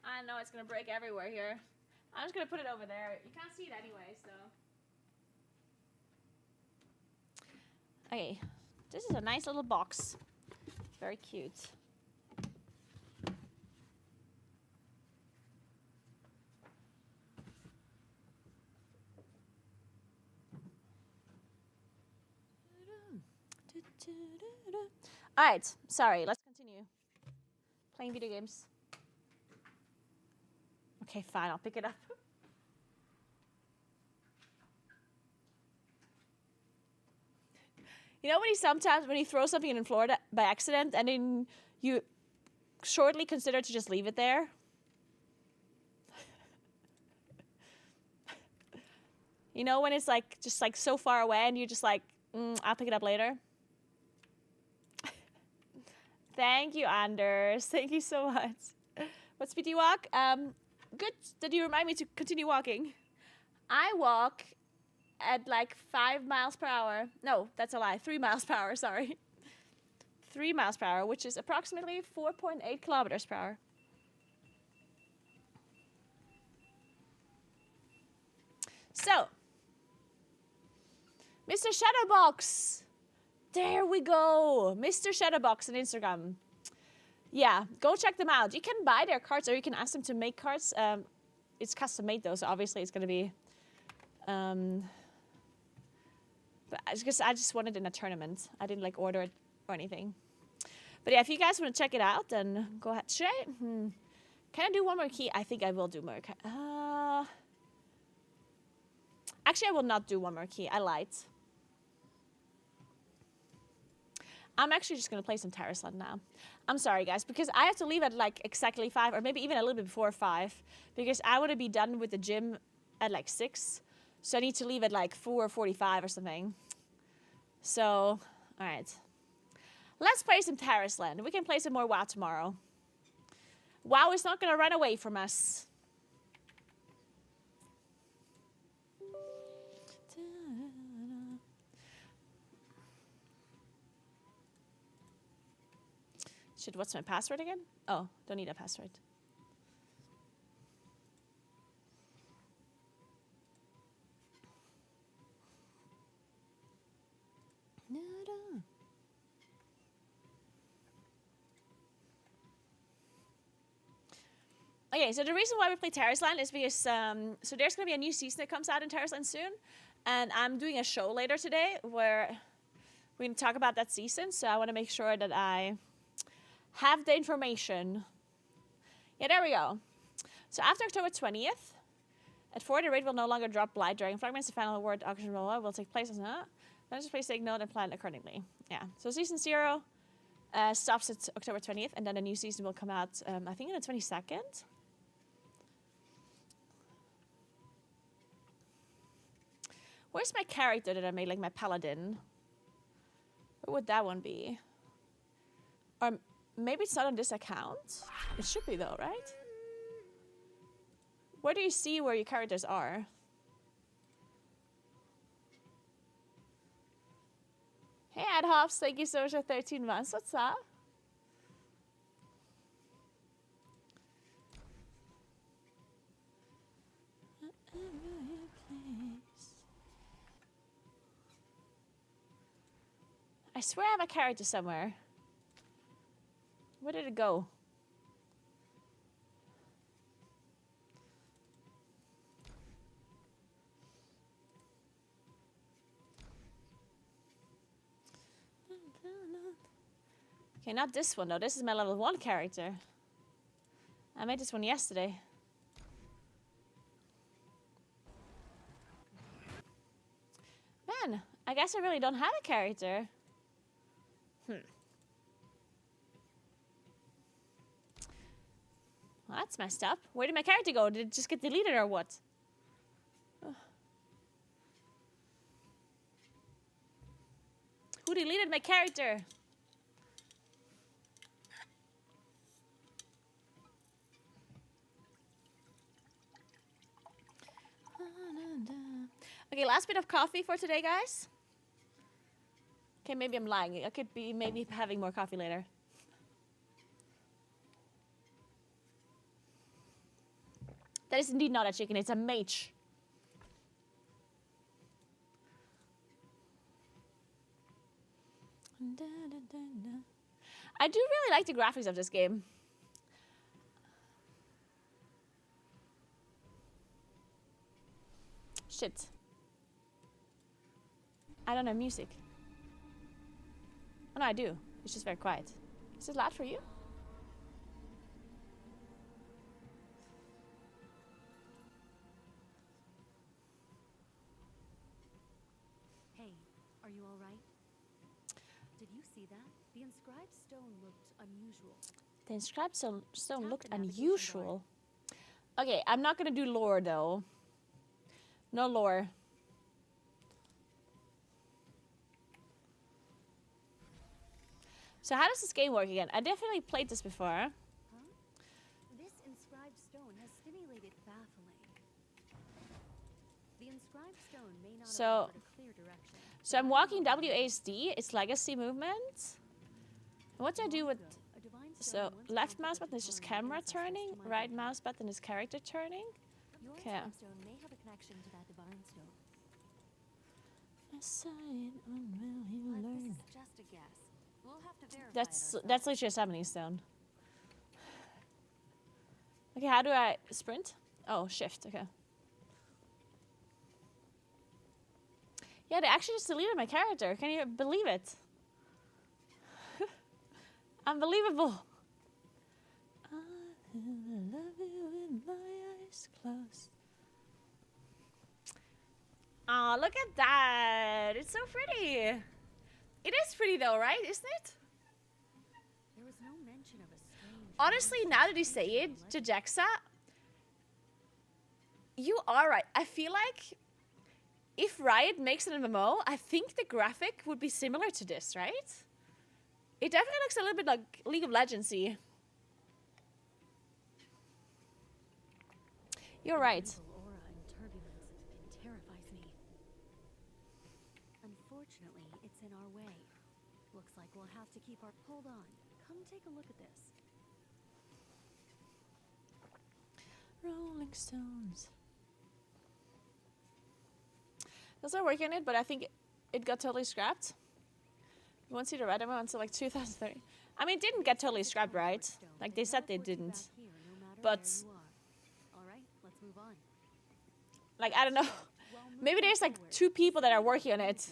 I know it's going to break everywhere here. I'm just gonna put it over there. You can't see it anyway, so. Okay, this is a nice little box. Very cute. All right, sorry, let's continue playing video games. Okay, fine, I'll pick it up. You know when you throw something in Florida by accident and then you shortly consider to just leave it there? You know when it's like just like so far away and you're just like, I'll pick it up later? Thank you, Anders. Thank you so much. What speed do you walk? Good that you remind me to continue walking. I walk at like 5 miles per hour. No, that's a lie. 3 miles per hour, sorry. 3 miles per hour, which is approximately 4.8 kilometers per hour. So, Mr. Shadowbox. There we go. Mr. Shadowbox on Instagram. Yeah, go check them out. You can buy their cards or you can ask them to make cards. It's custom made though, so obviously it's going to be... but I just wanted it in a tournament. I didn't like order it or anything. But yeah, if you guys want to check it out, then go ahead. Should I? Can I do one more key? I think I will do more. Actually, I will not do one more key. I lied. I'm actually just going to play some Tarisland now. I'm sorry, guys, because I have to leave at like exactly 5 or maybe even a little bit before 5 because I want to be done with the gym at like 6. So I need to leave at like 4:45 or something. So, all right. Let's play some Tarisland. We can play some more WoW tomorrow. WoW is not going to run away from us. Shit, what's my password again? Oh, don't need a password. Okay, so the reason why we play Tarisland is because, so there's going to be a new season that comes out in Tarisland soon. And I'm doing a show later today where we're going to talk about that season. So I want to make sure that I have the information. Yeah, there we go. So after October 20th, at 4, the raid will no longer drop Blight Dragon Fragments. The final award auction will take place. Please take note and plan accordingly. Yeah, so season 0 stops at October 20th, and then a new season will come out, I think on the 22nd. Where's my character that I made, like my paladin? Where would that one be? Or maybe it's not on this account? It should be though, right? Where do you see where your characters are? Hey Adhops, thank you so much for 13 months. What's up? I swear I have a character somewhere. Where did it go? Okay, not this one though. This is my level 1 character. I made this one yesterday. Man, I guess I really don't have a character. Well, that's messed up. Where did my character go? Did it just get deleted or what? Who deleted my character? Okay, last bit of coffee for today, guys. Okay, maybe I'm lying. I could be maybe having more coffee later. That is indeed not a chicken, it's a mage. I do really like the graphics of this game. Shit. I don't have music. Oh no, I do. It's just very quiet. Is it loud for you? Hey, are you all right? Did you see that? The inscribed stone looked unusual. The inscribed stone Tap looked the navigation unusual. Okay, I'm not gonna do lore though. No lore. So how does this game work again? I definitely played this before. Huh? This inscribed stone has stimulated baffling. The inscribed stone may not So- have offered a clear direction. So I'm walking WASD, it's legacy movement. What do I do with... A divine stone So once left granted mouse the button is just divine camera ancestors turning, to my right people. mouse button is character turning. Your Okay. inscribed stone may have a connection to that divine stone. But this is just a guess. We'll have to verify That's literally a summoning stone. Okay, how do I sprint? Oh, shift, okay. Yeah, they actually just deleted my character. Can you believe it? Unbelievable. I love you with my eyes closed. Aw, look at that. It's so pretty. It is pretty though, right? Isn't it? There was no mention of a strange. Honestly, now that you say it, Jajexa, you are right. I feel like if Riot makes an MMO, I think the graphic would be similar to this, right? It definitely looks a little bit like League of Legends-y. You're right. Evil aura and turbulence. It terrifies me. Unfortunately, it's in our way. Looks like we'll have to keep our... Hold on. Come take a look at this. Rolling Stones. They're still working on it, but I think it got totally scrapped. You won't see the red demo until like 2030. I mean, it didn't get totally scrapped, right? Like they said they didn't. But All right, let's move on. like, I don't know. Maybe there's like 2 people that are working on it.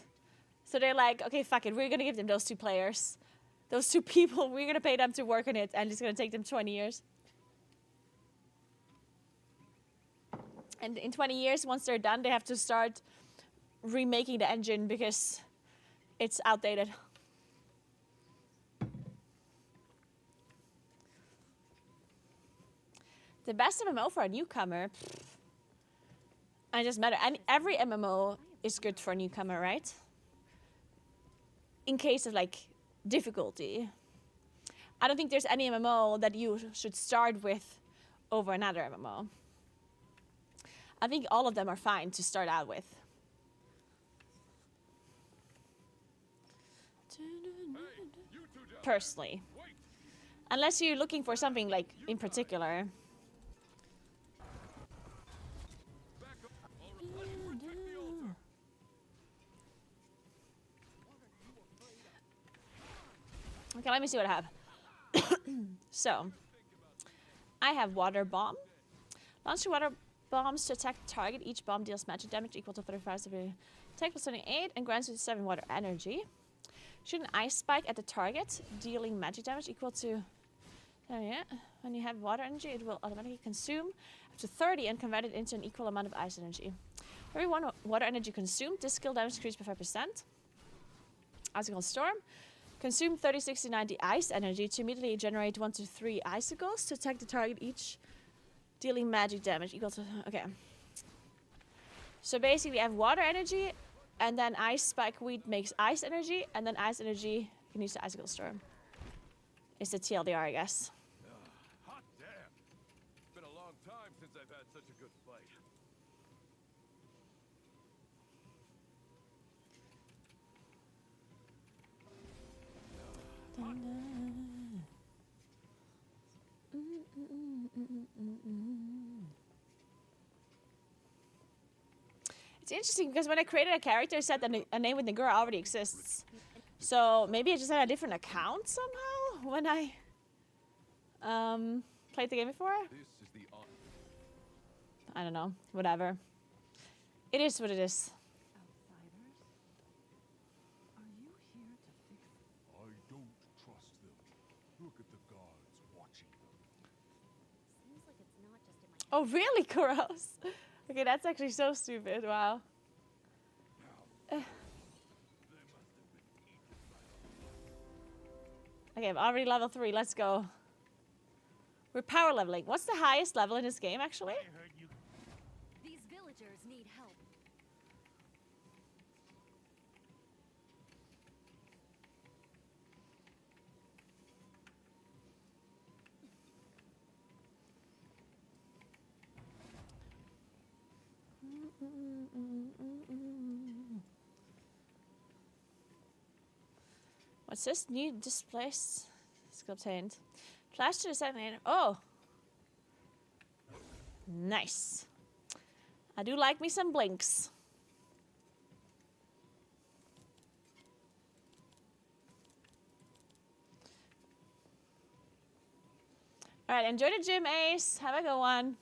So they're like, okay, fuck it. We're going to give them those 2 players. Those 2 people, we're going to pay them to work on it. And it's going to take them 20 years. And in 20 years, once they're done, they have to start remaking the engine because it's outdated. The best MMO for a newcomer. It doesn't matter. And every MMO is good for a newcomer, right? In case of like difficulty. I don't think there's any MMO that you should start with over another MMO. I think all of them are fine to start out with. Personally. Unless you're looking for something like in particular. Okay, let me see what I have. So, I have water bomb. Launch water bombs to attack the target. Each bomb deals magic damage equal to 35 severe. Attack plus 28 and grants you 7 water energy. Shoot an ice spike at the target, dealing magic damage equal to... Oh yeah. When you have water energy, it will automatically consume up to 30 and convert it into an equal amount of ice energy. For every 1 water energy consumed, this skill damage increases by 5%. Icicle Storm. Consume 30, 60, 90 ice energy to immediately generate 1 to 3 icicles to attack the target, each dealing magic damage equal to... Okay. So basically, I have water energy, and then ice spike weed makes ice energy, and then ice energy you can use the icicle storm. It's the TLDR, I guess. Hot damn! It's been a long time since I've had such a good fight. It's interesting because when I created a character, it said that a name with Naguura already exists. So maybe I just had a different account somehow when I played the game before. This is the I don't know. Whatever. It is what it is. Outsiders? Are you here to fix I don't trust them. Look at the guards watching them. Seems like it's not just in my Oh, really? Gross. Okay, that's actually so stupid. Wow. Okay, I'm already level 3. Let's go. We're power leveling. What's the highest level in this game, actually? These villagers need help. What's this? New displaced. Skill obtained. Flash to the second. Oh! Nice. I do like me some blinks. Alright, enjoy the gym, Ace. Have a good one.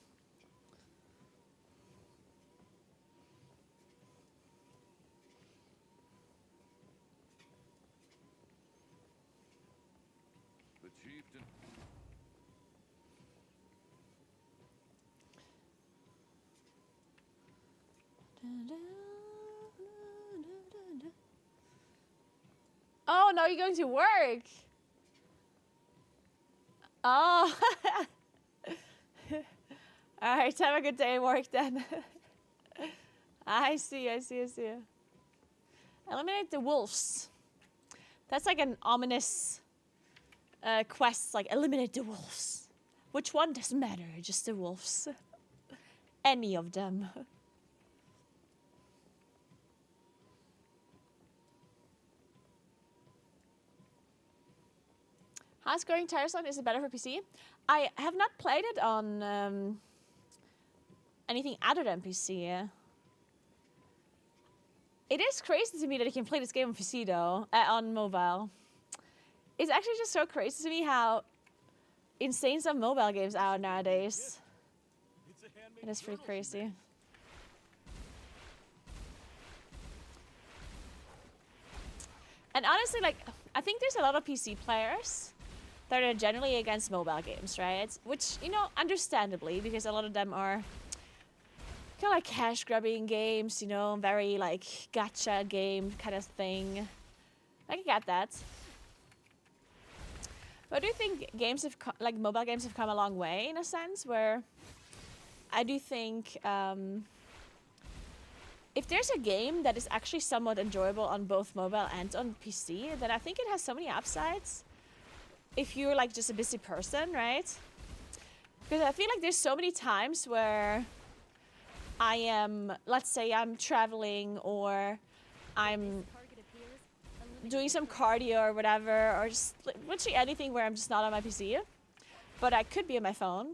The chieftain. Oh, no, you're going to work. Oh. All right, have a good day at work then. I see. Eliminate the wolves. That's like an ominous quest, like eliminate the wolves. Which one doesn't matter, just the wolves. Any of them. How's going Tarisland? Is it better for PC? I have not played it on anything other than PC. It is crazy to me that you can play this game on PC though, on mobile. It's actually just so crazy to me how insane some mobile games are nowadays. It is pretty crazy. And honestly, like, I think there's a lot of PC players that are generally against mobile games, right? Which, you know, understandably, because a lot of them are kind of like cash grabbing games, you know, very like gacha game kind of thing. I can get that. But I do think games have, like mobile games have come a long way in a sense where I do think if there's a game that is actually somewhat enjoyable on both mobile and on PC, then I think it has so many upsides. If you're like just a busy person, right? Because I feel like there's so many times where I am, let's say I'm traveling or I'm doing some cardio or whatever, or just literally anything where I'm just not on my PC, but I could be on my phone.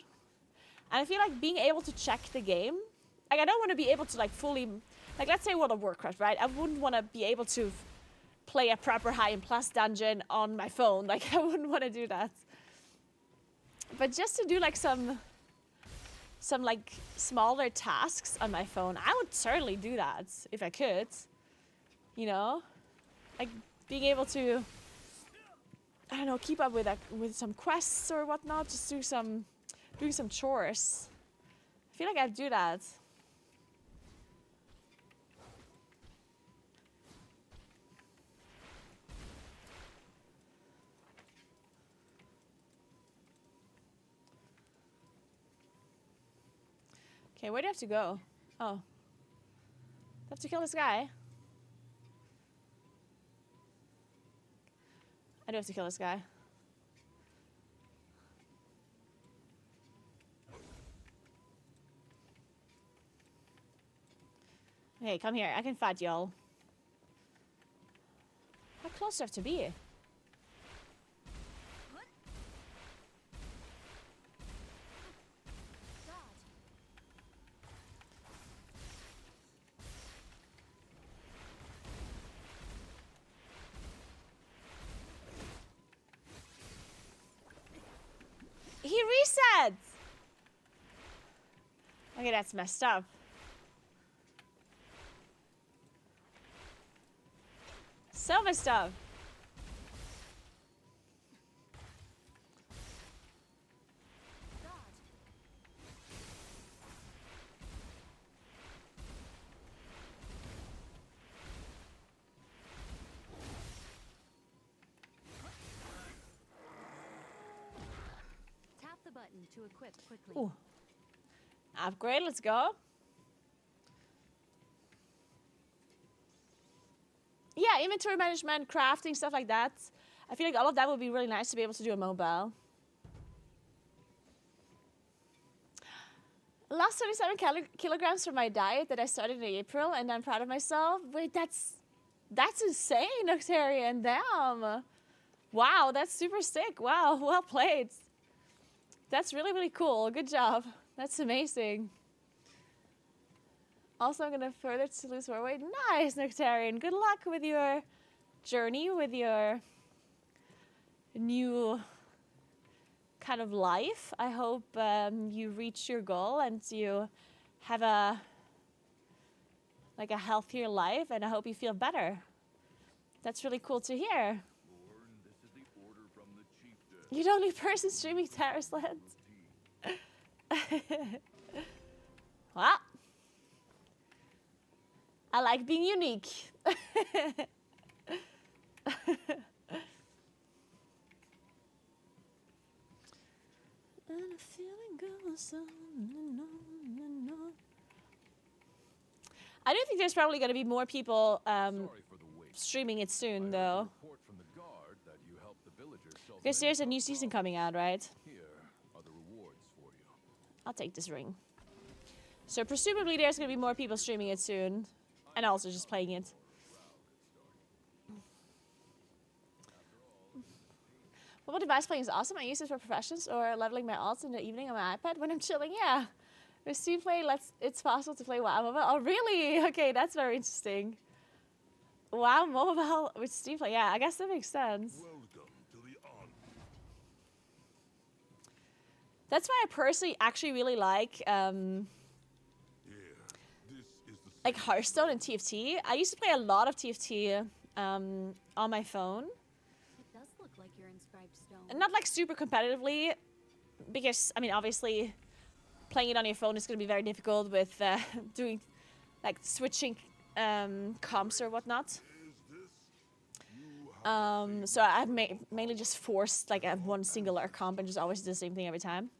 And I feel like being able to check the game, like I don't want to be able to like fully, like let's say World of Warcraft, right? I wouldn't want to be able to play a proper high and plus dungeon on my phone. Like I wouldn't want to do that. But just to do like some like smaller tasks on my phone, I would certainly do that if I could. You know, like being able to, I don't know, keep up with some quests or whatnot. Just doing some chores. I feel like I'd do that. Okay, where do I have to go? Oh. I have to kill this guy. I do have to kill this guy. Hey, come here. I can fight y'all. How close do I have to be? that's messed up. So messed up. Tap the button to equip quickly. Ooh. Upgrade, let's go. Yeah, inventory management, crafting, stuff like that. I feel like all of that would be really nice to be able to do on mobile. Lost 37 kilograms from my diet that I started in April, and I'm proud of myself. Wait, that's insane, Octarian. Damn. Wow, that's super sick. Wow, well played. That's really, really cool. Good job. That's amazing. Also, I'm going to further to lose more weight. Nice, Nectarian. Good luck with your journey, with your new kind of life. I hope you reach your goal and you have a healthier life, and I hope you feel better. That's really cool to hear. Lord, this is the order from the chieftain. You're the only person streaming Tarisland. Well, I like being unique. And a feeling goes on and on and on. I do think there's probably going to be more people Sorry for the wait. streaming it soon, I heard a though. report from the guard that you helped the villagers solve Because many there's a new tough season problems. coming out, right? Here are the rewards for you. I'll take this ring. So presumably there's going to be more people streaming it soon. And also just playing it. Mobile device playing is awesome. I use it for professions or leveling my alts in the evening on my iPad when I'm chilling. Yeah. With Steam Play, it's possible to play WoW Mobile. Oh, really? Okay, that's very interesting. WoW Mobile with Steam Play. Yeah, I guess that makes sense. Welcome to the on. That's why I personally actually really like like Hearthstone and TFT. I used to play a lot of TFT on my phone. It does look like you're inscribed stone. And not like super competitively, because I mean obviously playing it on your phone is going to be very difficult with doing like switching comps or whatnot. So I've mainly just forced like one singular comp and just always do the same thing every time.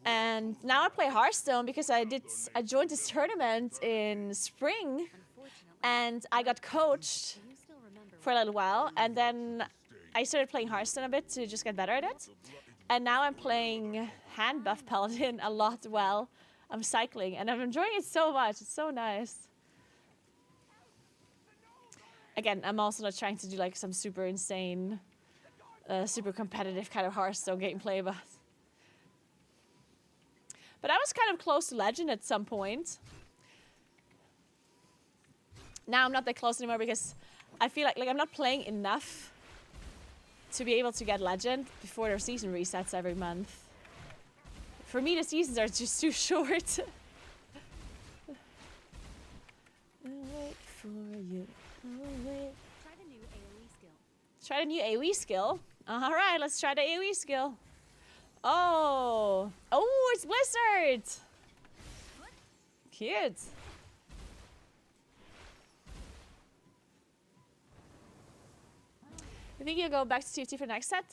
And now I play Hearthstone because I joined this tournament in spring, Unfortunately, and I got coached do you still remember for a little while, and then I started playing Hearthstone a bit to just get better at it. And now I'm playing Hand Buff Paladin a lot while I'm cycling, and I'm enjoying it so much. It's so nice. Again, I'm also not trying to do like some super insane, super competitive kind of Hearthstone gameplay, but I was kind of close to Legend at some point. Now I'm not that close anymore because I feel like I'm not playing enough to be able to get Legend before their season resets every month. For me, the seasons are just too short. I'll wait for you. I'll wait. try the new AoE skill. Try the new AoE skill. All right, let's try the AoE skill. Oh, it's Blizzard. Cute. You think you'll go back to TFT for next set?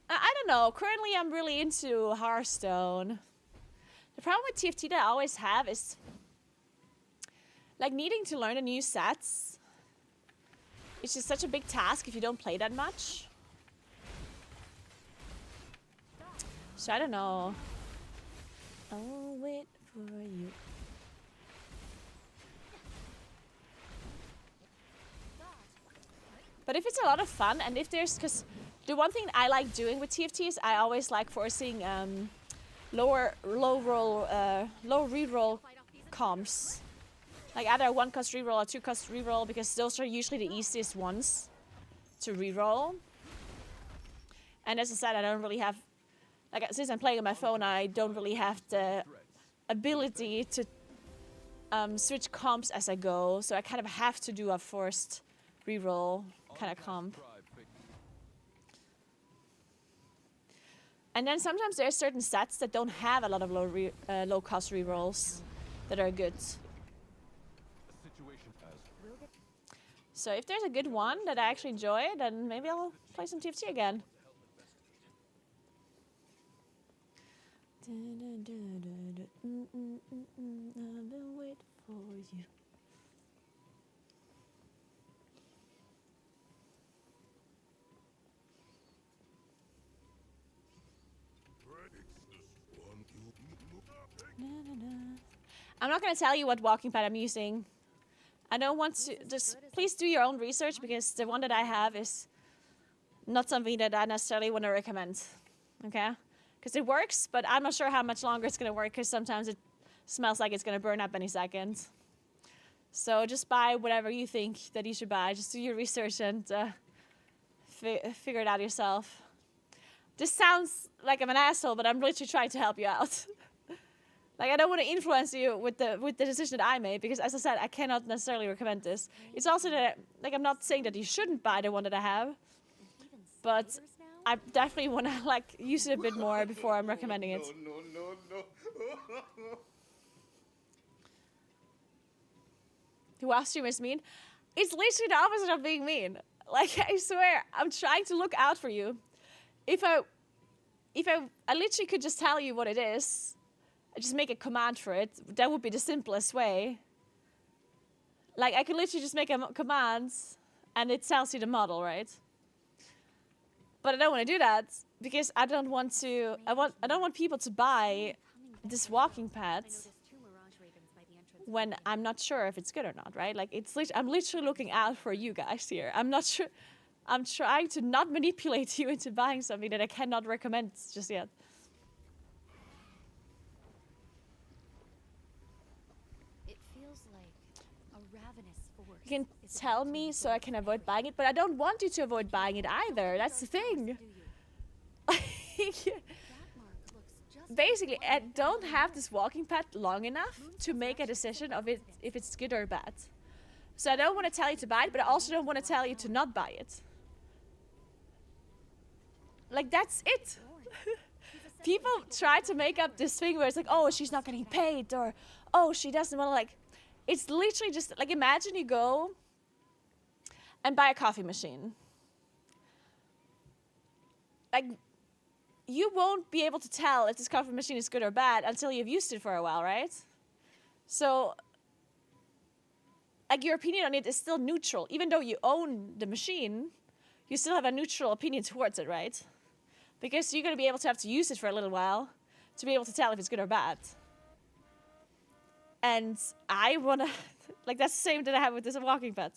I don't know. Currently, I'm really into Hearthstone. The problem with TFT that I always have is like needing to learn the new sets. It's just such a big task if you don't play that much. So I don't know. I'll wait for you. But if it's a lot of fun, and if there's, because the one thing I like doing with TFT is I always like forcing low reroll comps. Like either a 1-cost reroll or 2-cost reroll, because those are usually the easiest ones to reroll. And as I said, I don't really have, like since I'm playing on my phone, I don't really have the ability to switch comps as I go, so I kind of have to do a forced reroll kind of comp. And then sometimes there are certain sets that don't have a lot of low cost rerolls that are good. So if there's a good one that I actually enjoy, then maybe I'll play some TFT again. I will wait for you. I'm not going to tell you what walking pad I'm using. I don't want to, just please do your own research, because the one that I have is not something that I necessarily want to recommend. Okay? Because it works, but I'm not sure how much longer it's going to work, because sometimes it smells like it's going to burn up any second. So just buy whatever you think that you should buy. Just do your research and figure it out yourself. This sounds like I'm an asshole, but I'm literally trying to help you out. Like, I don't want to influence you with the decision that I made, because, as I said, I cannot necessarily recommend this. It's also that, like, I'm not saying that you shouldn't buy the one that I have, but I definitely want to, like, use it a bit more before I'm recommending it. No. Who asked you is mean? It's literally the opposite of being mean. Like, I swear, I'm trying to look out for you. If I literally could just tell you what it is, just make a command for it, that would be the simplest way. Like, I could literally just make a command and it tells you the model, right? But I don't want to do that, because I don't want people to buy this walking pad when I'm not sure if it's good or not, right? Like, I'm literally looking out for you guys here. I'm not sure. I'm trying to not manipulate you into buying something that I cannot recommend just yet. You can tell me so I can avoid buying it, but I don't want you to avoid buying it either. That's the thing. Basically, I don't have this walking pad long enough to make a decision of it if it's good or bad. So I don't want to tell you to buy it, but I also don't want to tell you to not buy it. Like, that's it. People try to make up this thing where it's like, oh, she's not getting paid, or oh, she doesn't want to, like, it's literally just, like, imagine you go and buy a coffee machine. Like, you won't be able to tell if this coffee machine is good or bad until you've used it for a while, right? So, like, your opinion on it is still neutral. Even though you own the machine, you still have a neutral opinion towards it, right? Because you're going to be able to have to use it for a little while to be able to tell if it's good or bad. And I want to, like, that's the same that I have with this walking pad.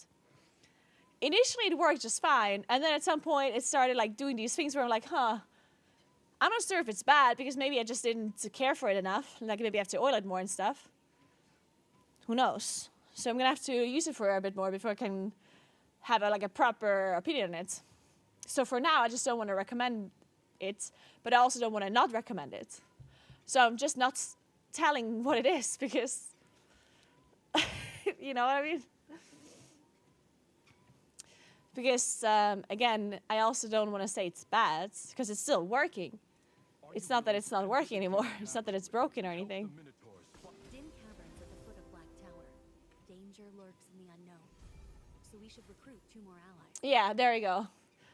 Initially, it worked just fine. And then at some point, it started, like, doing these things where I'm like, I'm not sure if it's bad, because maybe I just didn't care for it enough. Like, maybe I have to oil it more and stuff. Who knows? So I'm going to have to use it for a bit more before I can have a proper opinion on it. So for now, I just don't want to recommend it, but I also don't want to not recommend it. So I'm just not telling what it is, because you know what I mean? Because, again, I also don't want to say it's bad, because it's still working. It's not that it's not working anymore. It's not that it's broken or anything. Dim caverns at the foot of Black Tower. Danger lurks in the unknown. So we should recruit 2 more allies. Yeah, there you go.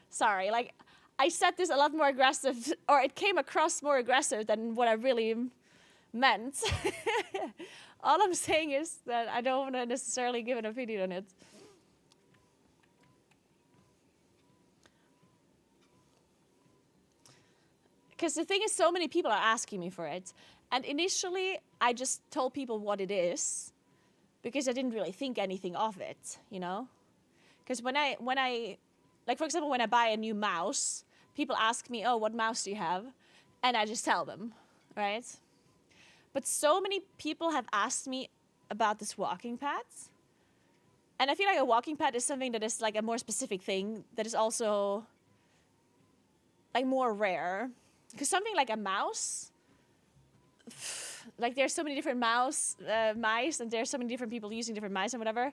Sorry, like, I said this a lot more aggressive, or it came across more aggressive than what I really meant. All I'm saying is that I don't want to necessarily give an opinion on it. Because the thing is, so many people are asking me for it. And initially, I just told people what it is, because I didn't really think anything of it, you know? Because when I, like, for example, when I buy a new mouse, people ask me, oh, what mouse do you have? And I just tell them, right? But so many people have asked me about this walking pad. And I feel like a walking pad is something that is, like, a more specific thing that is also, like, more rare. Because something like a mouse, like there's so many different mice, and there's so many different people using different mice and whatever.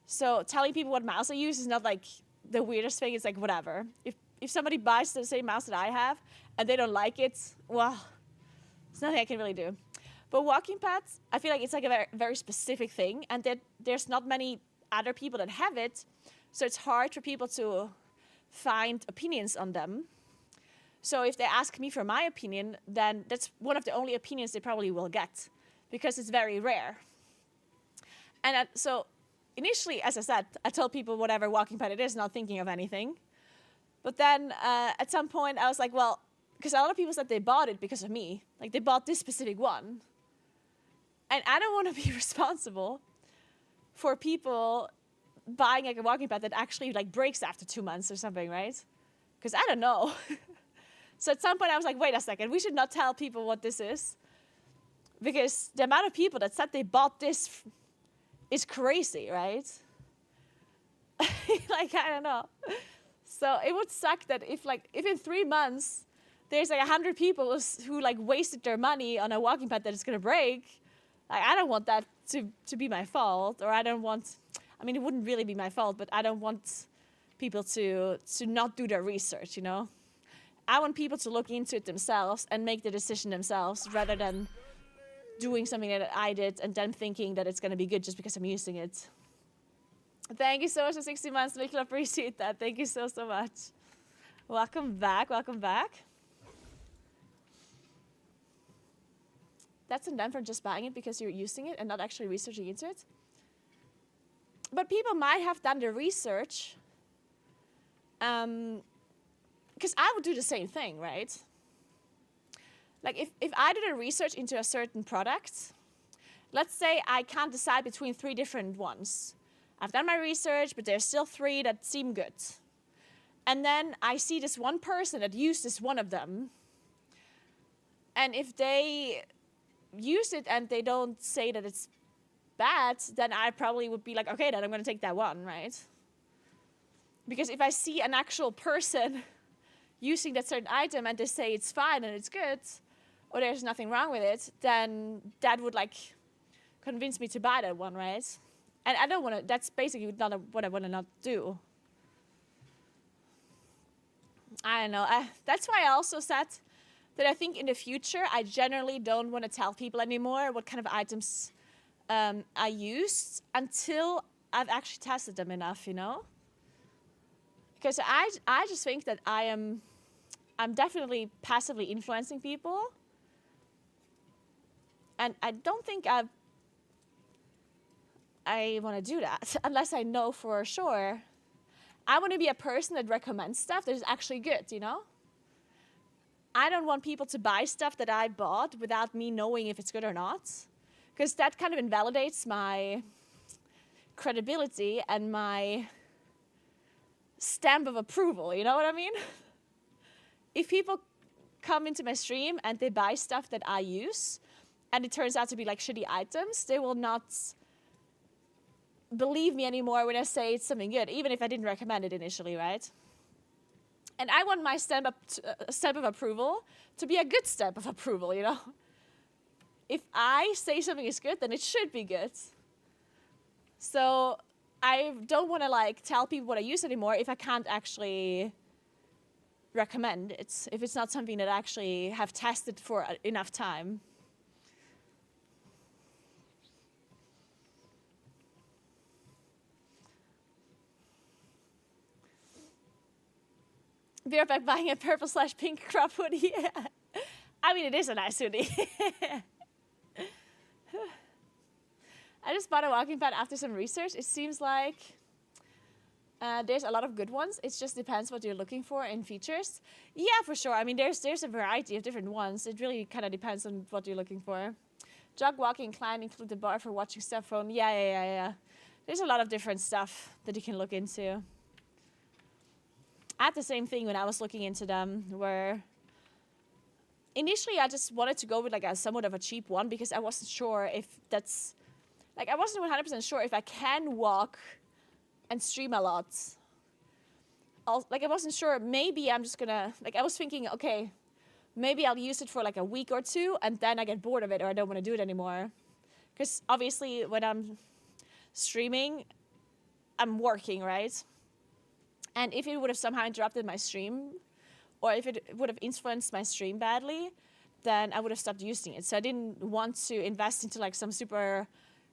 So telling people what mouse I use is not like the weirdest thing. It's like whatever. If somebody buys the same mouse that I have and they don't like it, well, there's nothing I can really do. But walking pads, I feel like it's like a very, very specific thing, and that there's not many other people that have it, so it's hard for people to find opinions on them. So if they ask me for my opinion, then that's one of the only opinions they probably will get, because it's very rare. And so initially, as I said, I told people whatever walking pad it is, not thinking of anything. But then at some point I was like, well, because a lot of people said they bought it because of me. Like they bought this specific one. And I don't want to be responsible for people buying like a walking pad that actually like breaks after 2 months or something, right? Because I don't know. So at some point I was like, wait a second, we should not tell people what this is. Because the amount of people that said they bought this is crazy, right? Like, I don't know. So it would suck that if in 3 months there's like 100 people who like wasted their money on a walking pad that is gonna break. Like, I don't want that to be my fault, or I mean, it wouldn't really be my fault, but I don't want people to not do their research, you know? I want people to look into it themselves and make the decision themselves, rather than doing something that I did and then thinking that it's going to be good just because I'm using it. Thank you so much for 60 months, Mikkel. Appreciate that. Thank you so much. Welcome back. Welcome back. That's on them for just buying it because you're using it and not actually researching into it. But people might have done the research, because I would do the same thing, right? Like if I did a research into a certain product, let's say I can't decide between 3 different ones. I've done my research, but there's still 3 that seem good. And then I see this one person that used this one of them. And if they use it and they don't say that it's bad, then I probably would be like, okay, then I'm going to take that one, right? Because if I see an actual person using that certain item and they say it's fine and it's good, or there's nothing wrong with it, then that would like convince me to buy that one, right? And I don't want to, that's basically not what I want to not do. I don't know. That's why I also said that I think in the future, I generally don't want to tell people anymore what kind of items I used until I've actually tested them enough, you know? Because I just think that I'm definitely passively influencing people. And I don't think I want to do that unless I know for sure. I want to be a person that recommends stuff that is actually good, you know? I don't want people to buy stuff that I bought without me knowing if it's good or not. Because that kind of invalidates my credibility and my stamp of approval, you know what I mean? If people come into my stream and they buy stuff that I use, and it turns out to be like shitty items, they will not believe me anymore when I say it's something good, even if I didn't recommend it initially, right? And I want my stamp of approval to be a good stamp of approval, you know? If I say something is good, then it should be good. So I don't want to like tell people what I use anymore if I can't actually recommend it, if it's not something that I actually have tested for enough time. Be right back buying a purple/pink crop hoodie. I mean, it is a nice hoodie. I just bought a walking pad after some research. It seems like there's a lot of good ones. It just depends what you're looking for in features. Yeah, for sure. I mean, there's a variety of different ones. It really kind of depends on what you're looking for. Jog, walking, climb, include the bar for watching stuff phone. Yeah. There's a lot of different stuff that you can look into. I had the same thing when I was looking into them, where initially I just wanted to go with like a somewhat of a cheap one because I wasn't sure if that's, like I wasn't 100% sure if I can walk and stream a lot. Like I wasn't sure, maybe I'm just gonna, like I was thinking, okay, maybe I'll use it for like a week or two, and then I get bored of it or I don't want to do it anymore. Because obviously when I'm streaming, I'm working, right? And if it would have somehow interrupted my stream, or if it would have influenced my stream badly, then I would have stopped using it. So I didn't want to invest into like some super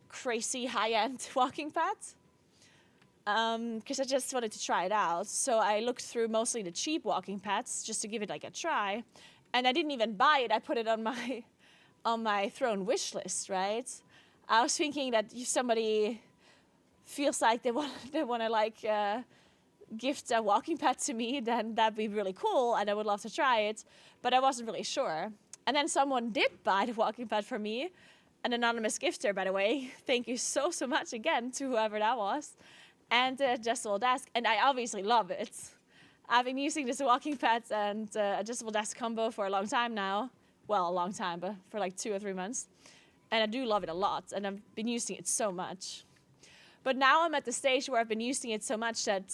crazy high-end walking pad. Because I just wanted to try it out. So I looked through mostly the cheap walking pads just to give it like a try. And I didn't even buy it. I put it on my throne wish list, right? I was thinking that if somebody feels like they want to like gift a walking pad to me, then that'd be really cool and I would love to try it. But I wasn't really sure. And then someone did buy the walking pad for me. An anonymous gifter, by the way. Thank you so much again to whoever that was. And adjustable desk, and I obviously love it. I've been using this walking pad and adjustable desk combo for a long time now. Well, a long time, but for like 2 or 3 months. And I do love it a lot, and I've been using it so much. But now I'm at the stage where I've been using it so much that,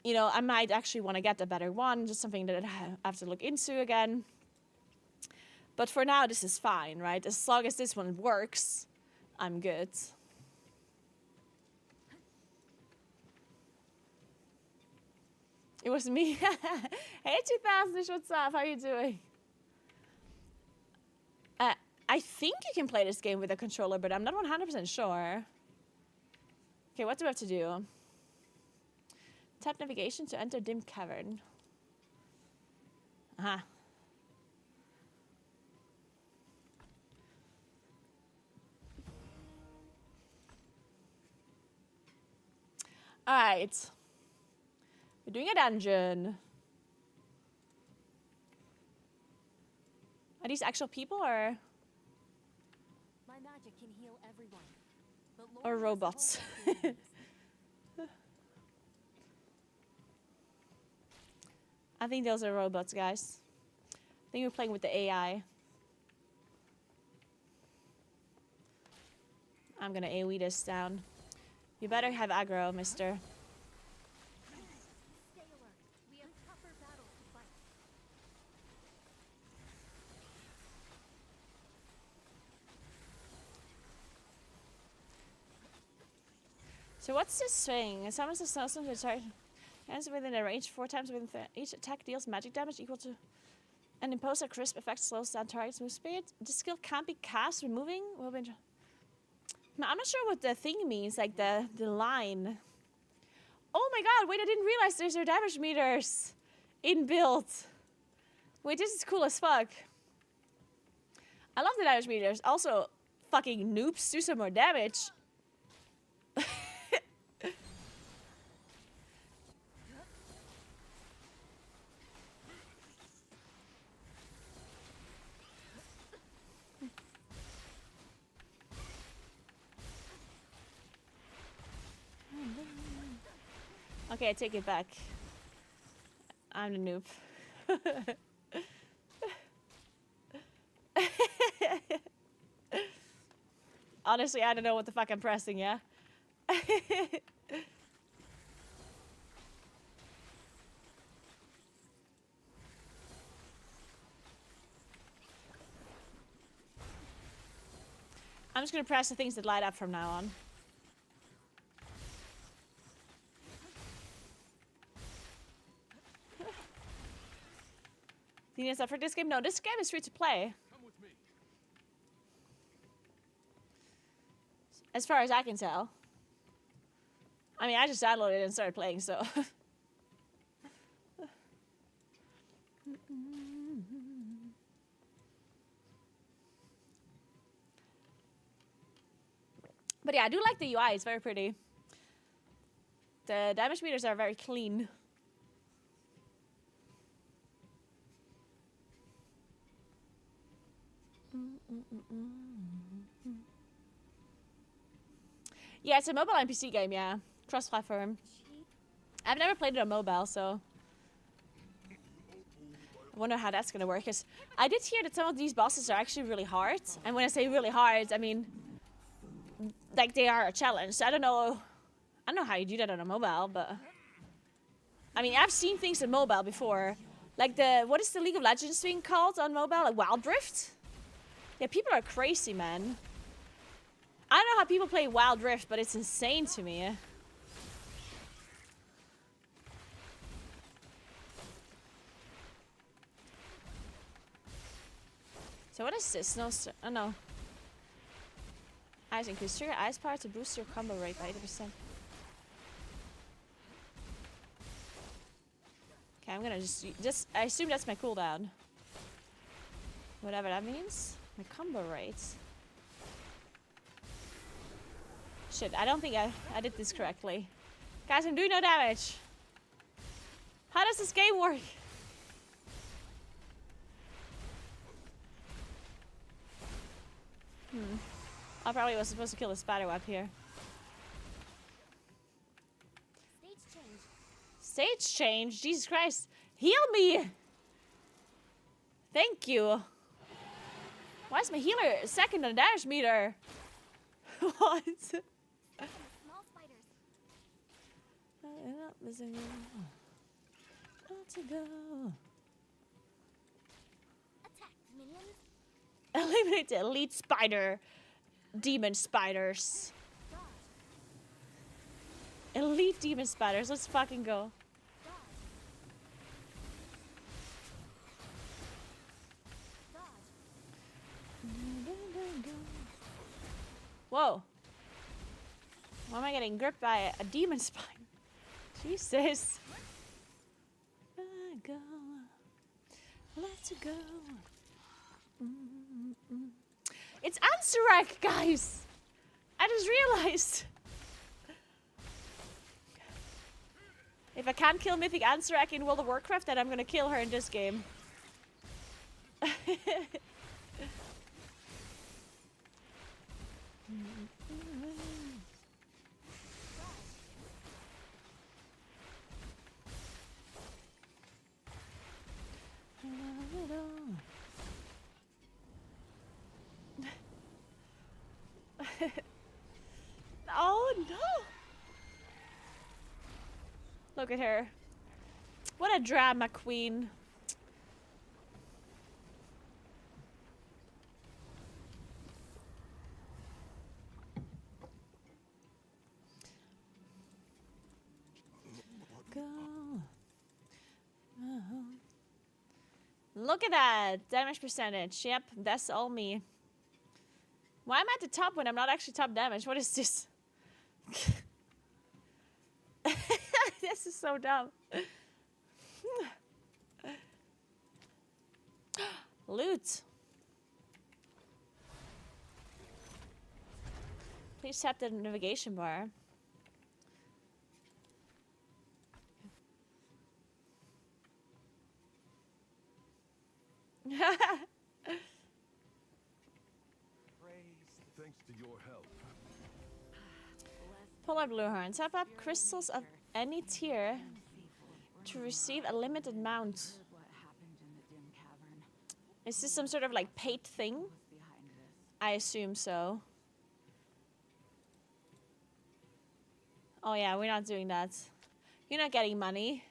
you know, I might actually want to get a better one, just something that I have to look into again. But for now, this is fine, right? As long as this one works, I'm good. It was me. Hey, 2000ish, what's up? How are you doing? I think you can play this game with a controller, but I'm not 100% sure. Okay, what do I have to do? Tap navigation to enter dim cavern. Aha. All right. We're doing a dungeon. Are these actual people or My magic can heal everyone. But Lord or has robots? told us I think those are robots, guys. I think we're playing with the AI. I'm gonna AoE this down. You better have aggro, mister. stay alert. We have tougher battles to fight. So what's this thing? It summons the snowstorm to attack. Hands within a range 4 times within each attack deals magic damage equal to and impose a crisp effect slows down target's move speed. This skill can't be cast removing. I'm not sure what the thing means, like the line. Oh my god, wait, I didn't realize there's no damage meters inbuilt. Wait, this is cool as fuck. I love the damage meters. Also, fucking noobs do some more damage. Okay, I take it back. I'm the noob. Honestly, I don't know what the fuck I'm pressing, yeah? I'm just gonna press the things that light up from now on. Do you need stuff for this game? No, this game is free to play. Come with me. As far as I can tell. I mean, I just downloaded it and started playing, so. But yeah, I do like the UI. It's very pretty. The damage meters are very clean. Yeah, it's a mobile and PC game, yeah. Cross-platform. I've never played it on mobile, so I wonder how that's gonna work. 'Cause I did hear that some of these bosses are actually really hard. And when I say really hard, I mean like they are a challenge. So I don't know how you do that on a mobile, but I mean I've seen things on mobile before Like what is the League of Legends thing called on mobile? Like Wild Rift? Yeah, people are crazy, man. I don't know how people play Wild Rift, but it's insane to me. So what is this? No, oh no. Ice increase. Trigger ice power to boost your combo rate by 80%. Okay, I'm gonna just I assume that's my cooldown. Whatever that means. My combo rate. Shit, I don't think I did this correctly. Guys, I'm doing no damage. How does this game work? I probably was supposed to kill the spider web here. Stage change. Stage change? Jesus Christ. Heal me! Thank you. Why is my healer second on the damage meter? What? Small spiders. To go. Attack, minions. Eliminate the elite spider. Demon spiders. Dodge. Elite demon spiders. Let's fucking go. Dodge. Dodge. Whoa. Why am I getting gripped by a demon spider? Jesus. Go. Let's go. It's Ansurek, guys! I just realized. If I can't kill Mythic Ansurek in World of Warcraft, then I'm gonna kill her in this game. Oh no! Look at her. What a drama queen. Go. Look at that damage percentage. Yep, that's all me. Why am I at the top when I'm not actually top damage? What is this? This is so dumb. Loot. Please tap the navigation bar. Thanks to your help. Polar blue horn. Tap up crystals of any tier to receive a limited amount. Is this some sort of like paid thing? I assume so. Oh yeah, we're not doing that. You're not getting money.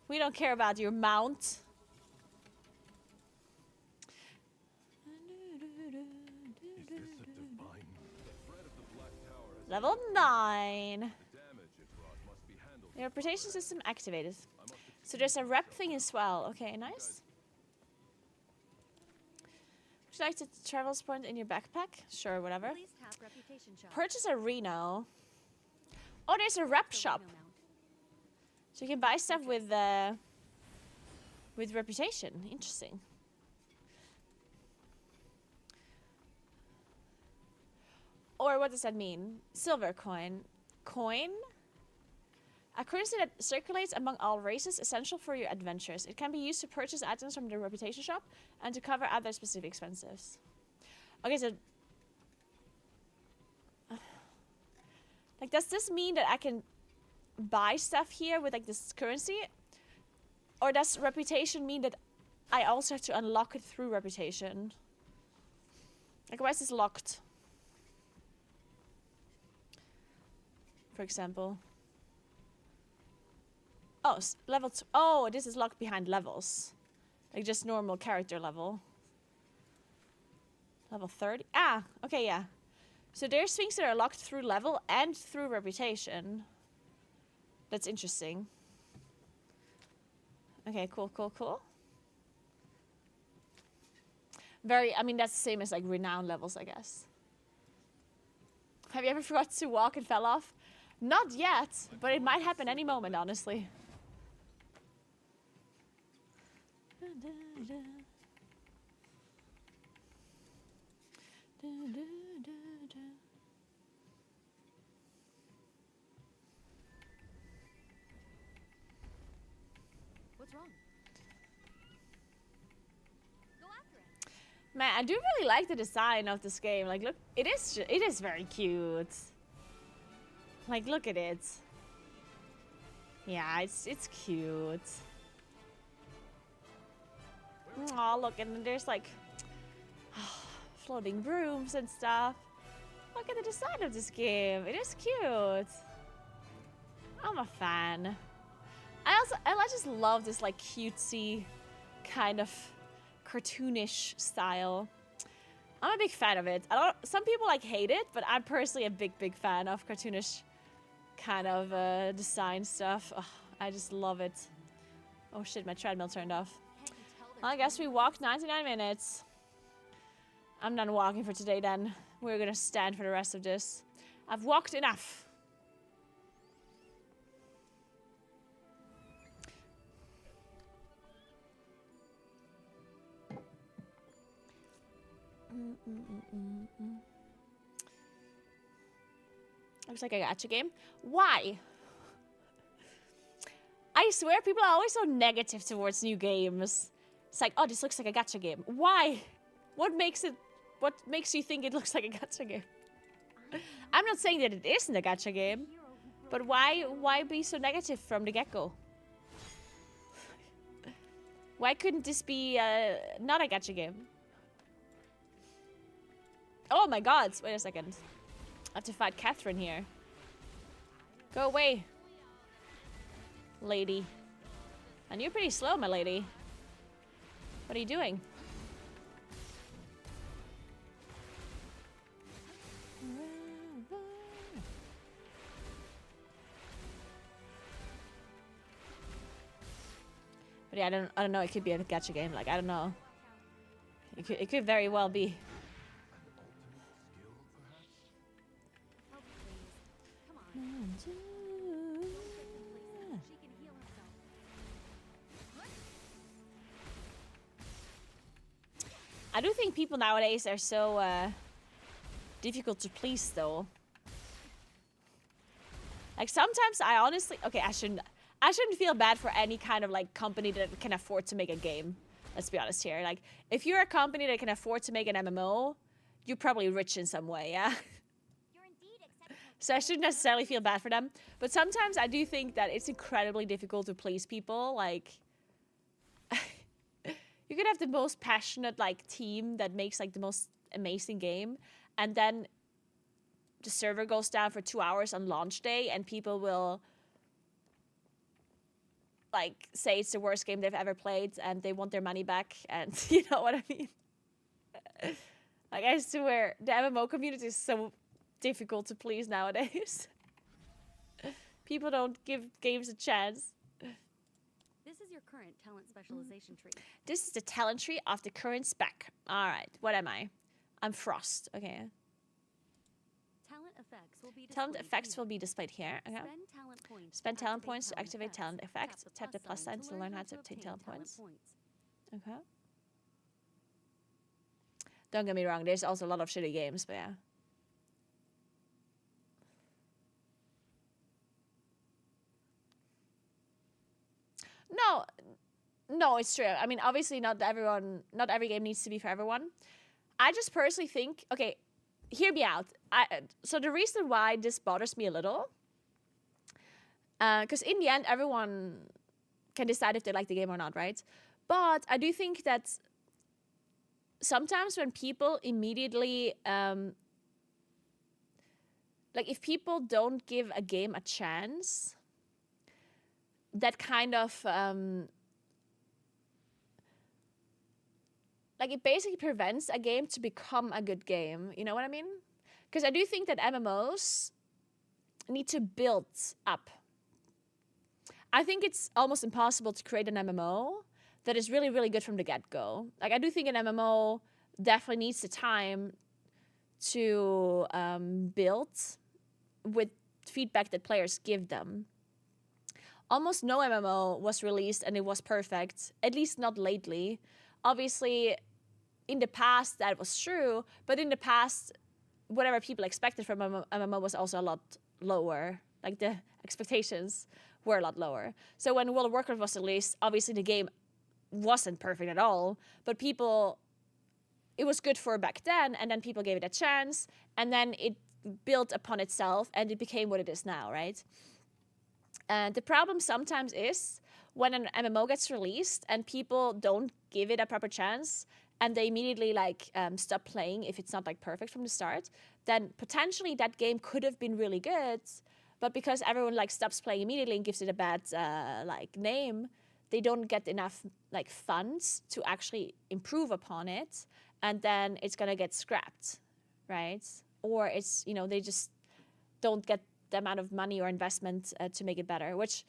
We don't care about your mount. Is this a divine? The threat of the Black Tower has Level 9. the damage it brought must be handled. Your reputation system activated. So there's a rep thing as well. Okay, nice. Would you like to travel point in your backpack? Sure, whatever. Please tap reputation shop. Purchase a Reno. Oh, there's a rep So shop. Reno mount. So you can buy stuff with reputation. Interesting. Or what does that mean? Silver coin. Coin? A currency that circulates among all races, essential for your adventures. It can be used to purchase items from the reputation shop and to cover other specific expenses. Okay, so... Like, does this mean that I can buy stuff here with, like, this currency? Or does reputation mean that I also have to unlock it through reputation? Like, why is this locked? For example. Oh, level 2. Oh, this is locked behind levels. Like just normal character level. Level 30. Ah, okay, yeah. So there's things that are locked through level and through reputation. That's interesting. Okay, cool, cool, cool. I mean, that's the same as like renown levels, I guess. Have you ever forgot to walk and fell off? Not yet, but it might happen any moment, honestly. What's wrong? Go after it. Man, I do really like the design of this game. Like, look, it is very cute. Like, look at it. Yeah, it's cute. Oh, look, and there's like floating rooms and stuff. Look at the design of this game. It is cute. I'm a fan. I just love this like cutesy kind of cartoonish style. I'm a big fan of it. Some people like hate it, but I'm personally a big fan of cartoonish kind of design stuff. Oh, I just love it. Oh shit, my treadmill turned off. Well, I guess we walked 99 minutes. I'm done walking for today then. We're gonna stand for the rest of this. I've walked enough. Looks like a gacha game. Why? I swear people are always so negative towards new games. It's like, oh, this looks like a gacha game. Why? What makes you think it looks like a gacha game? I'm not saying that it isn't a gacha game, but why be so negative from the get-go? Why couldn't this be not a gacha game? Oh my god, wait a second. I have to fight Catherine here. Go away, lady. And you're pretty slow, my lady. What are you doing? But yeah, I don't know. It could be a gacha game. Like, I don't know. It could very well be. Help, please. Come on. She can heal herself. I do think people nowadays are so difficult to please, though. Like sometimes I honestly, okay, I shouldn't feel bad for any kind of like company that can afford to make a game. Let's be honest here. Like if you're a company that can afford to make an MMO, you're probably rich in some way, yeah. You're indeed exceptional. So I shouldn't necessarily feel bad for them. But sometimes I do think that it's incredibly difficult to please people. Like you could have the most passionate like team that makes like the most amazing game, and then the server goes down for 2 hours on launch day and people will like say it's the worst game they've ever played and they want their money back, and you know what I mean? Like I swear the MMO community is so difficult to please nowadays. People don't give games a chance. This is your current talent specialization tree. This is the talent tree of the current spec. All right, what am I? I'm Frost. Okay. Talent effects will be Talent displayed effects here. will be displayed here. Okay. Spend talent points. Spend talent points to activate talent effects. Tap the plus sign to learn how to obtain talent points. Okay. Don't get me wrong, there's also a lot of shitty games, but yeah. No, it's true. I mean, obviously not every game needs to be for everyone. I just personally think, okay, hear me out. So the reason why this bothers me a little, because in the end, everyone can decide if they like the game or not, right? But I do think that sometimes when people immediately, like if people don't give a game a chance, that kind of like it basically prevents a game to become a good game. You know what I mean? Because I do think that MMOs need to build up. I think it's almost impossible to create an MMO that is really, really good from the get-go. Like, I do think an MMO definitely needs the time to build with feedback that players give them. Almost no MMO was released and it was perfect, at least not lately. Obviously, in the past that was true, but in the past, whatever people expected from MMO was also a lot lower. Like, the expectations were a lot lower. So when World of Warcraft was released, obviously the game wasn't perfect at all, but it was good for back then, and then people gave it a chance, and then it built upon itself, and it became what it is now, right? And the problem sometimes is when an MMO gets released and people don't give it a proper chance, and they immediately stop playing if it's not like perfect from the start, then potentially that game could have been really good, but because everyone stops playing immediately and gives it a bad name, they don't get enough funds to actually improve upon it, and then it's gonna get scrapped, right? Or it's they just don't get the amount of money or investment to make it better, which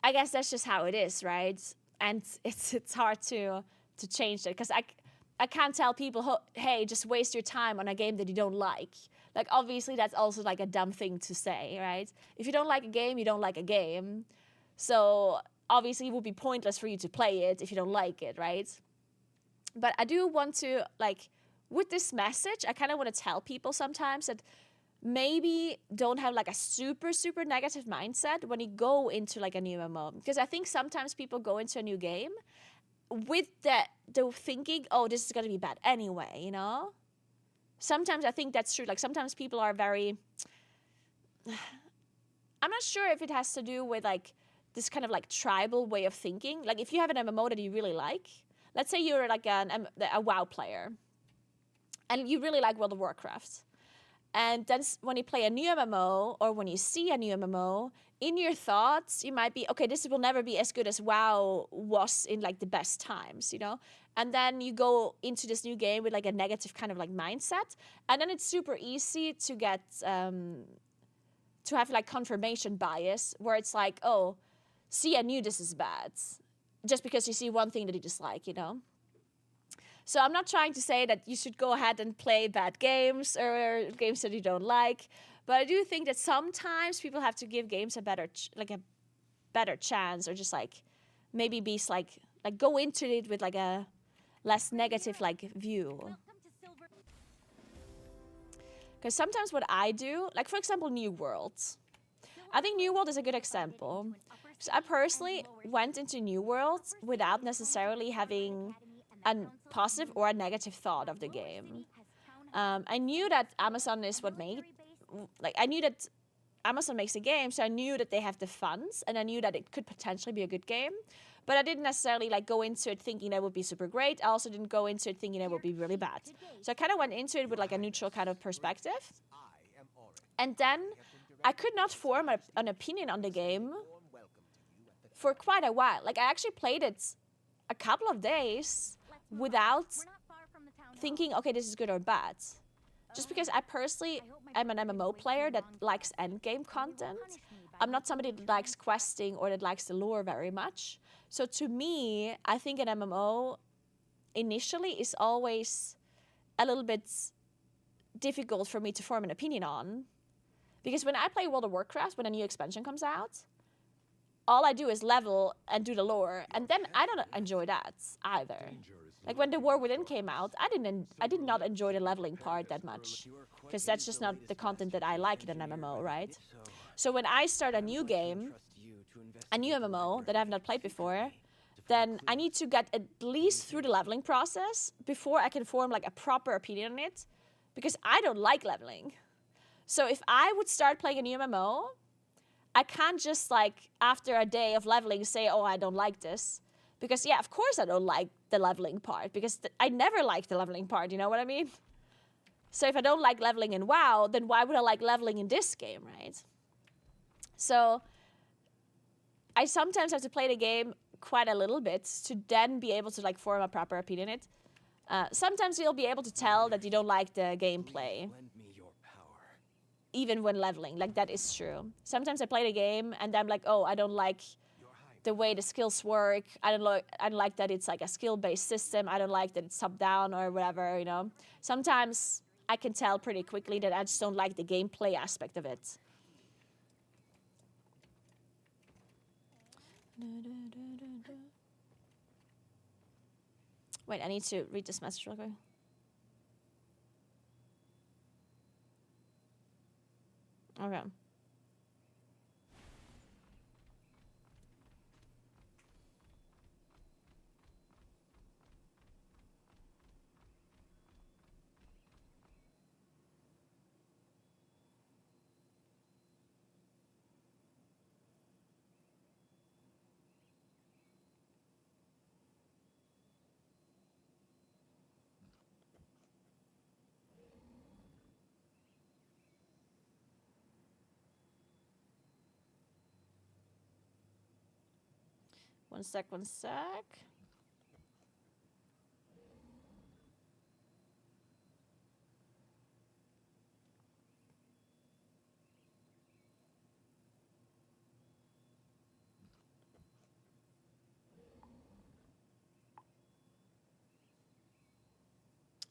I guess that's just how it is, right? And it's hard to change that, because I can't tell people, hey, just waste your time on a game that you don't like. Like, obviously that's also a dumb thing to say, right? If you don't like a game, you don't like a game. So obviously it would be pointless for you to play it if you don't like it, right? But I do want to, with this message, I kind of want to tell people sometimes that maybe don't have a super, super negative mindset when you go into a new MMO. Because I think sometimes people go into a new game with the thinking, oh, this is going to be bad anyway, Sometimes I think that's true. Sometimes people are very... I'm not sure if it has to do with this kind of tribal way of thinking. If you have an MMO that you really like, let's say you're a WoW player and you really like World of Warcraft. And then when you play a new MMO or when you see a new MMO, in your thoughts, you might be, okay, this will never be as good as WoW was in the best times, And then you go into this new game with a negative kind of mindset. And then it's super easy to get, to have confirmation bias where it's oh, see, I knew this is bad. Just because you see one thing that you dislike, So I'm not trying to say that you should go ahead and play bad games or games that you don't like, but I do think that sometimes people have to give games a better chance, or just maybe be go into it with a less negative view. Because sometimes what I do, for example, New World. I think New World is a good example. So I personally went into New World without necessarily having a positive or a negative thought of the game. I knew that Amazon is what made... I knew that Amazon makes a game, so I knew that they have the funds, and I knew that it could potentially be a good game. But I didn't necessarily go into it thinking that would be super great. I also didn't go into it thinking that would be really bad. So I kind of went into it with a neutral kind of perspective. And then I could not form an opinion on the game for quite a while. I actually played it a couple of days without thinking, okay, this is good or bad. Just because I personally am an MMO player that likes endgame content. I'm not somebody that likes questing or that likes the lore very much. So to me, I think an MMO initially is always a little bit difficult for me to form an opinion on. Because when I play World of Warcraft, when a new expansion comes out, all I do is level and do the lore, and then I don't enjoy that either. When the War Within came out, I did not enjoy the leveling part that much, because that's just not the content that I like in an MMO, right? So when I start a new game, a new MMO that I've not played before, then I need to get at least through the leveling process before I can form a proper opinion on it, because I don't like leveling. So if I would start playing a new MMO, I can't just after a day of leveling say, oh, I don't like this. Because yeah, of course I don't like the leveling part, because I never liked the leveling part, you know what I mean? So if I don't like leveling in WoW, then why would I like leveling in this game, right? So I sometimes have to play the game quite a little bit to then be able to like form a proper opinion on it. Sometimes you'll be able to tell that you don't like the gameplay, Lend me your power. even when leveling. Like, that is true. Sometimes I play the game and I'm like, oh, I don't like the way the skills work. I don't like that it's like a skill-based system. I don't like that it's top-down or whatever, you know. Sometimes I can tell pretty quickly that I just don't like the gameplay aspect of it. Wait, I need to read this message real quick. Okay. One sec.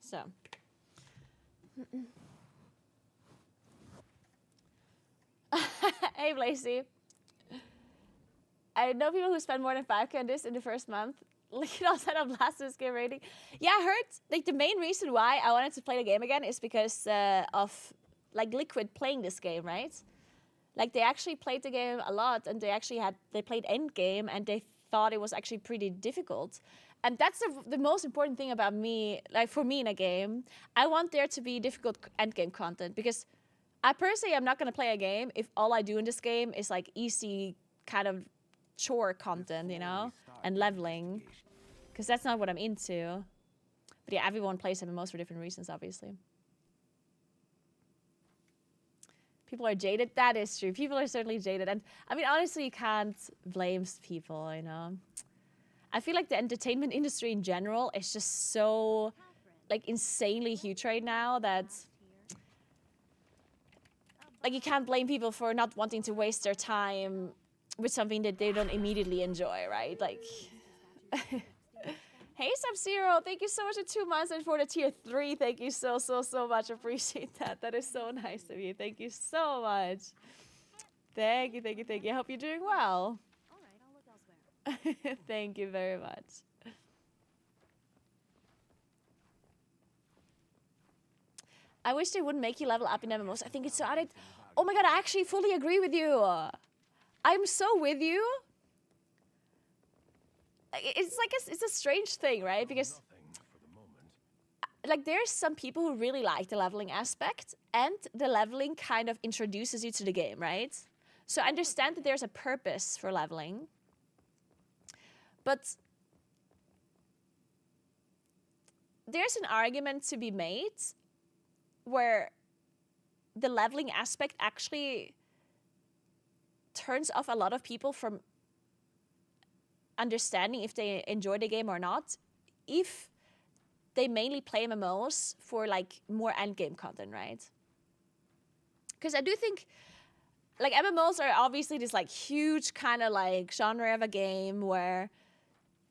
So. Hey, Blazy. I know people who spend more than 5K on this in the first month. Look at all that on Blasphemous game rating. Yeah, I heard like the main reason why I wanted to play the game again is because of like Liquid playing this game, right? Like they actually played the game a lot, and they played Endgame, and they thought it was actually pretty difficult. And that's the most important thing about me, like for me in a game. I want there to be difficult endgame content, because I personally am not going to play a game if all I do in this game is like easy kind of chore content, you know, and leveling, because that's not what I'm into. But yeah, everyone plays MMOs for different reasons, obviously. People are jaded. That is true. People are certainly jaded. And I mean, honestly, you can't blame people, you know. I feel like the entertainment industry in general is just so like insanely huge right now that like you can't blame people for not wanting to waste their time with something that they don't immediately enjoy, right? Like, hey, Sub-Zero, thank you so much for 2 months, and for the tier 3, thank you so much. Appreciate that. That is so nice of you. Thank you so much. Thank you. I hope you're doing well. All right, I'll look elsewhere. Thank you very much. I wish they wouldn't make you level up in MMOs. I think it's so added. Oh my god, I actually fully agree with you. I'm so with you. It's like it's a strange thing, right? Because like there's some people who really like the leveling aspect, and the leveling kind of introduces you to the game, right? So I understand that there's a purpose for leveling. But there's an argument to be made where the leveling aspect actually turns off a lot of people from understanding if they enjoy the game or not, if they mainly play MMOs for like more endgame content, right? Because I do think like MMOs are obviously this like huge kind of like genre of a game where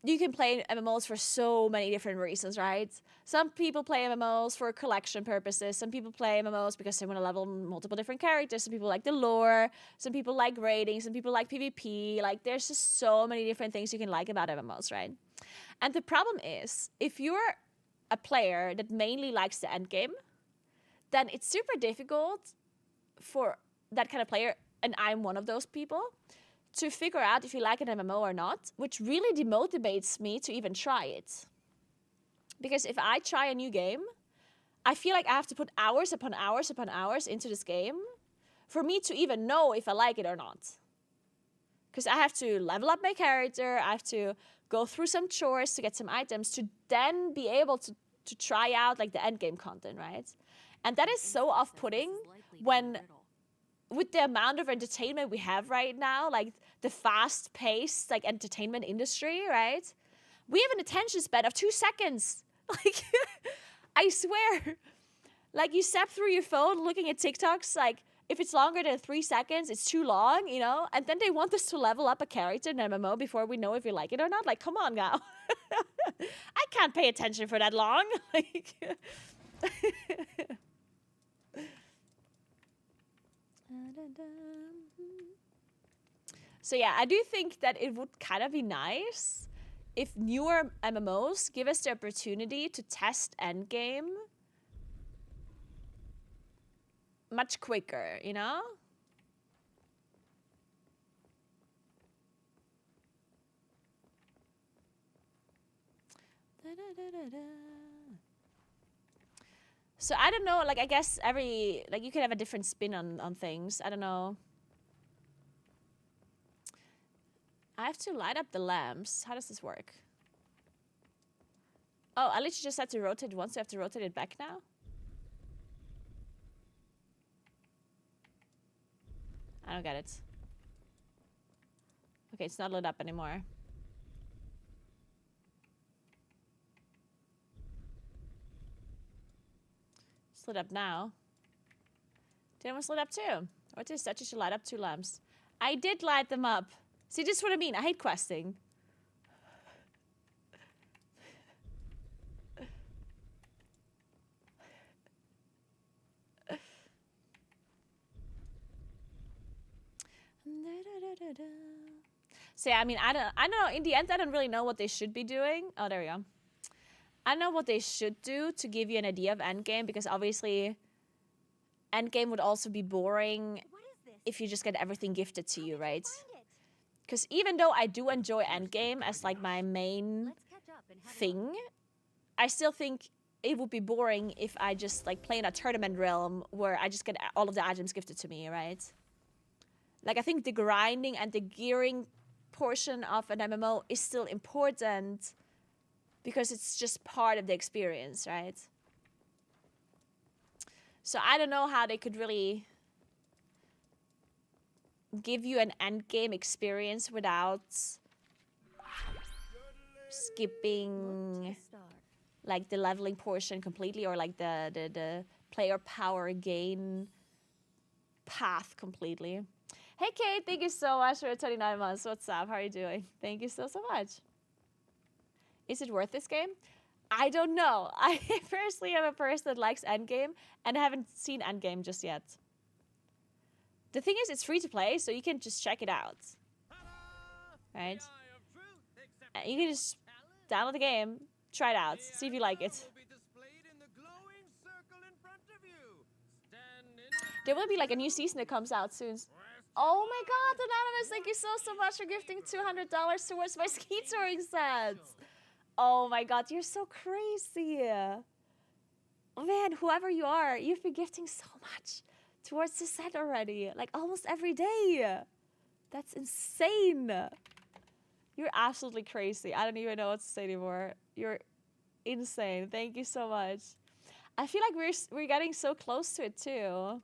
you can play MMOs for so many different reasons, right? Some people play MMOs for collection purposes. Some people play MMOs because they want to level multiple different characters. Some people like the lore. Some people like raiding. Some people like PvP. Like, there's just so many different things you can like about MMOs, right? And the problem is, if you're a player that mainly likes the endgame, then it's super difficult for that kind of player, and I'm one of those people, to figure out if you like an MMO or not, which really demotivates me to even try it. Because if I try a new game, I feel like I have to put hours upon hours upon hours into this game for me to even know if I like it or not. Because I have to level up my character, I have to go through some chores to get some items to then be able to try out like the endgame content, right? And that is so off-putting when with the amount of entertainment we have right now, like the fast-paced like entertainment industry, right? We have an attention span of 2 seconds. Like, I swear. Like, you step through your phone looking at TikToks, like, if it's longer than 3 seconds, it's too long, you know? And then they want us to level up a character in an MMO before we know if we like it or not. Like, come on now. I can't pay attention for that long. Like, so yeah, I do think that it would kind of be nice if newer MMOs give us the opportunity to test endgame much quicker, you know? So I don't know, like, I guess like, you can have a different spin on things. I don't know. I have to light up the lamps. How does this work? Oh, I literally just had to rotate once. I have to rotate it back now? I don't get it. Okay, it's not lit up anymore. It's lit up now. Did it almost lit up too? What is that? You should light up 2 lamps. I did light them up. See, this is what I mean. I hate questing. So yeah, I mean, I don't know. In the end, I don't really know what they should be doing. Oh, there we go. I don't know what they should do to give you an idea of endgame, because obviously endgame would also be boring What is this? if you just get everything gifted to you, right? Find it. Because even though I do enjoy endgame as like my main Let's catch up and have a look. thing, I still think it would be boring if I just like play in a tournament realm where I just get all of the items gifted to me, right? Like, I think the grinding and the gearing portion of an MMO is still important because it's just part of the experience, right? So I don't know how they could really give you an endgame experience without skipping To start. like the leveling portion completely, or like the player power gain path completely. Hey Kate, thank you so much for 29 months. What's up? How are you doing? Thank you so much. Is it worth this game? I don't know. I personally am a person that likes endgame and I haven't seen endgame just yet. The thing is, it's free to play, so you can just check it out. Right? You can just download the game, try it out, see if you like it. There will be like a new season that comes out soon. Oh my god, Anonymous, thank you so much for gifting $200 towards my ski touring set. Oh my god, you're so crazy. Man, whoever you are, you've been gifting so much towards the set already. Like almost every day. That's insane. You're absolutely crazy. I don't even know what to say anymore. You're insane. Thank you so much. I feel like we're getting so close to it too.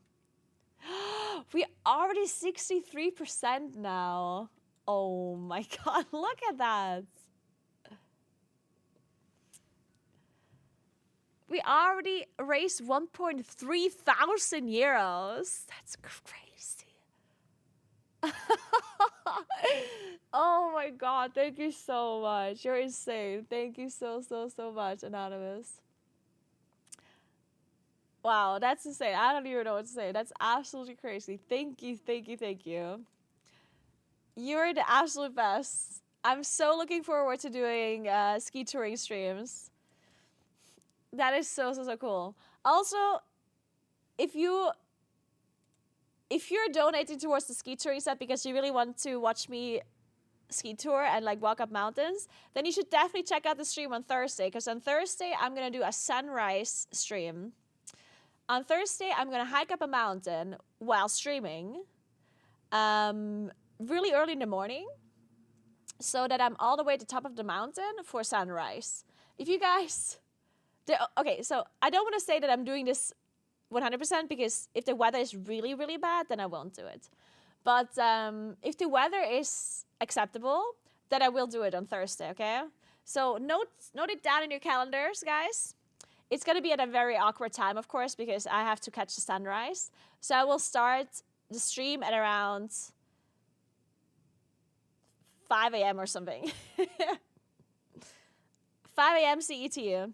We already 63% now. Oh my god, look at that. We already raised 1.3 thousand euros. That's crazy. Oh my god, thank you so much. You're insane. Thank you so much, Anonymous. Wow, that's insane. I don't even know what to say. That's absolutely crazy. Thank you. You're the absolute best. I'm so looking forward to doing ski touring streams. That is so cool. Also, if you're donating towards the ski touring set because you really want to watch me ski tour and like walk up mountains, then you should definitely check out the stream on Thursday, because on Thursday I'm gonna do a sunrise stream. On Thursday I'm gonna hike up a mountain while streaming, really early in the morning, so that I'm all the way at the top of the mountain for sunrise. If you guys, okay, so I don't want to say that I'm doing this 100% because if the weather is really, really bad, then I won't do it. But if the weather is acceptable, then I will do it on Thursday, okay? So note it down in your calendars, guys. It's going to be at a very awkward time, of course, because I have to catch the sunrise. So I will start the stream at around 5 a.m. or something. 5 a.m. CET,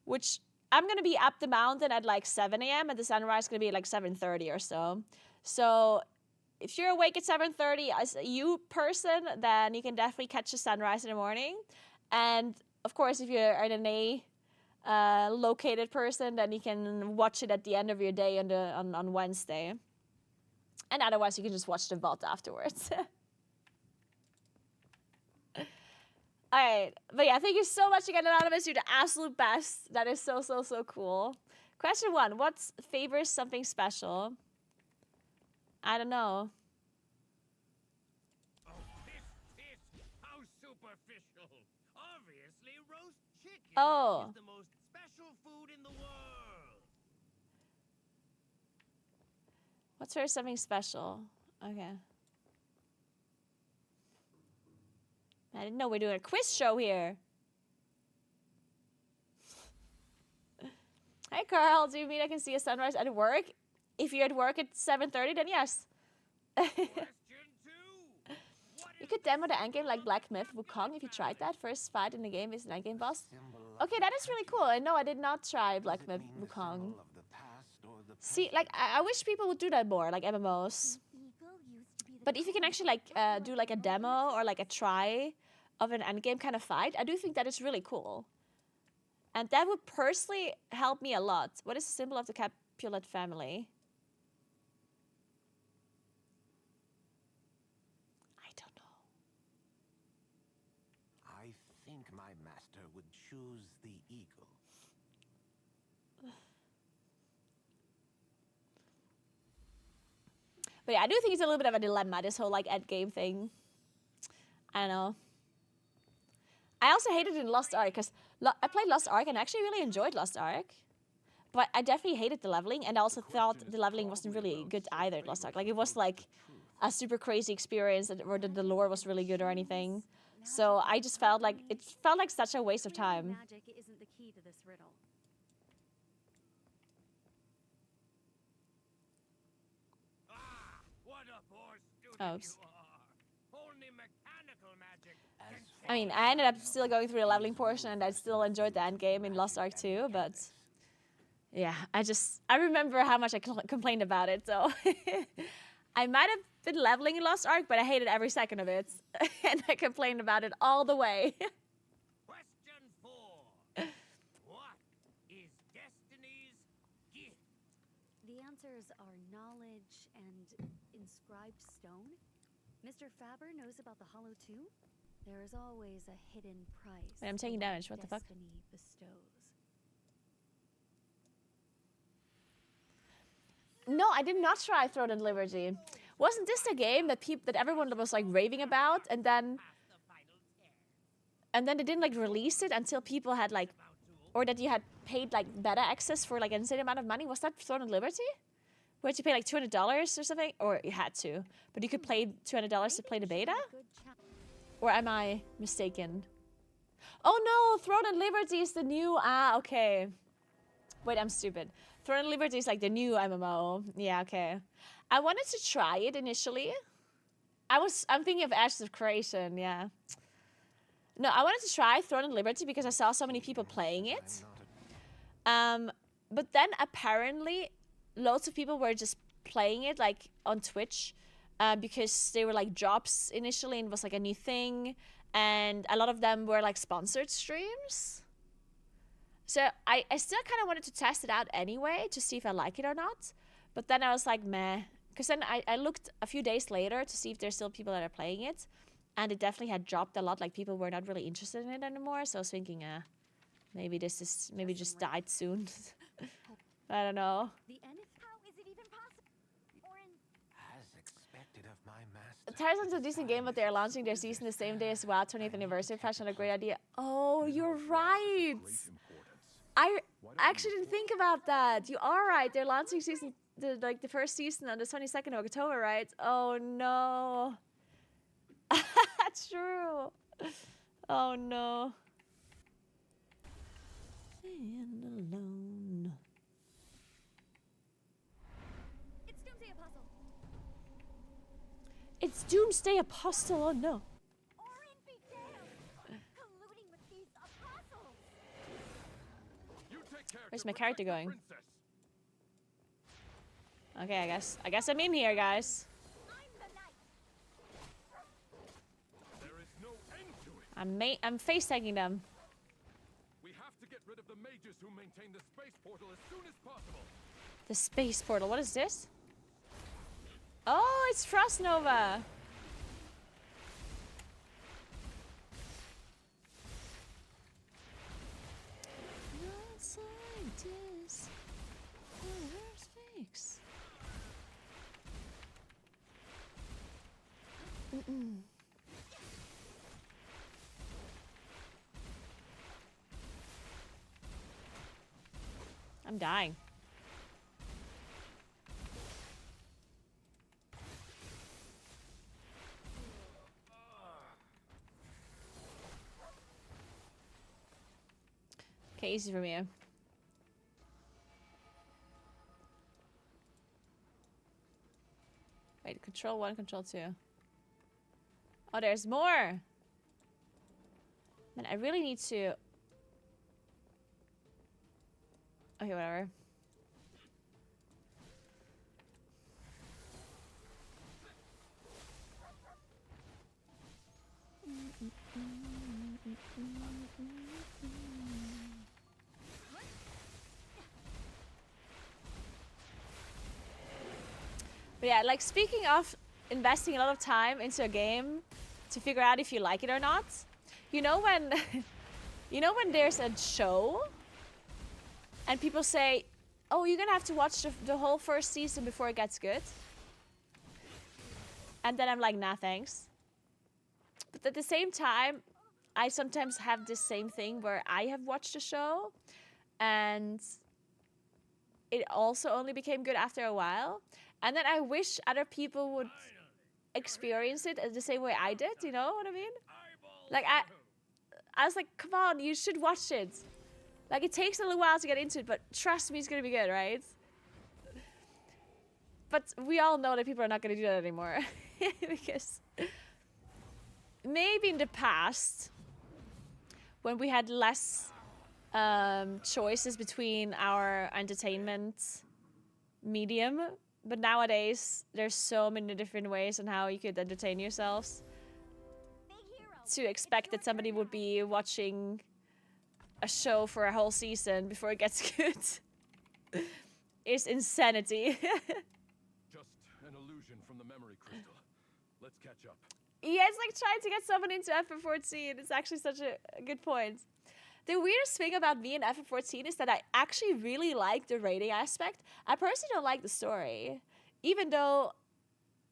which I'm going to be up the mountain at like 7 a.m. and the sunrise is going to be like 7:30 or so. So if you're awake at 7:30 as a you person, then you can definitely catch the sunrise in the morning. And of course, if you're an A located person, then you can watch it at the end of your day on Wednesday. And otherwise, you can just watch the VOD afterwards. All right. But yeah, thank you so much again, Anonymous. You're the absolute best. That is so, so, so cool. Question 1. What favors something special? I don't know. Oh, how superficial. Obviously, roast chicken Oh. is the most special food in the world. What's for something special? Okay. I didn't know we're doing a quiz show here. Hi, Carl. Do you mean I can see a sunrise at work? If you're at work at 7:30, then yes. Question 2. You could demo the endgame like Black Myth Wukong if you tried that. First fight in the game is an endgame boss. Okay, that is really cool. I know I did not try Black Myth Wukong. See, like, I wish people would do that more, like MMOs. But if you can actually like do like a demo or like a try of an endgame kind of fight, I do think that is really cool. And that would personally help me a lot. What is the symbol of the Capulet family? I don't know. I think my master would choose the eagle. But yeah, I do think it's a little bit of a dilemma, this whole like endgame thing. I don't know. I also hated it in Lost Ark because I played Lost Ark and I actually really enjoyed Lost Ark. But I definitely hated the leveling, and I also thought the leveling wasn't really good either in Lost Ark. Like, it was like a super crazy experience, or the lore was really good or anything. So I just felt like it felt like such a waste of Clearly time. magic isn't the key to this riddle. Ah, what a poor student Oops. you are. Only mechanical magic can I mean, I ended up still going through the leveling portion, and I still enjoyed the end game in Lost Ark too, but yeah, I remember how much I complained about it, so I might have been leveling in Lost Ark, but I hated every second of it, and I complained about it all the way. Question 4. What is Destiny's gift? The answers are knowledge and inscribed stone. Mr. Faber knows about the Hollow too. There is always a hidden price. Wait, I'm taking for damage. What the fuck? Destiny bestows. No, I did not try Throne and Liberty. Wasn't this the game that everyone was like raving about, and then they didn't like release it until people had like, or that you had paid like beta access for like an insane amount of money? Was that Throne and Liberty? Where you pay like $200 or something, or you had to, but you could pay $200 to play the beta? Or am I mistaken? Oh no, Throne and Liberty is the new, okay. Wait, I'm stupid. Throne and Liberty is like the new MMO. Yeah, okay. I wanted to try it initially. I'm thinking of Ashes of Creation, yeah. No, I wanted to try Throne and Liberty because I saw so many people playing it. But then apparently loads of people were just playing it like on Twitch because they were like jobs initially and it was like a new thing. And a lot of them were like sponsored streams. So I still kind of wanted to test it out anyway to see if I like it or not. But then I was like, meh. Because then I looked a few days later to see if there's still people that are playing it. And it definitely had dropped a lot. Like, people were not really interested in it anymore. So I was thinking, maybe just died soon. I don't know. The end. How is it even possible? Or in As expected of my master. Tarisland's a decent game, but they're launching their season the same day as WoW 20th anniversary patch. Not a great idea. Oh, you're right. I actually didn't think about that. You are right. They're launching the first season on the 22nd of October, right? Oh no. That's true. Oh no. And alone. It's Doomsday Apostle. It's Doomsday Apostle. Oh no. Orin be damned! Colluding with these apostles! You take care Where's to my character protect the going? princess. Okay, I guess I'm in here, guys. I'm the knight! There is no end to it. I'm face tagging them. We have to get rid of the mages who maintain the space portal as soon as possible. The space portal. What is this? Oh, it's Frost Nova. Not scientists. Where's Fix? I'm dying. Okay, easy for me. Wait, control 1, control 2. Oh, there's more! Man, I really need to... Okay, whatever. But yeah, like speaking of investing a lot of time into a game to figure out if you like it or not, you know when you know when there's a show and people say, oh, you're gonna have to watch the whole first season before it gets good? And then I'm like, nah, thanks. But at the same time, I sometimes have this same thing where I have watched a show and it also only became good after a while. And then I wish other people would experience it the same way I did, you know what I mean? Like, I was like, come on, you should watch it. Like, it takes a little while to get into it, but trust me, it's gonna be good, right? But we all know that people are not gonna do that anymore. Because maybe in the past, when we had less choices between our entertainment medium, but nowadays there's so many different ways on how you could entertain yourselves. To expect that somebody would be watching a show for a whole season before it gets good is insanity. Just an illusion from the memory crystal. Let's catch up. Yeah, it's like trying to get someone into FF14. It's actually such a good point. The weirdest thing about me and FF14 is that I actually really like the raiding aspect. I personally don't like the story, even though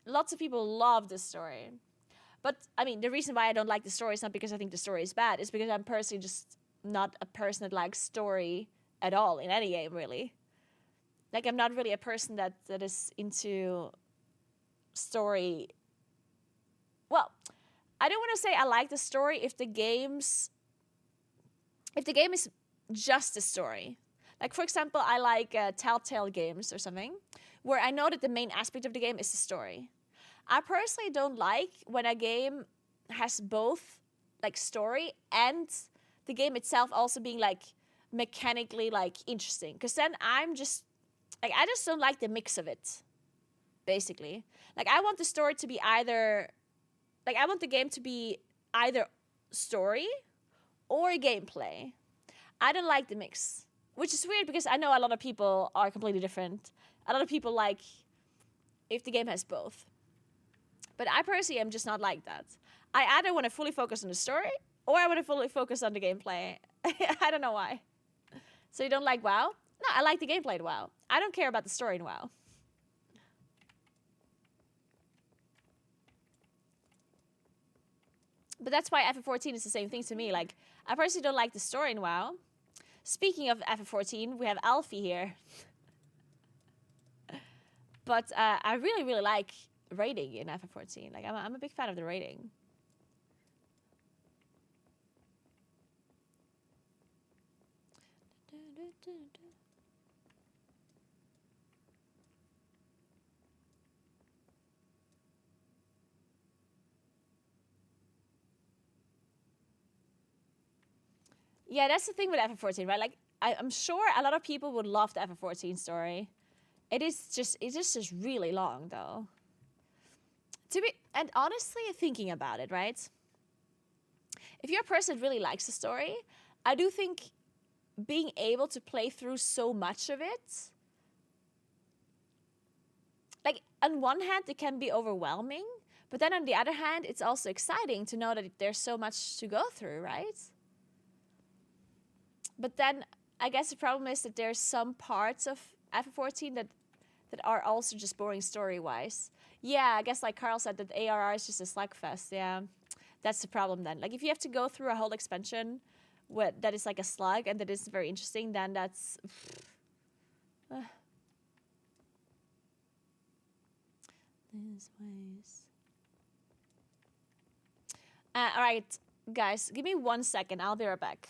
lots of people love the story. But, I mean, the reason why I don't like the story is not because I think the story is bad. It's because I'm personally just not a person that likes story at all in any game, really. Like, I'm not really a person that is into story. Well, I don't want to say I like the story if the game is just a story. Like, for example, I like Telltale games or something, where I know that the main aspect of the game is the story. I personally don't like when a game has both, like, story and the game itself also being, like, mechanically, like, interesting. Because then I'm just, like, I just don't like the mix of it, basically. Like, I want the story to be either, like, I want the game to be either story or gameplay. I don't like the mix, which is weird because I know a lot of people are completely different. A lot of people like if the game has both. But I personally am just not like that. I either want to fully focus on the story or I want to fully focus on the gameplay. I don't know why. So you don't like WoW? No, I like the gameplay in WoW. I don't care about the story in WoW. But that's why FF14 is the same thing to me. Like, I personally don't like the story in WoW Speaking of FF14, we have Alfie here. But I really, really like raiding in FF14. Like, I'm a big fan of the raiding. Yeah, that's the thing with FF14, right? Like, I'm sure a lot of people would love the FF14 story. It's just really long, though. And honestly, thinking about it, right? If you're a person that really likes the story, I do think being able to play through so much of it, like, on one hand, it can be overwhelming, but then on the other hand, it's also exciting to know that there's so much to go through, right? But then I guess the problem is that there's some parts of FF14 that are also just boring story-wise. Yeah, I guess like Carl said, that ARR is just a slugfest. Yeah, that's the problem then. Like, if you have to go through a whole expansion that is like a slug and that is very interesting, then that's... These ways. All right, guys, give me 1 second. I'll be right back.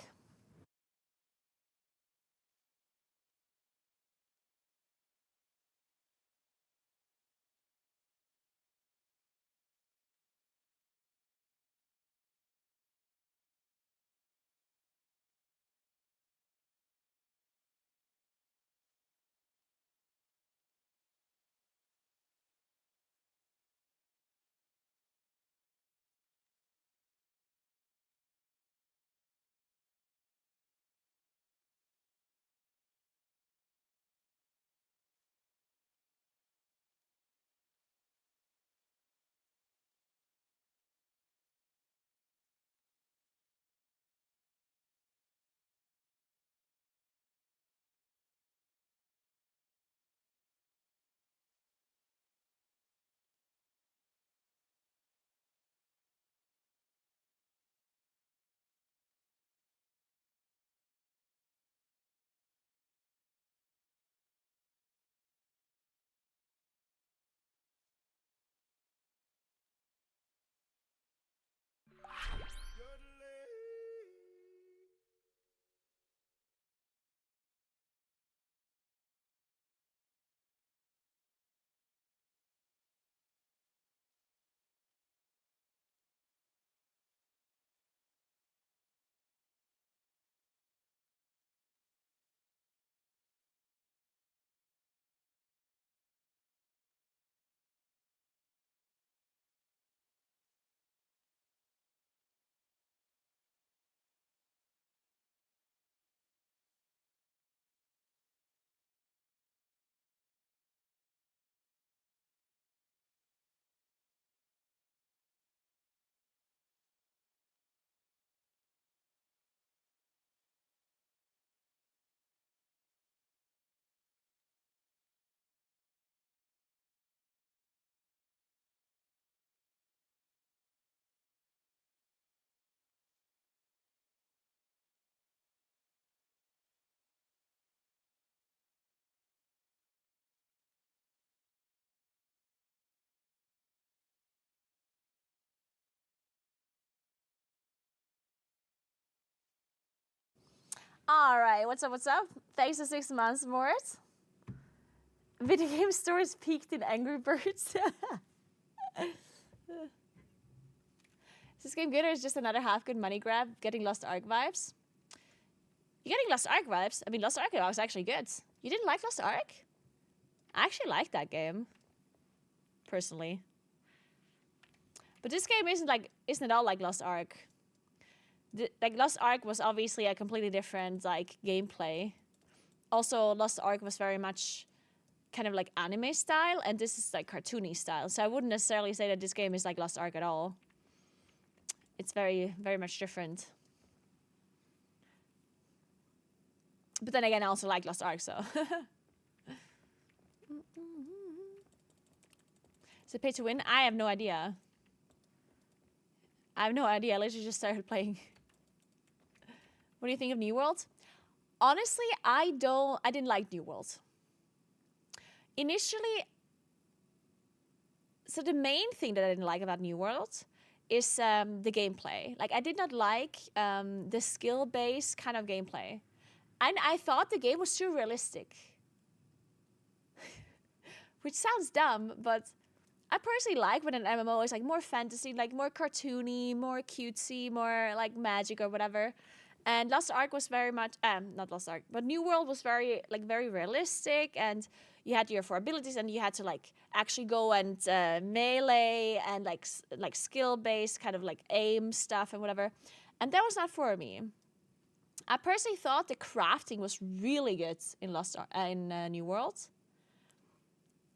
All right, what's up, what's up? Thanks for 6 months, Mort. Video game stores peaked in Angry Birds. Is this game good or is just another half-good money grab, getting Lost Ark vibes? You're getting Lost Ark vibes? I mean, Lost Ark was actually good. You didn't like Lost Ark? I actually like that game, personally. But this game isn't at all like Lost Ark. Like, Lost Ark was obviously a completely different, like, gameplay. Also, Lost Ark was very much kind of like anime style, and this is like cartoony style. So I wouldn't necessarily say that this game is like Lost Ark at all. It's very, very much different. But then again, I also like Lost Ark, so. Is it pay to win? I have no idea. I literally just started playing. What do you think of New World? honestly, I didn't like New World. Initially, so the main thing that I didn't like about New World is the gameplay. Like, I did not like the skill-based kind of gameplay. And I thought the game was too realistic. Which sounds dumb, but I personally like when an MMO is like more fantasy, like more cartoony, more cutesy, more like magic or whatever. And Lost Ark was very much, not Lost Ark, but New World was very realistic, and you had your 4 abilities, and you had to like actually go and melee and like skill based kind of like aim stuff and whatever. And that was not for me. I personally thought the crafting was really good in New World,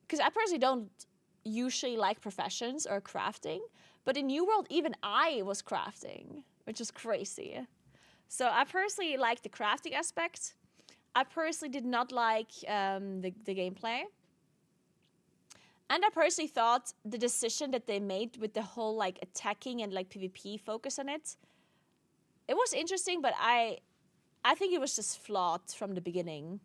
because I personally don't usually like professions or crafting, but in New World even I was crafting, which is crazy. So I personally like the crafting aspect. I personally did not like the gameplay. And I personally thought the decision that they made with the whole like attacking and like PvP focus on it, it was interesting, but I think it was just flawed from the beginning.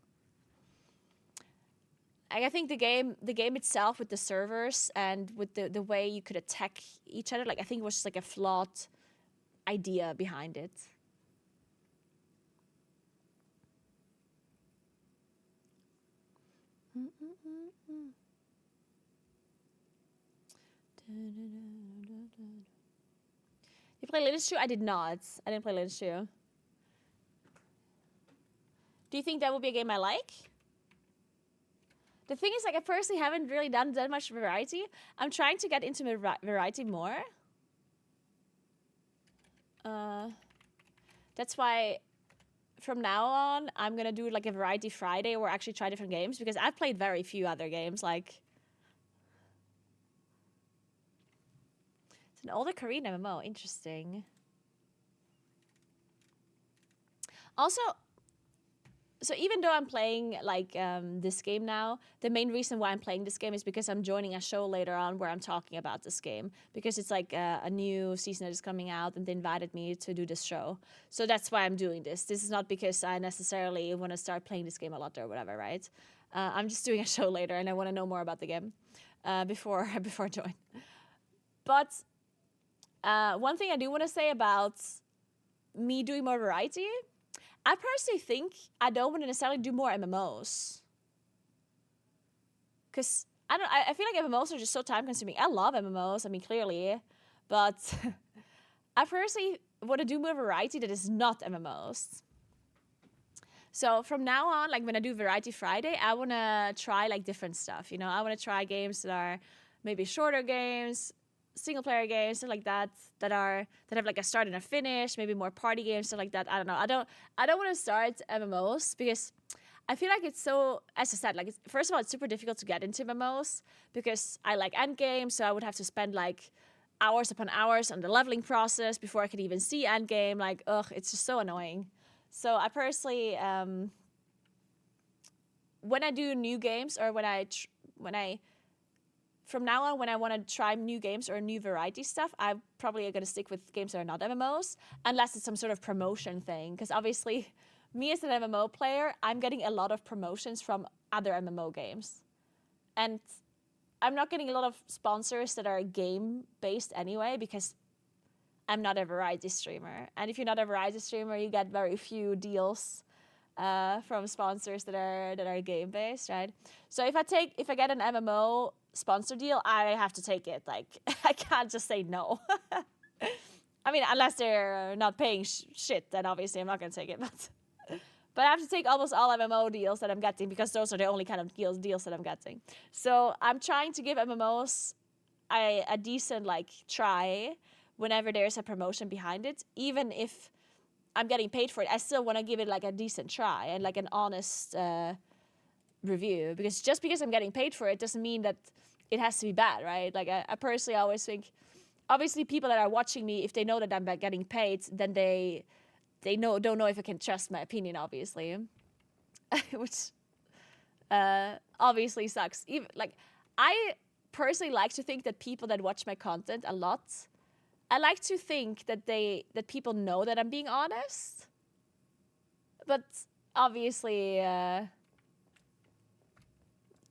I think the game itself with the servers and with the way you could attack each other, like I think it was just like a flawed idea behind it. You play Lineage 2? I did not. I didn't play Lineage 2. Do you think that would be a game I like? The thing is, like, I personally haven't really done that much variety. I'm trying to get into variety more. That's why from now on, I'm going to do like a variety Friday or actually try different games, because I've played very few other games. Like, it's an older Korean MMO. Interesting. Also, so even though I'm playing like this game now, the main reason why I'm playing this game is because I'm joining a show later on where I'm talking about this game, because it's like a new season that is coming out and they invited me to do this show. So that's why I'm doing this. This is not because I necessarily want to start playing this game a lot or whatever, right? I'm just doing a show later and I want to know more about the game before I join. But one thing I do want to say about me doing more variety, I personally think I don't want to necessarily do more MMOs. Because I feel like MMOs are just so time consuming. I love MMOs, I mean, clearly. But I personally want to do more variety that is not MMOs. So from now on, like when I do Variety Friday, I want to try like different stuff. You know, I want to try games that are maybe shorter games, single player games, stuff like that have like a start and a finish, maybe more party games, stuff like that. I don't know. I don't want to start MMOs because I feel like it's so, as I said, like first of all, it's super difficult to get into MMOs because I like endgame, so I would have to spend like hours upon hours on the leveling process before I could even see endgame. Like, ugh, it's just so annoying. So I personally, when I do new games or when I from now on, when I want to try new games or new variety stuff, I'm probably going to stick with games that are not MMOs, unless it's some sort of promotion thing. Because obviously, me as an MMO player, I'm getting a lot of promotions from other MMO games. And I'm not getting a lot of sponsors that are game-based anyway, because I'm not a variety streamer. And if you're not a variety streamer, you get very few deals from sponsors that are game-based, right? So if I get an MMO sponsor deal, I have to take it. Like, I can't just say no. I mean, unless they're not paying shit, then obviously I'm not going to take it. But I have to take almost all MMO deals that I'm getting because those are the only kind of deals that I'm getting. So I'm trying to give MMOs a decent like try whenever there's a promotion behind it. Even if I'm getting paid for it, I still want to give it like a decent try and like an honest review, because just because I'm getting paid for it doesn't mean that it has to be bad, right? Like I personally always think, obviously people that are watching me, if they know that I'm getting paid, then they don't know if I can trust my opinion, obviously, which obviously sucks. Even like I personally like to think that people that watch my content a lot, I like to think that people know that I'm being honest, but obviously,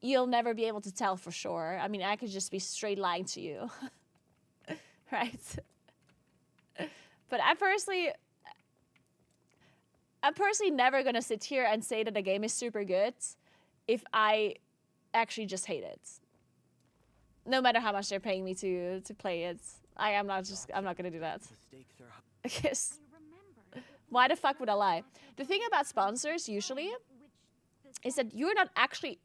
you'll never be able to tell for sure. I mean, I could just be straight lying to you. Right? But I'm personally never going to sit here and say that the game is super good if I actually just hate it. No matter how much they're paying me to play it. I'm not going to do that. I guess. Why the fuck would I lie? The thing about sponsors usually is that you're not actually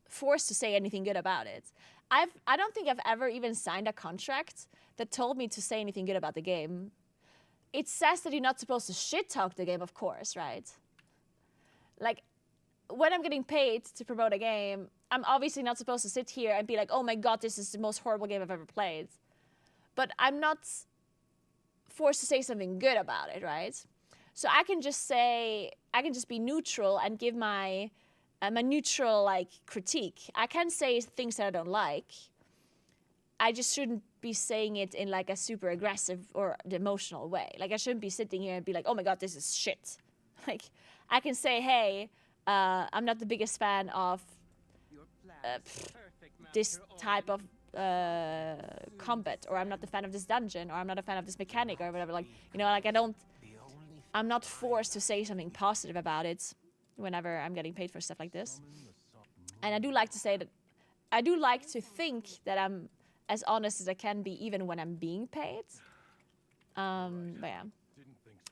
forced to say anything good about it. I don't think I've ever even signed a contract that told me to say anything good about the game. It says that you're not supposed to shit talk the game, of course, right? Like, when I'm getting paid to promote a game, I'm obviously not supposed to sit here and be like, oh my god, this is the most horrible game I've ever played. But I'm not forced to say something good about it, right? So I can just be neutral and give my neutral like critique. I can say things that I don't like. I just shouldn't be saying it in like a super aggressive or emotional way. Like I shouldn't be sitting here and be like, oh my god, this is shit. Like I can say, hey, I'm not the biggest fan of this type of combat, or I'm not the fan of this dungeon, or I'm not a fan of this mechanic, or whatever. Like, you know, like I'm not forced to say something positive about it whenever I'm getting paid for stuff like this. And I do like to say that, I do like to think that I'm as honest as I can be even when I'm being paid. But yeah.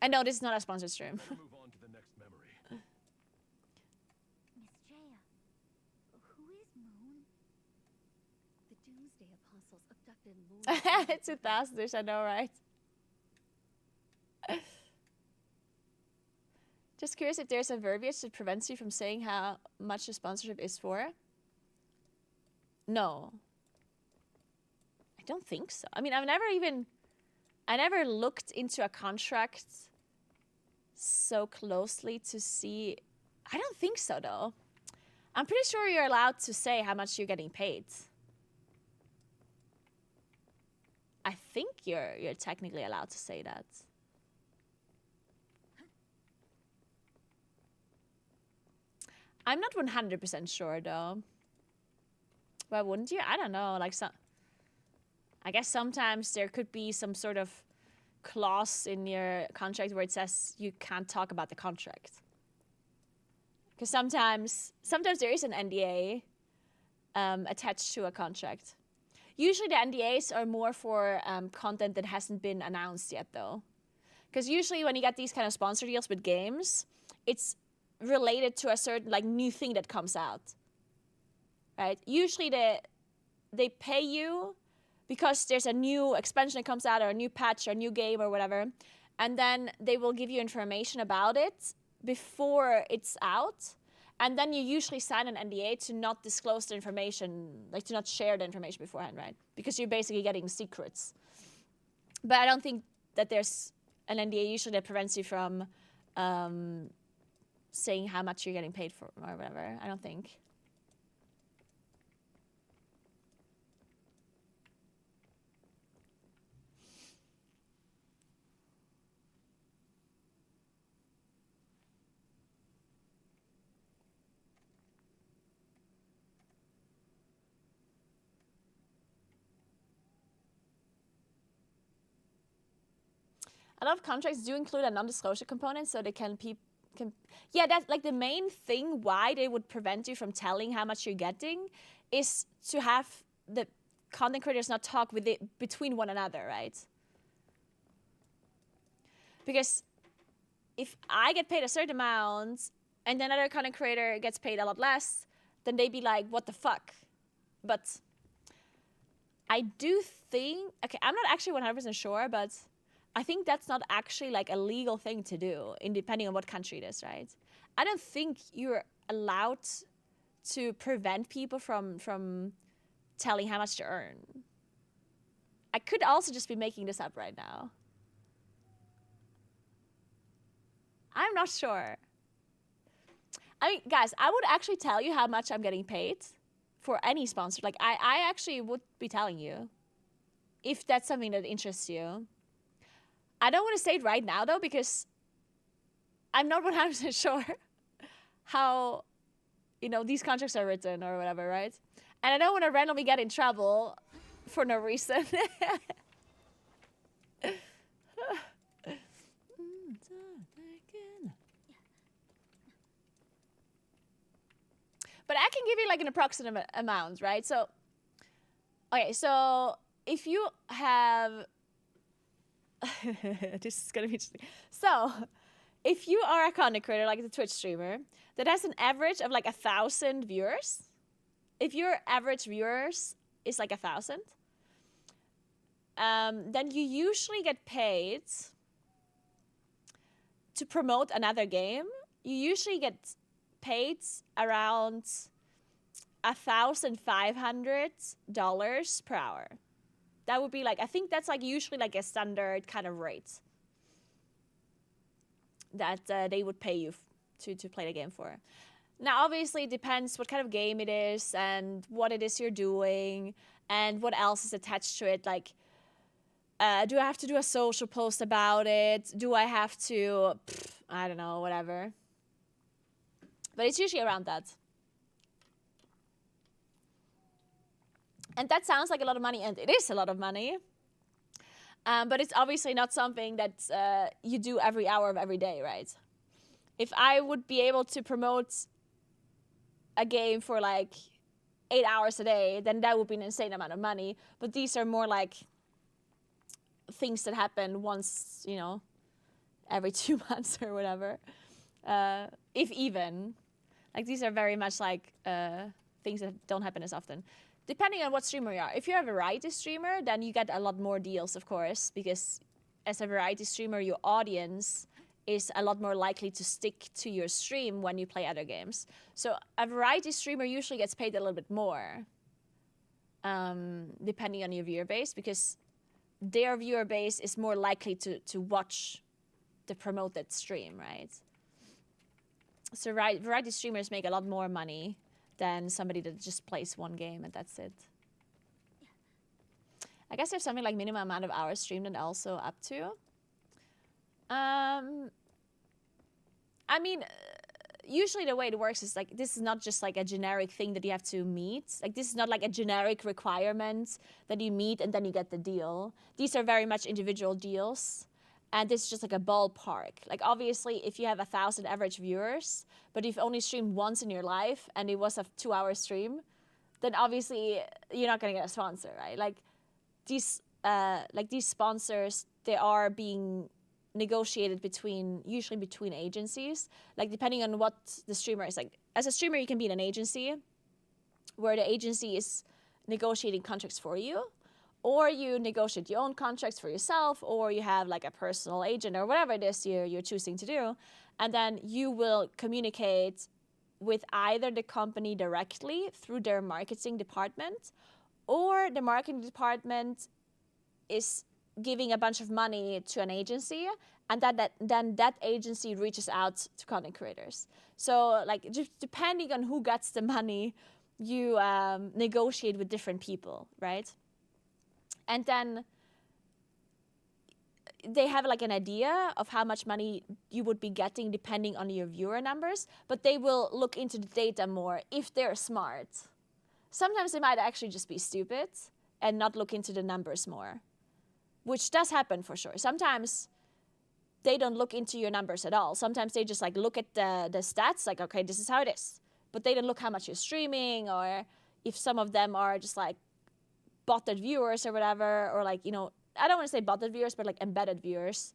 I know this is not a sponsored stream. Move on to the next memory. Miss Jaya, who is Moon? The Doomsday Apostles abducted Lord. It's 2000s, I know, right? Just curious if there's a verbiage that prevents you from saying how much the sponsorship is for. No. I don't think so. I mean, I never looked into a contract so closely to see. I don't think so, though. I'm pretty sure you're allowed to say how much you're getting paid. I think you're technically allowed to say that. I'm not 100% sure, though. Why wouldn't you? I don't know. Like, I guess sometimes there could be some sort of clause in your contract where it says you can't talk about the contract. Because sometimes there is an NDA attached to a contract. Usually the NDAs are more for content that hasn't been announced yet, though. Because usually when you get these kind of sponsor deals with games, it's related to a certain like new thing that comes out, right? Usually they pay you because there's a new expansion that comes out, or a new patch, or a new game, or whatever, and then they will give you information about it before it's out, and then you usually sign an NDA to not disclose the information, like to not share the information beforehand, right? Because you're basically getting secrets. But I don't think that there's an NDA usually that prevents you from saying how much you're getting paid for or whatever. I don't think. A lot of contracts do include a non-disclosure component, so they can yeah, that's like the main thing why they would prevent you from telling how much you're getting is to have the content creators not talk with it between one another, right? Because if I get paid a certain amount and then another content creator gets paid a lot less, then they'd be like, what the fuck? But I do think, okay, I'm not actually 100% sure, but I think that's not actually like a legal thing to do, depending on what country it is, right? I don't think you're allowed to prevent people from telling how much to earn. I could also just be making this up right now. I'm not sure. I mean, guys, I would actually tell you how much I'm getting paid for any sponsor. Like, I actually would be telling you if that's something that interests you. I don't want to say it right now, though, because I'm not 100% sure how, these contracts are written or whatever, right? And I don't want to randomly get in trouble for no reason. But I can give you like an approximate amount, right? So, okay, so if you have, this is gonna be interesting. So, if you are a content creator, like the Twitch streamer, that has an average of like 1,000 viewers, if your average viewers is like 1,000, then you usually get paid to promote another game. You usually get paid around $1,500 per hour. That would be like, I think that's like usually like a standard kind of rate that they would pay you to play the game for. Now, obviously, it depends what kind of game it is and what it is you're doing and what else is attached to it. Like, do I have to do a social post about it? Do I have to, I don't know, whatever. But it's usually around that. And that sounds like a lot of money, and it is a lot of money. But it's obviously not something that you do every hour of every day, right? If I would be able to promote a game for like 8 hours a day, then that would be an insane amount of money. But these are more like things that happen once, every 2 months or whatever. If even. Like, these are very much like things that don't happen as often. Depending on what streamer you are. If you're a variety streamer, then you get a lot more deals, of course, because as a variety streamer, your audience is a lot more likely to stick to your stream when you play other games. So a variety streamer usually gets paid a little bit more, depending on your viewer base, because their viewer base is more likely to watch the promoted stream, right? So variety streamers make a lot more money than somebody that just plays one game and that's it. I guess there's something like minimum amount of hours streamed and also up to. I mean, usually the way it works is like, this is not just like a generic thing that you have to meet. Like, this is not like a generic requirement that you meet and then you get the deal. These are very much individual deals. And this is just like a ballpark. Like, obviously, if you have 1,000 average viewers, but you've only streamed once in your life and it was a 2-hour stream, then obviously you're not gonna get a sponsor, right? Like these sponsors, they are being negotiated usually between agencies. Like, depending on what the streamer is. Like, as a streamer, you can be in an agency where the agency is negotiating contracts for you. Or you negotiate your own contracts for yourself, or you have like a personal agent or whatever it is you're choosing to do. And then you will communicate with either the company directly through their marketing department, or the marketing department is giving a bunch of money to an agency, and then that agency reaches out to content creators. So like, just depending on who gets the money, you negotiate with different people, right? And then they have like an idea of how much money you would be getting depending on your viewer numbers, but they will look into the data more if they're smart. Sometimes they might actually just be stupid and not look into the numbers more, which does happen for sure. Sometimes they don't look into your numbers at all. Sometimes they just like look at the stats, like, okay, this is how it is. But they don't look how much you're streaming, or if some of them are just like botted viewers or whatever, or like, I don't want to say botted viewers, but like embedded viewers.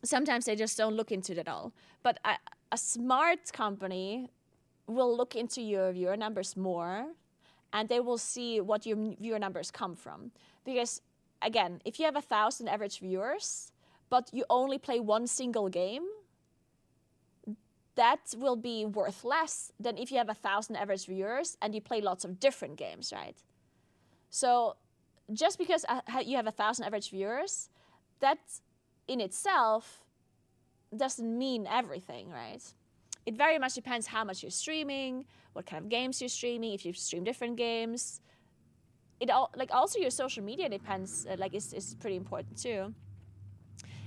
Sometimes they just don't look into it at all. But a smart company will look into your viewer numbers more, and they will see what your viewer numbers come from. Because again, if you have 1,000 average viewers, but you only play one single game, that will be worth less than if you have 1,000 average viewers and you play lots of different games, right? So just because you have 1,000 average viewers, that in itself doesn't mean everything, right? It very much depends how much you're streaming, what kind of games you're streaming, if you stream different games. Also your social media depends, is pretty important too.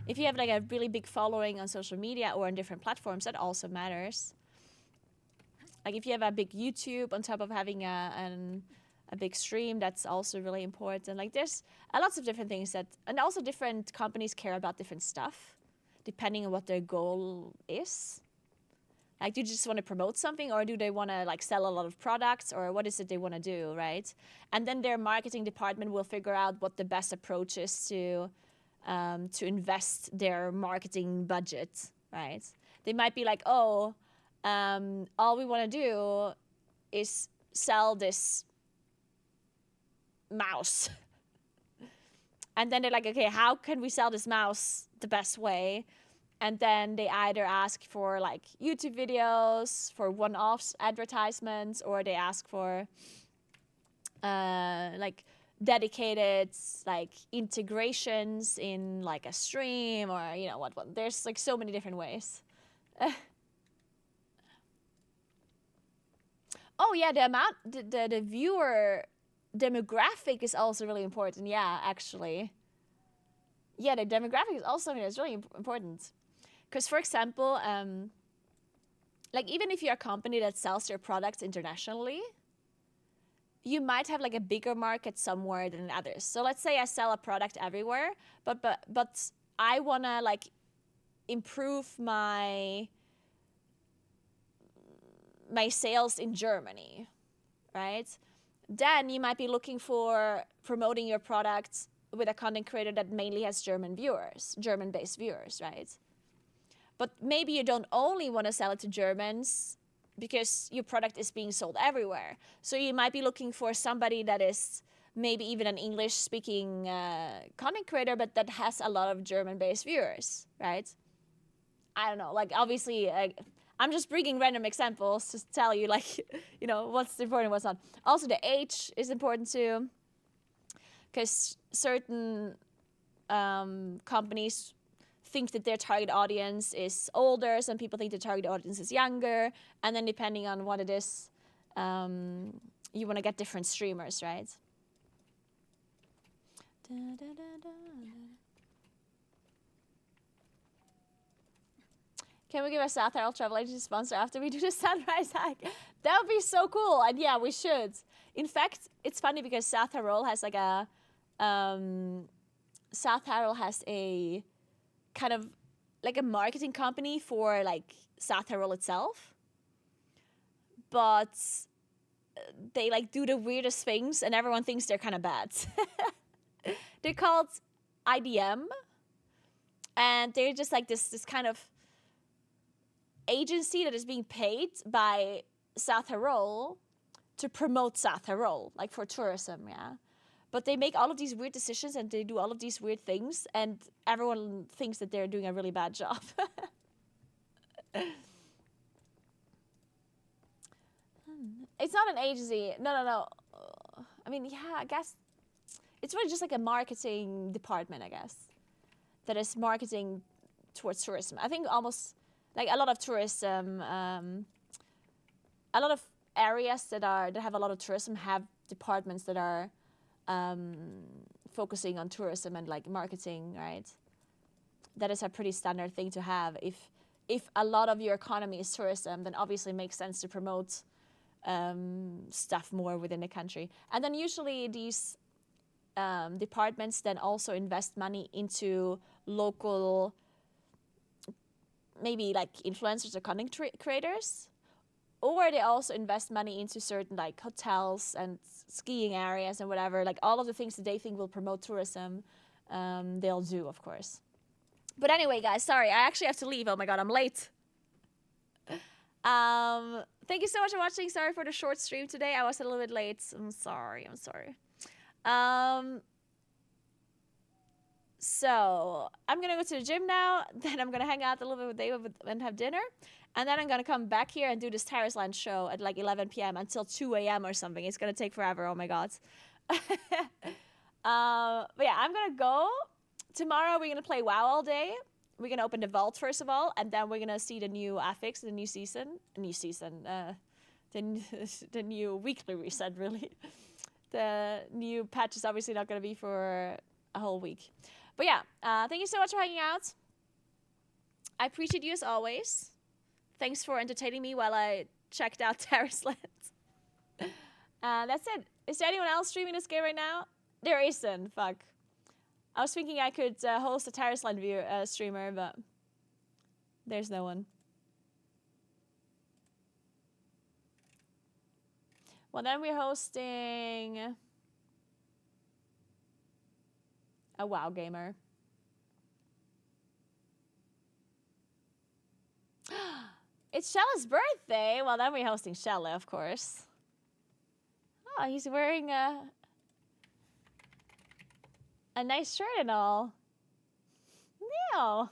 If you have like a really big following on social media or on different platforms, that also matters. Like if you have a big YouTube on top of having a big stream, that's also really important. Like there's lots of different things and also different companies care about different stuff depending on what their goal is. Like, do you just want to promote something, or do they want to like sell a lot of products, or what is it they want to do, right? And then their marketing department will figure out what the best approach is to invest their marketing budget, right? They might be like, oh, all we want to do is sell this mouse. And then they're like, okay, how can we sell this mouse the best way? And then they either ask for like YouTube videos, for one-off advertisements, or they ask for like dedicated like integrations in like a stream, or you know what. There's like so many different ways. Oh yeah, the viewer demographic is also really important. Yeah, actually. Yeah, the demographic is also something that's really important. Because, for example, like even if you're a company that sells your products internationally, you might have like a bigger market somewhere than others. So let's say I sell a product everywhere, but I wanna like improve my sales in Germany, right? Then you might be looking for promoting your product with a content creator that mainly has German-based viewers, right? But maybe you don't only want to sell it to Germans because your product is being sold everywhere. So you might be looking for somebody that is maybe even an English-speaking content creator, but that has a lot of German-based viewers, right? I don't know. Like, obviously, I'm just bringing random examples to tell you, like, you know, what's important, what's not. Also, the age is important too, because certain companies think that their target audience is older, some people think the target audience is younger, and then depending on what it is, you want to get different streamers, right? Can we give a South Herald travel agency sponsor after we do the sunrise hike? That would be so cool, and yeah, we should. In fact, it's funny because South Herald has like a kind of like a marketing company for like South Herald itself, but they like do the weirdest things and everyone thinks they're kind of bad. They're called IDM, and they're just like this kind of agency that is being paid by South Herald to promote South Herald, like for tourism, yeah. But they make all of these weird decisions and they do all of these weird things, and everyone thinks that they're doing a really bad job. It's not an agency. No. I mean, yeah, I guess it's really just like a marketing department, I guess, that is marketing towards tourism. I think almost like a lot of tourism, a lot of areas that have a lot of tourism have departments that are focusing on tourism and like marketing, right? That is a pretty standard thing to have. If a lot of your economy is tourism, then obviously it makes sense to promote stuff more within the country. And then usually these departments then also invest money into local, maybe like influencers or content creators. Or they also invest money into certain like hotels and skiing areas and whatever, like all of the things that they think will promote tourism, they'll do, of course. But anyway, guys, sorry, I actually have to leave. Oh my God, I'm late. Thank you so much for watching. Sorry for the short stream today. I was a little bit late. I'm sorry. So I'm gonna go to the gym now. Then I'm gonna hang out a little bit with David and have dinner. And then I'm going to come back here and do this Tarisland show at like 11 p.m. until 2 a.m. or something. It's going to take forever. Oh, my God. But yeah, I'm going to go. Tomorrow, we're going to play WoW all day. We're going to open the vault, first of all. And then we're going to see the new affix, the new season. The new weekly reset, really. The new patch is obviously not going to be for a whole week. But yeah, thank you so much for hanging out. I appreciate you as always. Thanks for entertaining me while I checked out Tarisland. That's it. Is there anyone else streaming this game right now? There isn't. Fuck. I was thinking I could host a Tarisland streamer, but there's no one. Well, then we're hosting a WoW gamer. It's Shella's birthday. Well, then we're hosting Shella, of course. Oh, he's wearing a nice shirt and all. No. All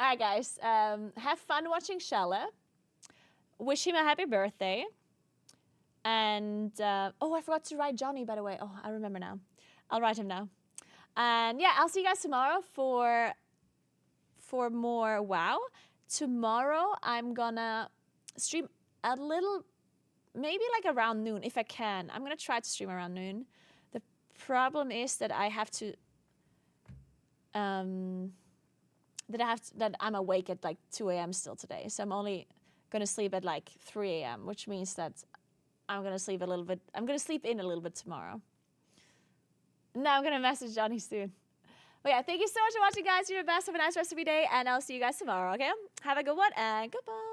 right, guys. Have fun watching Shella. Wish him a happy birthday. And, oh, I forgot to write Johnny, by the way. Oh, I remember now. I'll write him now. And yeah, I'll see you guys tomorrow for more WoW. Tomorrow, I'm gonna stream a little, maybe like around noon, if I can. I'm gonna try to stream around noon. The problem is that I have to, that I'm awake at like 2 a.m. still today. So I'm only gonna sleep at like 3 a.m., which means that I'm gonna sleep a little bit. I'm gonna sleep in a little bit tomorrow. Now I'm gonna message Johnny soon. But yeah, thank you so much for watching, guys. You're the best. Have a nice rest of your day, and I'll see you guys tomorrow, okay? Have a good one, and goodbye.